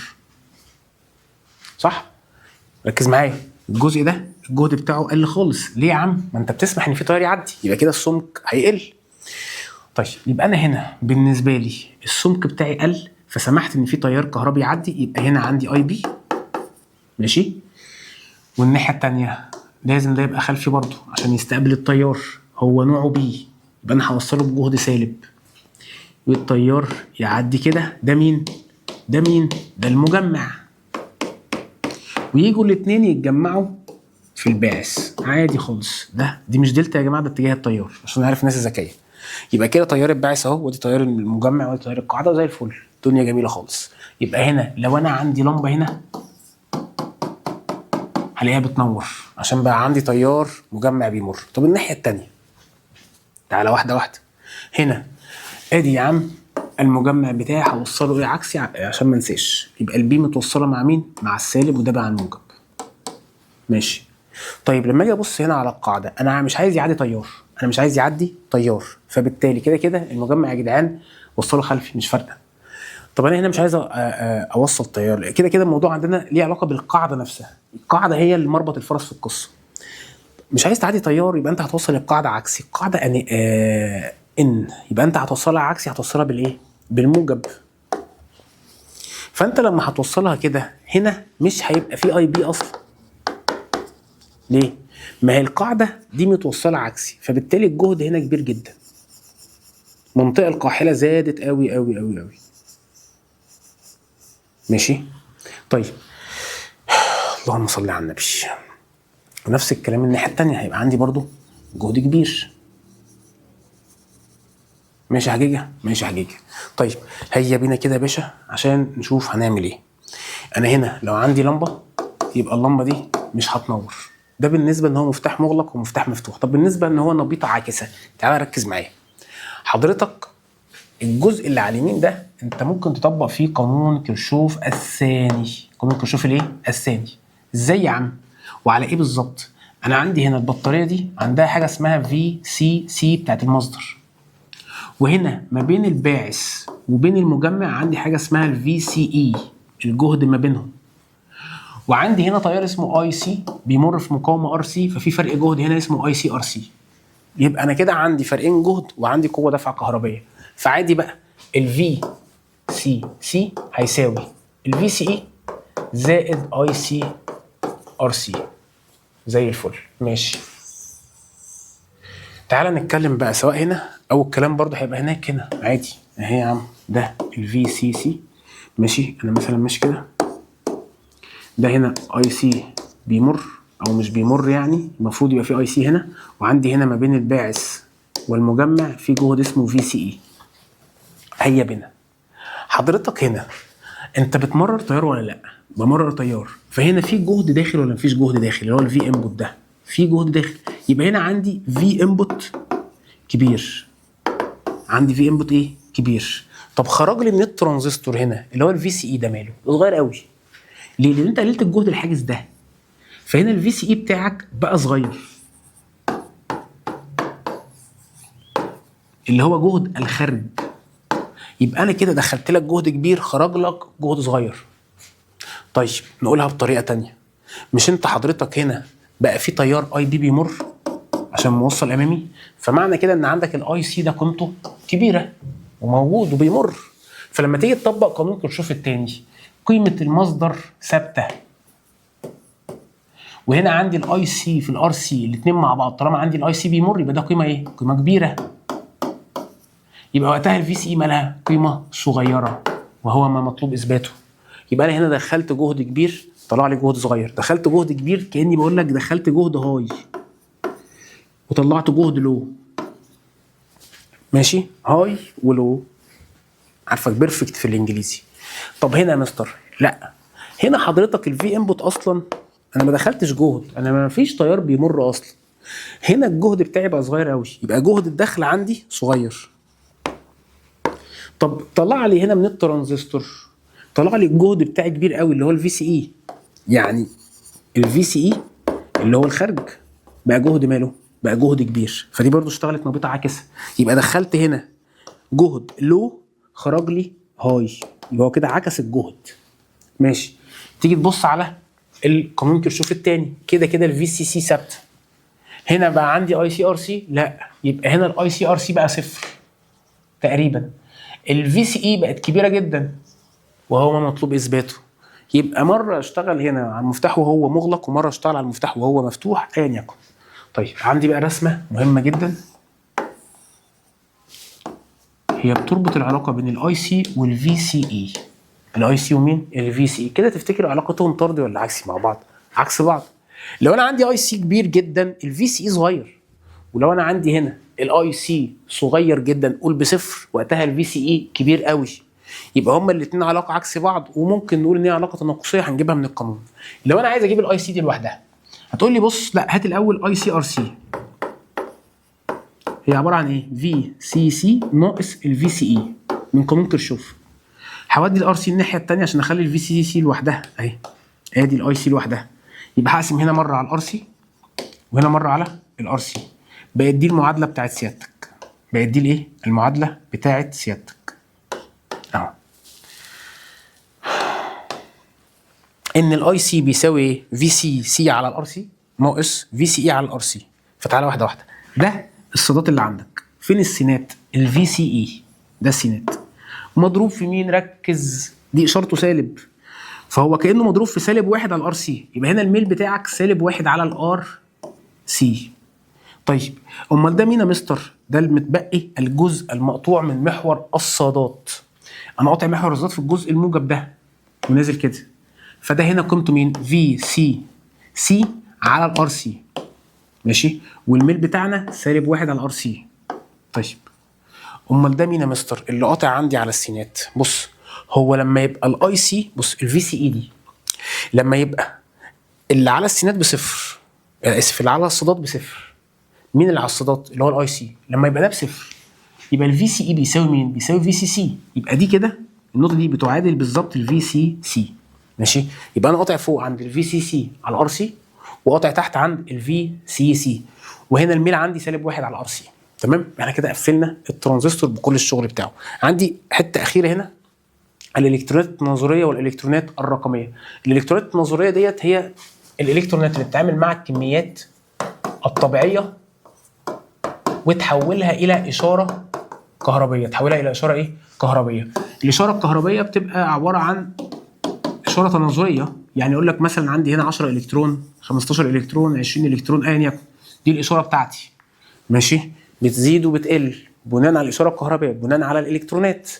صح؟ ركز معايا، الجزء ده الجهد بتاعه قل خالص. ليه يا عم؟ ما انت بتسمح ان في تيار يعدي، يبقى كده السمك هيقل. طيب يبقى انا هنا بالنسبه لي السمك بتاعي قل، فسمحت ان في تيار كهربي يعدي، يبقى هنا عندي اي بي. ماشي؟ والناحيه الثانيه لازم ده يبقى خلفي برضه عشان يستقبل التيار، هو نوعه بي، يبقى انا هوصله بجهد سالب، والتيار يعدي كده. ده مين؟ ده مين؟ ده المجمع. ويجوا الاثنين يتجمعوا في الباعث عادي خالص. دي مش دلتا يا جماعه، ده اتجاه التيار عشان نعرف الناس الذكيه. يبقى كده تيار الباعث اهو، ودي تيار المجمع، ودي تيار القاعده، زي الفل، الدنيا جميله خالص. يبقى هنا لو انا عندي لمبه هنا هلاقيها بتنور عشان بقى عندي تيار مجمع بيمر. طب الناحيه الثانيه، تعالى واحده واحده. هنا ادي يا عم المجمع بتاعي هوصله ايه عكسي عشان ما انساش. يبقى البي متوصله مع مين؟ مع السالب، وده بقى الموجب. ماشي. طيب لما اجي ابص هنا على القاعده، انا مش عايز يعدي تيار، انا مش عايز يعدي تيار، فبالتالي كده كده المجمع يا جدعان وصله خلفي مش فارقه. طب انا هنا مش عايز اوصل تيار، كده كده الموضوع عندنا ليه علاقه بالقاعده نفسها. القاعده هي اللي مربط الفرس في القصه. مش عايز تعدي تيار، يبقى انت هتوصل القاعده عكسي. القاعده ان يبقى انت هتوصلها عكسي، هتوصلها بالايه؟ بالموجب. فانت لما هتوصلها كده هنا مش هيبقى في اي بي اصلا. ليه؟ ما هي القاعده دي متوصله عكسي، فبالتالي الجهد هنا كبير جدا. منطقه القاحله زادت قوي قوي قوي قوي. ماشي؟ طيب اللهم صل على النبي. ونفس الكلام الناحيه الثانيه، هيبقى عندي برضو جهد كبير. ماشي يا حجيجه؟ ماشي يا حجيجه. طيب هيا بينا كده يا باشا عشان نشوف هنعمل ايه. انا هنا لو عندي لمبه، يبقى اللمبه دي مش هتنور. ده بالنسبه ان هو مفتاح مغلق ومفتاح مفتوح. طب بالنسبه ان هو نبيطه عاكسه، تعالى ركز معايا حضرتك. الجزء اللي على اليمين ده انت ممكن تطبق فيه قانون كيرشوف الثاني. قانون كيرشوف الايه؟ الثاني. ازاي يا عم؟ وعلى ايه بالظبط؟ انا عندي هنا البطاريه دي عندها حاجه اسمها في سي سي بتاعت المصدر، وهنا ما بين الباعث وبين المجمع عندي حاجه اسمها الفي سي اي، الجهد ما بينهم. وعندي هنا تيار اسمه اي سي بيمر في مقاومه ار سي، ففي فرق جهد هنا اسمه اي سي ار سي. يبقى انا كده عندي فرقين جهد وعندي قوه دفع كهربيه. فعادي بقى الفي سي سي هيساوي الفي سي اي زائد اي سي ار سي. زي الفل. ماشي. تعالى نتكلم بقى سواء هنا او الكلام برضو هيبقى هناك. هنا عادي اهي يا عم، ده الفي سي سي. ماشي. انا مثلا ماشي كده، ده هنا اي سي بيمر او مش بيمر، يعني المفروض يبقى في اي سي هنا، وعندي هنا ما بين الباعث والمجمع في جهد اسمه في سي اي. هيا بنا حضرتك، هنا انت بتمرر تيار ولا لا؟ بمرر تيار، فهنا في جهد داخل ولا مفيش جهد داخل؟ اللي هو الفي انبوت ده في جهد داخل، يبقى هنا عندي في انبوت كبير. عندي في انبوت ايه؟ كبير. طب خرج لي من الترانزستور هنا اللي هو الفي سي اي ده ماله؟ صغير قوي. ليه؟ لان انت قللت الجهد الحاجز ده، فهنا الفي سي اي بتاعك بقى صغير، اللي هو جهد الخارج. يبقى انا كده دخلت لك جهد كبير، خرج لك جهد صغير. طيب نقولها بطريقه تانية. مش انت حضرتك هنا بقى في تيار اي بي بيمر عشان موصل امامي، فمعنى كده ان عندك الاي سي ده قيمته كبيره وموجود وبيمر. فلما تيجي تطبق قانون كيرشوف الثاني، قيمه المصدر ثابته، وهنا عندي الاي سي في الار سي الاثنين مع بعض، طالما عندي الاي سي بيمر يبقى ده قيمه ايه؟ قيمه كبيره. يبقى وقتها الفي سي اي مالها؟ قيمه صغيره، وهو ما مطلوب اثباته. يبقى انا هنا دخلت جهد كبير طلع لي جهد صغير، دخلت جهد كبير كاني بقول لك دخلت جهد هاي وطلعت جهد لو. ماشي؟ هاي ولو، عارفك بيرفكت في الانجليزي. طب هنا يا مستر لا، هنا حضرتك الفي انبوت اصلا انا ما دخلتش جهد، انا ما فيش تيار بيمر اصلا. هنا الجهد بتاعي بقى صغير قوي، يبقى جهد الدخل عندي صغير. طب طلع لي هنا من الترانزستور، طلع لي الجهد بتاعي كبير قوي اللي هو الفي سي اي. يعني الفي سي اي اللي هو الخارج بقى جهد ماله؟ بقى جهد كبير. فدي برضو اشتغلت نبيطه عاكسه. يبقى دخلت هنا جهد لو، خرج لي هاي، يبقى هو كده عكس الجهد. ماشي. تيجي تبص على القانون كيرشوف الثاني، كده كده الفي سي سي ثابته. هنا بقى عندي اي سي ار سي؟ لا، يبقى هنا الاي سي ار سي بقى صفر تقريبا. الفي سي اي بقت كبيره جدا وهو ما مطلوب اثباته. يبقى مره اشتغل هنا على المفتاح وهو مغلق، ومره اشتغل على المفتاح وهو مفتوح، ايا يكن. طيب عندي بقى رسمه مهمه جدا، هي بتربط العلاقه بين الاي سي والفي سي اي. الاي سي ومين؟ الفي سي اي. كده تفتكروا علاقتهم طردي ولا عكسي مع بعض؟ عكس بعض. لو انا عندي اي سي كبير جدا الفي سي اي صغير، ولو انا عندي هنا الاي سي صغير جدا قول بصفر، وقتها الفي سي اي كبير قوي. يبقى هما الاثنين علاقه عكس بعض، وممكن نقول ان هي علاقه تناقصيه هنجيبها من القانون. لو انا عايز اجيب الاي سي دي لوحدها، هتقول لي بص لا هات الاول اي سي ار سي. هي عباره عن ايه؟ في سي سي ناقص الفي سي اي من قانون كيرشوف. هودي الار سي الناحيه الثانيه عشان اخلي الفي سي سي لوحدها اهي، ادي الاي سي لوحدها. يبقى هقسم هنا مره على الار سي وهنا مره على الار سي. بقت دي المعادله بتاعت سيادتك، بقت دي الايه؟ المعادله بتاعت سيادتك اهو. ان الاي سي بيساوي ايه؟ في سي سي على الار سي ناقص في سي اي على الار سي. فتعالى واحده واحده. ده الصادات اللي عندك. فين السينات؟ الفي سي اي ده السينات مضروب في مين؟ ركز، دي اشارته سالب، فهو كانه مضروب في سالب 1 على الار سي. يبقى هنا الميل بتاعك سالب 1 على الار سي. طيب امال ده مين يا مستر؟ ده المتبقي الجزء المقطوع من محور الصادات. انا قاطع محور الصادات في الجزء الموجب ده ونازل كده، فده هنا قيمته مين؟ في سي سي على الار سي ماشي، والميل بتاعنا سالب 1 على الار سي. طيب امال ده مين يا مستر؟ اللي قاطع عندي على السينات. بص هو لما يبقى الاي سي، بص الفي سي اي دي لما يبقى اللي على السينات بصفر، اسف اللي على الصادات بصفر، مين اللي على الصادات؟ اللي هو الاي سي. لما يبقى ده بصفر يبقى الفي سي اي بيساوي مين؟ بيساوي في سي سي. يبقى دي كده النقطه دي بتعادل بالظبط الفي سي سي ماشي. يبقى انا قاطع فوق عند الفي سي سي على الار سي وقاطع تحت عند الفي سي سي، وهنا الميل عندي سالب 1 على الار سي. تمام؟ احنا كده قفلنا الترانزستور بكل الشغل بتاعه. عندي حته اخيره هنا، الالكترونات التناظريه والالكترونات الرقميه. الالكترونات التناظريه ديت هي الالكترونات اللي بتتعامل مع الكميات الطبيعيه وتحولها الى اشاره كهربيه، تحولها الى اشاره ايه؟ كهربيه. الاشاره الكهربيه بتبقى عباره عن اشاره تناظريه، يعني يقول لك مثلا عندي هنا 10 الكترون، 15 الكترون، 20 الكترون، ايا يكن، دي الاشاره بتاعتي ماشي، بتزيد وبتقل بناء على الاشاره الكهربائيه، بناء على الالكترونات.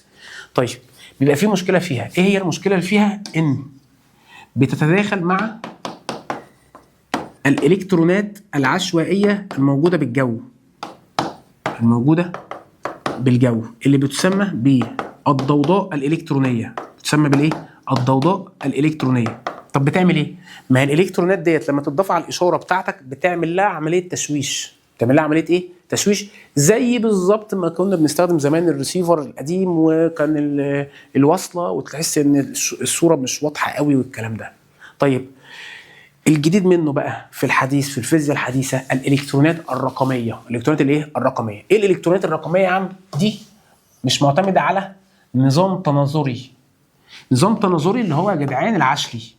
طيب بيبقى في مشكله فيها، ايه هي المشكله اللي فيها؟ ان بتتداخل مع الالكترونات العشوائيه الموجوده بالجو، الموجوده بالجو اللي بتسمى بالضوضاء الالكترونيه، بتسمى بالايه؟ الضوضاء الالكترونيه. طب بتعمل ايه؟ ما هي الالكترونات ديت لما تضاف على الاشاره بتاعتك بتعمل لها عمليه تشويش. تعمل لها عمليه ايه؟ تشويش، زي بالظبط ما كنا بنستخدم زمان الريسيفر القديم وكان الوصله وتحس ان الصوره مش واضحه قوي والكلام ده. طيب الجديد منه بقى في الحديث، في الفيزياء الحديثه، الالكترونات الرقميه. الالكترونات الايه؟ الرقميه. ايه الالكترونات الرقميه يا عم؟ دي مش معتمده على نظام تناظري. نظام تناظري اللي هو يا جدعان العشري،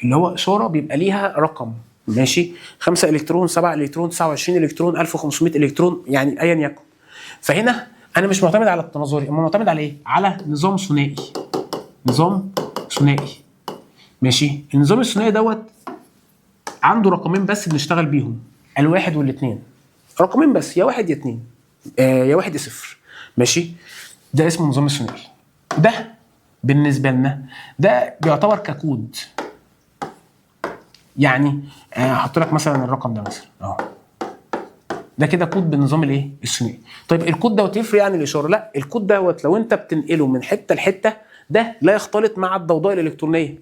اللي هو اشاره بيبقى ليها رقم ماشي، 5 الكترون، 7 الكترون، 29 الكترون، 1500 الكترون، يعني ايا يكن. فهنا انا مش معتمد على التناظري، اما معتمد على ايه؟ على نظام ثنائي. نظام ثنائي ماشي. النظام الثنائي دوت عنده رقمين بس بنشتغل بيهم، الواحد والاثنين. رقمين بس، يا واحد يا اثنين، يا واحد يا صفر ماشي. ده اسمه النظام الثنائي. ده بالنسبه لنا ده بيعتبر ككود. يعني هحط لك مثلا الرقم ده مثلا اهو، ده كده كود بالنظام الايه؟ الثنائي. طيب الكود دوت يفرق يعني الاشاره؟ لا، الكود دوت لو انت بتنقله من حته لحته ده لا يختلط مع الضوضاء الالكترونيه،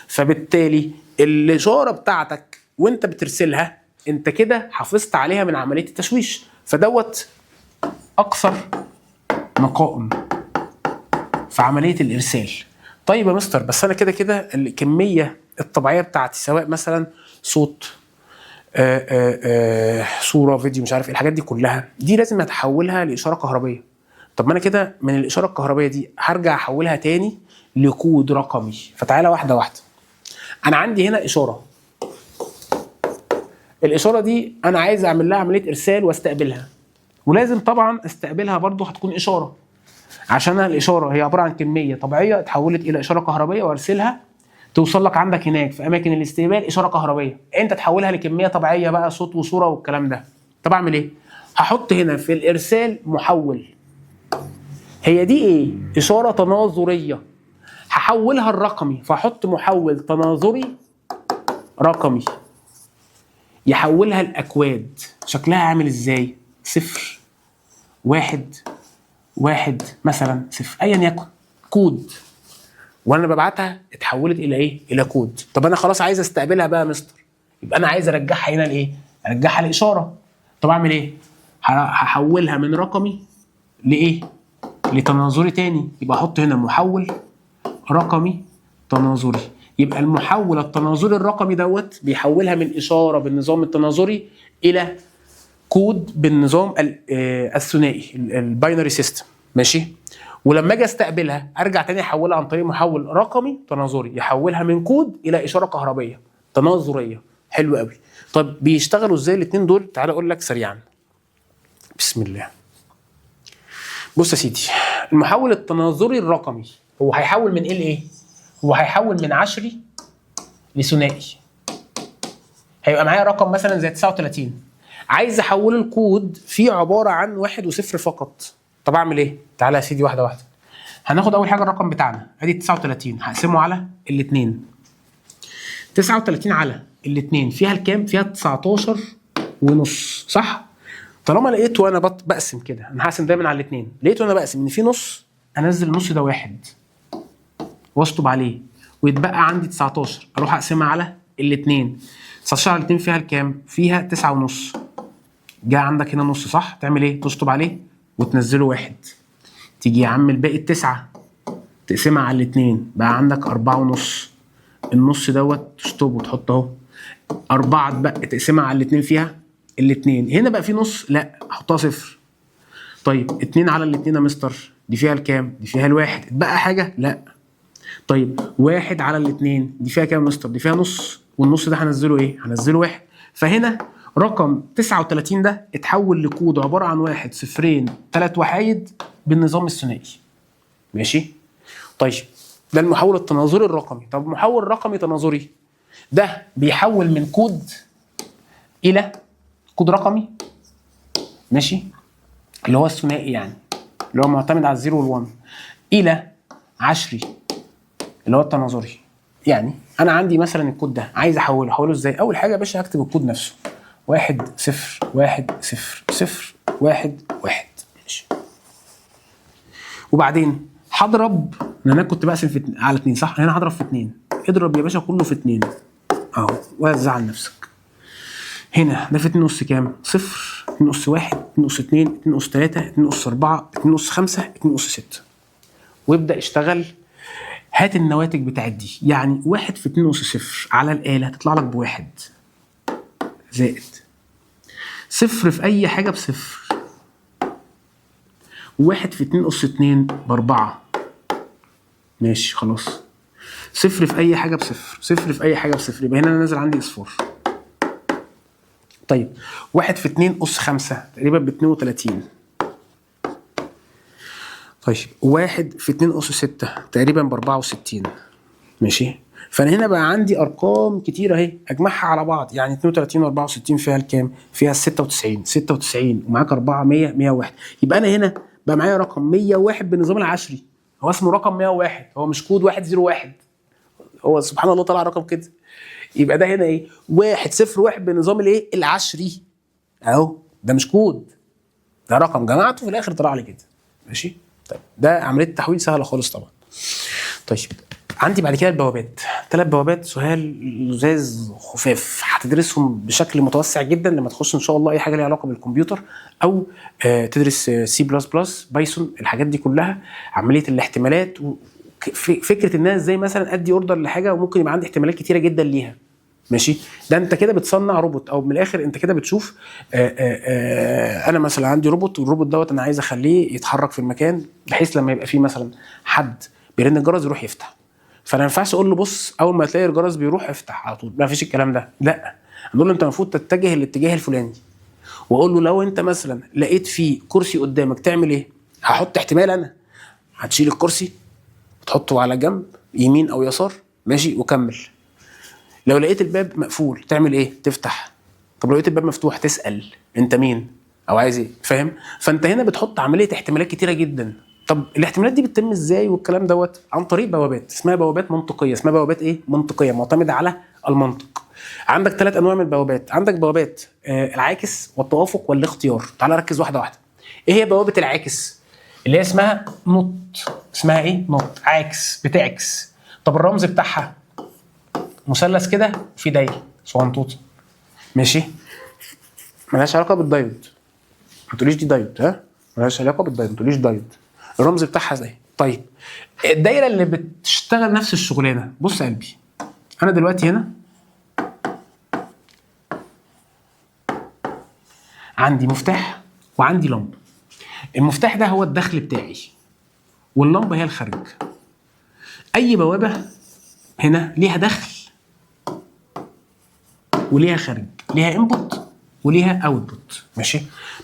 فبالتالي الاشاره بتاعتك وانت بترسلها انت كده حافظت عليها من عمليه التشويش، فدوت اكثر نقاء في عمليه الارسال. طيب يا مستر بس انا كده كده الكميه الطبيعيه بتاعتي سواء مثلا صوت، صوره، فيديو، مش عارف ايه الحاجات دي كلها، دي لازم اتحولها لاشاره كهربيه. طب ما انا كده من الاشاره الكهربيه دي هرجع احولها تاني لكود رقمي. فتعالى واحده واحده. انا عندي هنا اشاره، الاشاره دي انا عايز اعمل لها عمليه ارسال واستقبلها، ولازم طبعا استقبلها برضو هتكون اشاره، عشان الاشاره هي عباره عن كميه طبيعيه اتحولت الى اشاره كهربيه وارسلها توصل لك عندك هناك في اماكن الاستقبال اشاره كهربيه، انت تحولها لكميه طبيعيه بقى صوت وصوره والكلام ده. طب اعمل ايه؟ هحط هنا في الارسال محول. هي دي ايه؟ اشاره تناظريه، هحولها الرقمي، فاحط محول تناظري رقمي يحولها الاكواد. شكلها عامل ازاي؟ 0 1 1 مثلا 0 ايا يكن، كود، وانا ببعتها اتحولت الى ايه؟ الى كود. طب انا خلاص عايز استقبلها بقى يا مستر، يبقى انا عايز ارجعها هنا لايه؟ ارجعها لاشاره. طب اعمل ايه؟ هحولها من رقمي لايه؟ لتناظري تاني. يبقى احط هنا محول رقمي تناظري. يبقى المحول التناظري الرقمي دوت بيحولها من اشاره بالنظام التناظري الى كود بالنظام الثنائي الباينري سيستم. ماشي. ولما اجي استقبلها ارجع تاني احولها عن طريق محول رقمي تناظري يحولها من كود الى اشاره كهربيه تناظريه. حلو قوي. طب بيشتغلوا ازاي الاثنين دول؟ تعال اقول لك سريعا. بسم الله. بص يا سيدي، المحول التناظري الرقمي هو هيحول من ايه لايه؟ هو هيحول من عشري لثنائي. هيبقى معايا رقم مثلا زي 39، عايز احوله الكود فيه عباره عن 1 و0 فقط. طب اعمل ايه؟ تعالى يا سيدي واحده واحده. هناخد اول حاجه الرقم بتاعنا ادي 39، هقسمه على الاثنين. 39 على الاثنين فيها الكام؟ فيها 19 ونص، صح؟ طالما لقيت وانا بقسم كده، انا هقسم دايما على الاثنين، لقيت وانا بقسم ان في نص، انزل النص ده واحد واشطب عليه ويتبقى عندي 19، اروح اقسمها على الاثنين. 19 على الاثنين فيها الكام؟ فيها 9 ونص. جاء عندك هنا نص، صح؟ تعمل ايه؟ تشطب عليه وتنزله واحد. تيجي يا عم الباقي التسعة تقسمها على الاثنين، بقى عندك 4 ونص. النص دوت تشطبه وتحط اهو. 4 بقى تقسمها على الاثنين فيها الاثنين. هنا بقى في نص، لا احطها صفر. طيب 2 على الاثنين يا مستر، دي فيها الكام؟ دي فيها الواحد. اتبقى حاجة؟ لا. طيب 1 على الاثنين دي فيها كام يا مستر؟ دي فيها نص، والنص ده هنزله ايه؟ هنزله واحد. فهنا رقم 39 ده اتحول لكود عباره عن 1 0 3 وحايد بالنظام الثنائي. ماشي؟ طيب ده المحول التناظري الرقمي. طب محول رقمي تناظري ده بيحول من كود الى كود رقمي، ماشي؟ اللي هو الثنائي يعني، اللي هو معتمد على الزيرو والوان، الى عشري اللي هو التناظري. يعني انا عندي مثلا الكود ده عايز احوله ازاي؟ اول حاجه يا باشا هكتب الكود نفسه 1 0 1 0 0 1 1. ماشي. وبعدين هضرب، انا كنت بقسم في على 2 صح؟ هنا هضرب في 2. اضرب يا باشا كله في 2 اهو وزع على نفسك. هنا ده في 2 اس كام؟ 0 2 اس 1 2 اس 2 2 اس 3 2 اس 4 2 اس 5 2 اس 6. وابدا اشتغل. هات النواتج بتاعت دي. يعني 1 في 2 اس 0 على الآلة هتطلع لك بواحد، زائد 0 في أي حاجة بصفر، 1 في 2 اس 2 ب4. ماشي خلاص. 0 في أي حاجة بصفر، 0 في أي حاجة بصفر، يبقى هنا أنا نازل عندي اصفار. طيب 1 في 2 اس 5 تقريبا ب 32. طيب 1 في 2 اس 6 تقريبا ب 64. ماشي. فانا هنا بقى عندي ارقام كتيره اهي اجمعها على بعض. يعني 32 و 64 فيها الكام؟ فيها 96. 96 ومعاك 4 100 101. يبقى انا هنا بقى معايا رقم 101 بالنظام العشري. هو اسمه رقم 101، هو مش كود 101. هو سبحان الله طلع رقم كده. يبقى ده هنا ايه؟ 101 بالنظام الايه؟ العشري. اهو ده مش كود، ده رقم جمعته في الاخر طلع لي كده. ماشي. طيب ده عمليه تحويل سهله خالص طبعا. طيب عندي بعد كده البوابات. 3 بوابات سهال لزاز خفاف، هتدرسهم بشكل متوسع جدا لما تخش ان شاء الله اي حاجه ليها علاقه بالكمبيوتر، او تدرس سي بلس بلس بايثون. الحاجات دي كلها عمليه الاحتمالات، فكره ان انا ازاي مثلا ادي اوردر لحاجه وممكن يبقى عندي احتمالات كتيره جدا ليها. ماشي. ده انت كده بتصنع روبوت، او من الاخر انت كده بتشوف انا مثلا عندي روبوت، والروبوت دوت انا عايز اخليه يتحرك في المكان بحيث لما يبقى فيه مثلا حد بيرن الجرس يروح يفتح. فانا ما ينفعش اقول له بص اول ما تلاقي الجرس بيروح افتح على طول، ما فيش الكلام ده. لا، اقول له انت المفروض تتجه الاتجاه الفلاني، واقول له لو انت مثلا لقيت فيه كرسي قدامك تعمل ايه؟ هحط احتمال انا، هتشيل الكرسي وتحطه على جنب يمين او يسار، ماشي، وكمل. لو لقيت الباب مقفول تعمل ايه؟ تفتح. طب لو لقيت الباب مفتوح تسال انت مين او عايز ايه، فاهم؟ فانت هنا بتحط عمليه احتمالات كتيره جدا. طب الاحتمالات دي بتتم ازاي والكلام دوت؟ عن طريق بوابات اسمها بوابات منطقيه. اسمها بوابات ايه؟ منطقيه، معتمده على المنطق. عندك 3 انواع من البوابات. عندك بوابات العاكس والتوافق والاختيار. تعال ركز واحده واحده. ايه هي بوابه العاكس؟ اللي هي اسمها نوت. اسمها ايه؟ نوت، عاكس، بتعكس. طب الرمز بتاعها مثلث كده في دايره صغنطوطه، ماشي، ملهاش علاقه بالدايود. ما تقوليش دي دايود، ها مالهاش علاقه بالدايود، ما تقوليش دايود، الرمز بتاعها زي. طيب الدايره اللي بتشتغل نفس الشغلانه، بص يا قلبي انا دلوقتي هنا عندي مفتاح وعندي لمبه. المفتاح ده هو الدخل بتاعي واللمبه هي الخارج. اي بوابه هنا ليها دخل وليها خارج، ليها انبوت وليها اوتبوت، ماشي.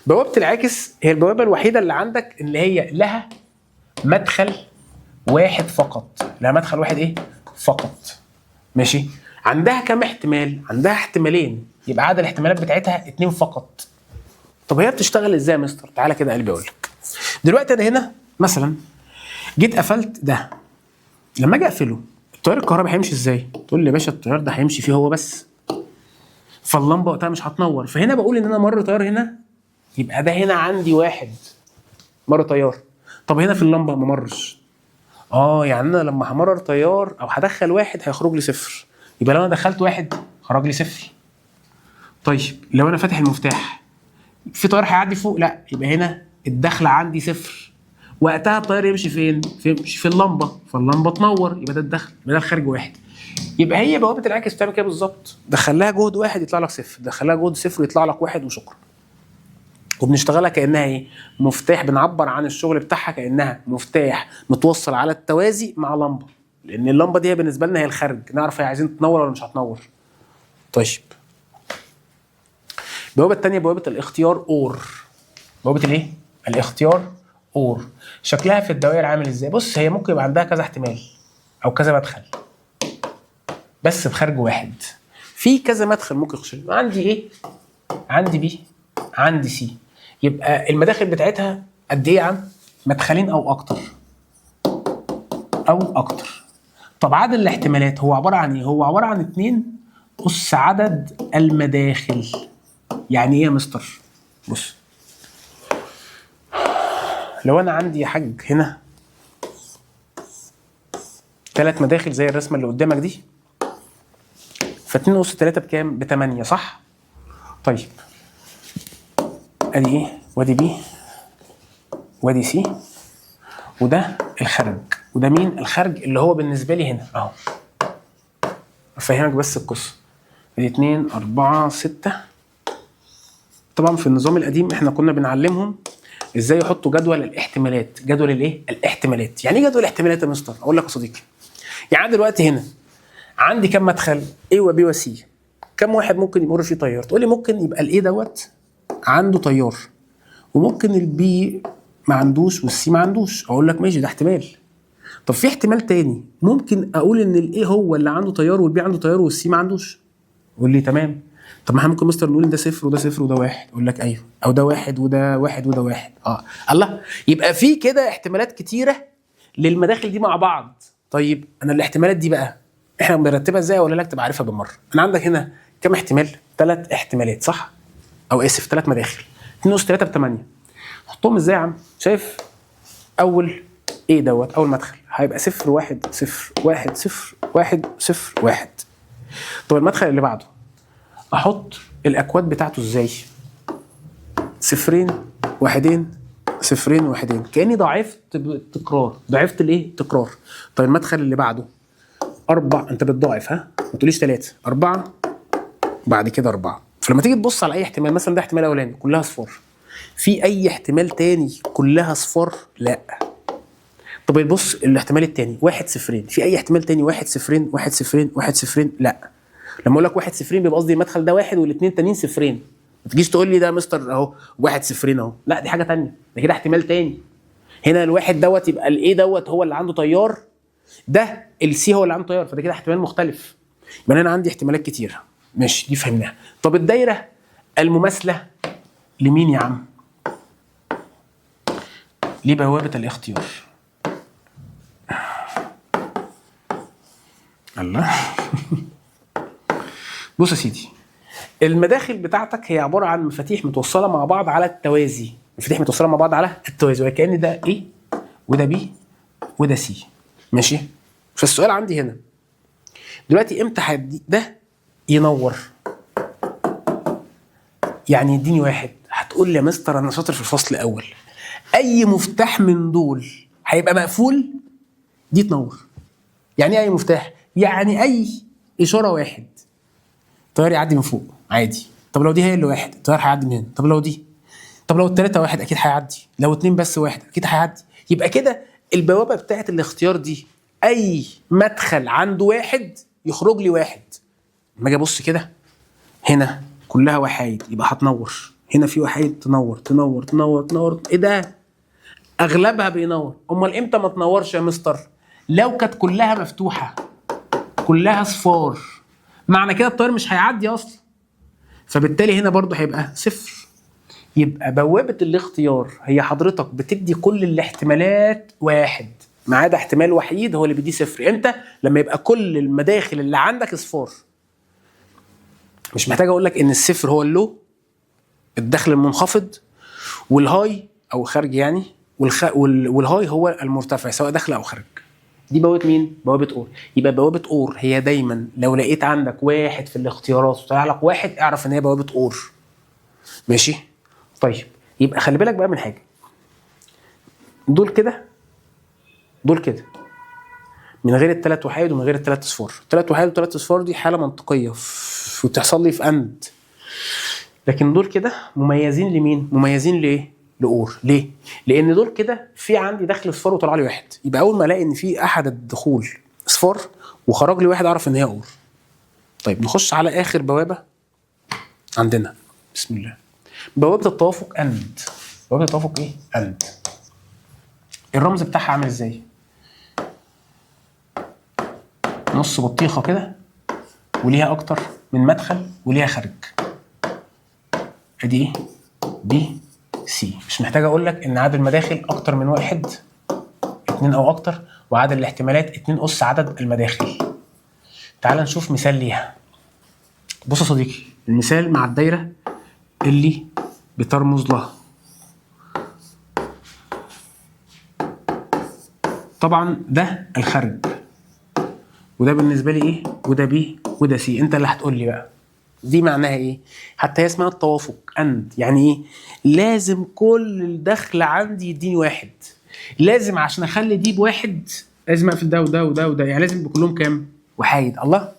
بوابه العاكس هي البوابه الوحيده اللي عندك اللي هي لها مدخل واحد فقط، لها مدخل واحد ايه فقط، ماشي. عندها كم احتمال؟ عندها احتمالين، يبقى عدد الاحتمالات بتاعتها 2 فقط. طب هي بتشتغل ازاي يا مستر؟ تعالى كده قلبي اقول لك. دلوقتي انا هنا مثلا جيت قفلت ده، لما اجي اقفله التيار الكهربائي هيمشي ازاي؟ تقول لي يا باشا التيار ده هيمشي فيه هو بس، فاللمبه وقتها مش هتنور. فهنا بقول ان انا مر تيار هنا، يبقى ده هنا عندي واحد مر تيار. طب هنا في اللمبه ما مرش، يعني انا لما همرر تيار او هدخل واحد هيخرج لي صفر، يبقى لو انا دخلت واحد خرج لي صفر. طيب لو انا فاتح المفتاح في تيار هيعدي فوق، لا يبقى هنا الدخله عندي صفر، وقتها التيار يمشي فين؟ يمشي في اللمبه، فاللمبه تنور، يبقى ده الدخل، يبقى ده الخارج واحد. يبقى هي بوابه العكس بتعمل كده بالظبط، دخل لها جهد واحد يطلع لك صفر، دخل لها جهد صفر يطلع لك واحد، وشكرا. وبنشتغلها كانها ايه؟ مفتاح. بنعبر عن الشغل بتاعها كانها مفتاح متوصل على التوازي مع لمبه، لان اللمبه دي بالنسبه لنا هي الخارج، نعرف هي عايزين تنور ولا مش هتنور. طيب البوابه الثانيه بوابه الاختيار اور. بوابه الايه؟ الاختيار اور. شكلها في الدوائر عامل ازاي؟ بص هي ممكن يبقى عندها كذا احتمال او كذا مدخل بس بخارج واحد. في كذا مدخل ممكن يخش، عندي ايه؟ عندي بي، عندي سي. يبقى المداخل بتاعتها قد ايه يا عم؟ مدخلين او اكتر، او اكتر. طب عدد الاحتمالات هو عباره عن ايه؟ هو عباره عن 2 أس عدد المداخل. يعني ايه يا مستر؟ بص لو انا عندي يا حاج هنا 3 مداخل زي الرسمه اللي قدامك دي، ف2 أس 3 بكام؟ ب8، صح؟ طيب ادي ايه؟ وادي بي وادي سي، وده الخارج، وده مين؟ الخارج اللي هو بالنسبه لي هنا اهو. افهمك بس القصه. ادي 2 4 6. طبعا في النظام القديم احنا كنا بنعلمهم ازاي يحطوا جدول الاحتمالات. جدول الايه؟ الاحتمالات. يعني ايه جدول الاحتمالات يا مستر؟ اقول لك يا صديقي، يعني دلوقتي هنا عندي كم مدخل؟ A وبي وسي. كم واحد ممكن يمر فيه تيار؟ تقول لي ممكن يبقى الاي دوت عنده تيار، وممكن البي ما عندوش والسي ما عندوش. اقول لك ماشي، ده احتمال. طب في احتمال تاني، ممكن اقول ان الاي هو اللي عنده تيار والبي عنده تيار والسي ما عندوش. قول لي تمام. طب ما احنا ممكن مستر نقول ان ده صفر وده صفر وده واحد. اقول لك ايوه، او ده واحد وده واحد وده واحد. الله، يبقى في كده احتمالات كتيره للمداخل دي مع بعض. طيب انا الاحتمالات دي بقى احنا بنرتبها ازاي؟ ولا لك تبقى عارفها بالمره. انا عندك هنا كم احتمال؟ 3 احتمالات، صح؟ او اسف 3 مداخل. 2 أس 3 ب8. حطهم ازاي يا عم؟ شايف اول ايه دوت؟ اول مدخل هيبقى 0 1 0 1 0 1 0 1. طب المدخل اللي بعده احط الاكواد بتاعته ازاي؟ صفرين واحدين صفرين واحدين، كاني ضاعفت تكرار، ضعفت الايه؟ تكرار. طيب المدخل اللي بعده 4، انت بتضاعف، ها ما تقوليش 3 4 بعد كده 4. فلما تيجي تبص على اي احتمال، مثلا ده احتمال اولاني كلها صفار، في اي احتمال تاني كلها صفار؟ لا. طب بص الاحتمال التاني 1 0، في اي احتمال تاني 1 0 1 0 1 0؟ لا. لما اقول لك 1 0 بيبقى قصدي المدخل ده واحد والاثنين تانيين صفرين. ما تجيش تقول لي ده مستر اهو 1 0 اهو، لا دي حاجه تانيه، ده كده احتمال تاني. هنا الواحد دوت يبقى الايه دوت هو اللي عنده تيار، ده السي هو اللي عنده تيار، فده كده احتمال مختلف. يبقى انا عندي احتمالات كتيره، ماشي دي فهمناها. طب الدايره المماثله لمين يا عم؟ لبوابه الاختيار. الله بص يا سيدي، المداخل بتاعتك هي عباره عن مفاتيح متوصله مع بعض على التوازي، مفاتيح متوصله مع بعض على التوازي، وكأن ده ايه وده بي وده سي، ماشي. فالسؤال عندي هنا دلوقتي امتى ده ينور؟ يعني يديني واحد، هتقول لي يا مستر انا شاطر في الفصل الاول، اي مفتاح من دول هيبقى مقفول دي تنور. يعني ايه اي مفتاح؟ يعني اي اشاره واحد التيار يعدي من فوق عادي. طب لو دي هي اللي واحد التيار هيعدي من هنا. طب لو دي، طب لو التلاته واحد اكيد هيعدي، لو اتنين بس واحد اكيد هيعدي. يبقى كده البوابه بتاعت الاختيار دي اي مدخل عنده واحد يخرج لي واحد. لما اجي ابص كده هنا كلها وحايد يبقى هتنور، هنا في وحايد تنور تنور تنور تنور. ايه ده؟ اغلبها بينور. امال امتى ما تنورش يا مستر؟ لو كانت كلها مفتوحه كلها صفار، معنى كده التيار مش هيعدي اصلا، فبالتالي هنا برضو هيبقى صفر. يبقى بوابه الاختيار هي حضرتك بتدي كل الاحتمالات واحد ما عدا احتمال وحيد هو اللي بيديه صفر. امتى؟ لما يبقى كل المداخل اللي عندك صفار. مش محتاج اقول لك ان الصفر هو اللو، الدخل المنخفض، والهاي او خارج يعني، والهاي هو المرتفع سواء داخل او خارج. دي بوابه مين؟ بوابه اور. يبقى بوابه اور هي دايما لو لقيت عندك واحد في الاختيارات وطلع لك واحد اعرف ان هي بوابه اور. ماشي؟ طيب يبقى خلي بالك بقى من حاجه، دول كده دول كده من غير الثلاث وحايد ومن غير الثلاث اصفار. الثلاث وحايد والثلاث اصفار دي حاله منطقيه وتحصل لي في اند. لكن دول كده مميزين لمين؟ مميزين لايه؟ لاور. ليه؟ لان دول كده في عندي دخل اصفار وطلع لي واحد، يبقى اول ما الاقي ان في احد الدخول اصفار وخرج لي واحد اعرف ان هي اور. طيب نخش على اخر بوابه عندنا، بسم الله. بوابه التوافق اند. بوابه التوافق ايه؟ اند. الرمز بتاعها عامل ازاي؟ نص بطيخه كده وليها اكتر من مدخل وليها خارج. ادي ايه؟ بي سي. مش محتاج اقول لك ان عدد المداخل اكتر من واحد، اتنين او اكتر، وعدد الاحتمالات 2 اس عدد المداخل. تعال نشوف مثال ليها. بص يا صديقي، المثال مع الدايره اللي بترمز لها. طبعا ده الخارج، وده بالنسبه لي ايه؟ وده بي وده سي. انت اللي هتقول لي بقى دي معناها ايه؟ حتى هي اسمها التوافق اند. يعني ايه؟ لازم كل الدخل عندي يديني واحد. لازم عشان اخلي دي بواحد لازم اقفل ده وده وده وده، يعني لازم بكلهم كام؟ وحايد. الله،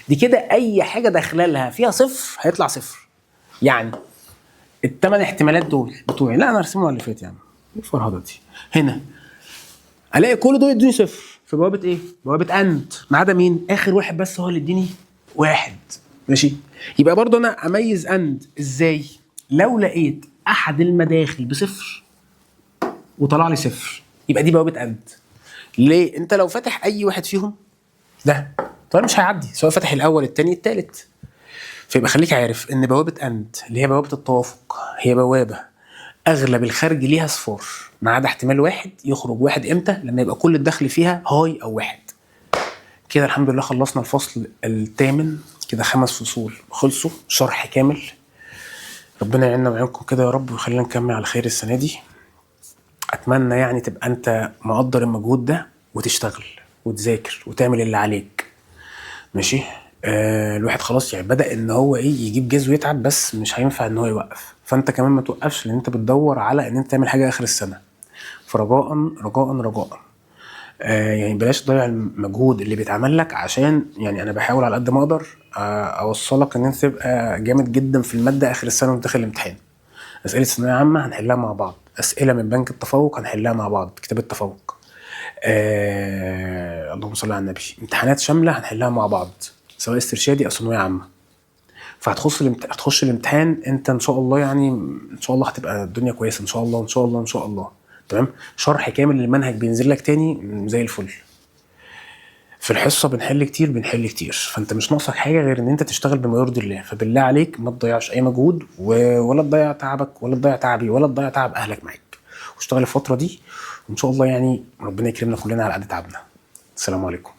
دي كده اي حاجه داخله لها فيها صفر هيطلع صفر. يعني الثمان احتمالات دول بتوعي، لا انا ارسمهم اللي فات يعني الفرهده دي. هنا الاقي كل دول يدوني صفر في بوابه ايه؟ بوابه اند، ما عدا مين؟ اخر واحد بس هو اللي يديني واحد. ماشي؟ يبقى برضه انا اميز اند ازاي؟ لو لقيت احد المداخل بصفر وطلع لي صفر يبقى دي بوابه اند. ليه؟ انت لو فاتح اي واحد فيهم ده طيب مش هيعدي، سواء فاتح الاول الثاني الثالث. فيبقى خليك عارف ان بوابه اند اللي هي بوابه التوافق هي بوابه اغلب الخارج ليها صفار ما عدا احتمال واحد. يخرج واحد امتى؟ لما يبقى كل الدخل فيها هاي او واحد. كده الحمد لله خلصنا الفصل الثامن. كده 5 فصول خلصوا شرح كامل. ربنا يعيننا ويعينكم كده يا رب ويخلينا نكمل على خير السنه دي. اتمنى يعني تبقى انت مقدر المجهود ده وتشتغل وتذاكر وتعمل اللي عليك. ماشي؟ الواحد خلاص يعني بدأ ان هو ايه يجيب جاز ويتعب، بس مش هينفع ان هو يوقف. فانت كمان ما توقفش لان انت بتدور على ان انت تعمل حاجه اخر السنه. فرجاء رجاء رجاء يعني بلاش تضيع المجهود اللي بيتعمل لك، عشان يعني انا بحاول على قد ما اقدر اوصلك ان انت تبقى جامد جدا في الماده اخر السنه وانت داخل الامتحان. اسئله ثانويه عامه هنحلها مع بعض، اسئله من بنك التفوق هنحلها مع بعض، كتاب التفوق اللهم صل على النبي، امتحانات شامله هنحلها مع بعض سواء استرشادي او ثانويه عامه. هتخش الامتحان انت ان شاء الله، يعني ان شاء الله هتبقى الدنيا كويسه ان شاء الله ان شاء الله ان شاء الله. تمام؟ شرح كامل للمنهج بينزل لك تاني زي الفل. في الحصه بنحل كتير، فانت مش ناقصك حاجه غير ان انت تشتغل بما يرضي الله. فبالله عليك ما تضيعش اي مجهود ولا تضيع تعبك ولا تضيع تعبي ولا تضيع تعب اهلك معاك، واشتغل الفتره دي وان شاء الله يعني ربنا يكرمنا كلنا على قد تعبنا. السلام عليكم.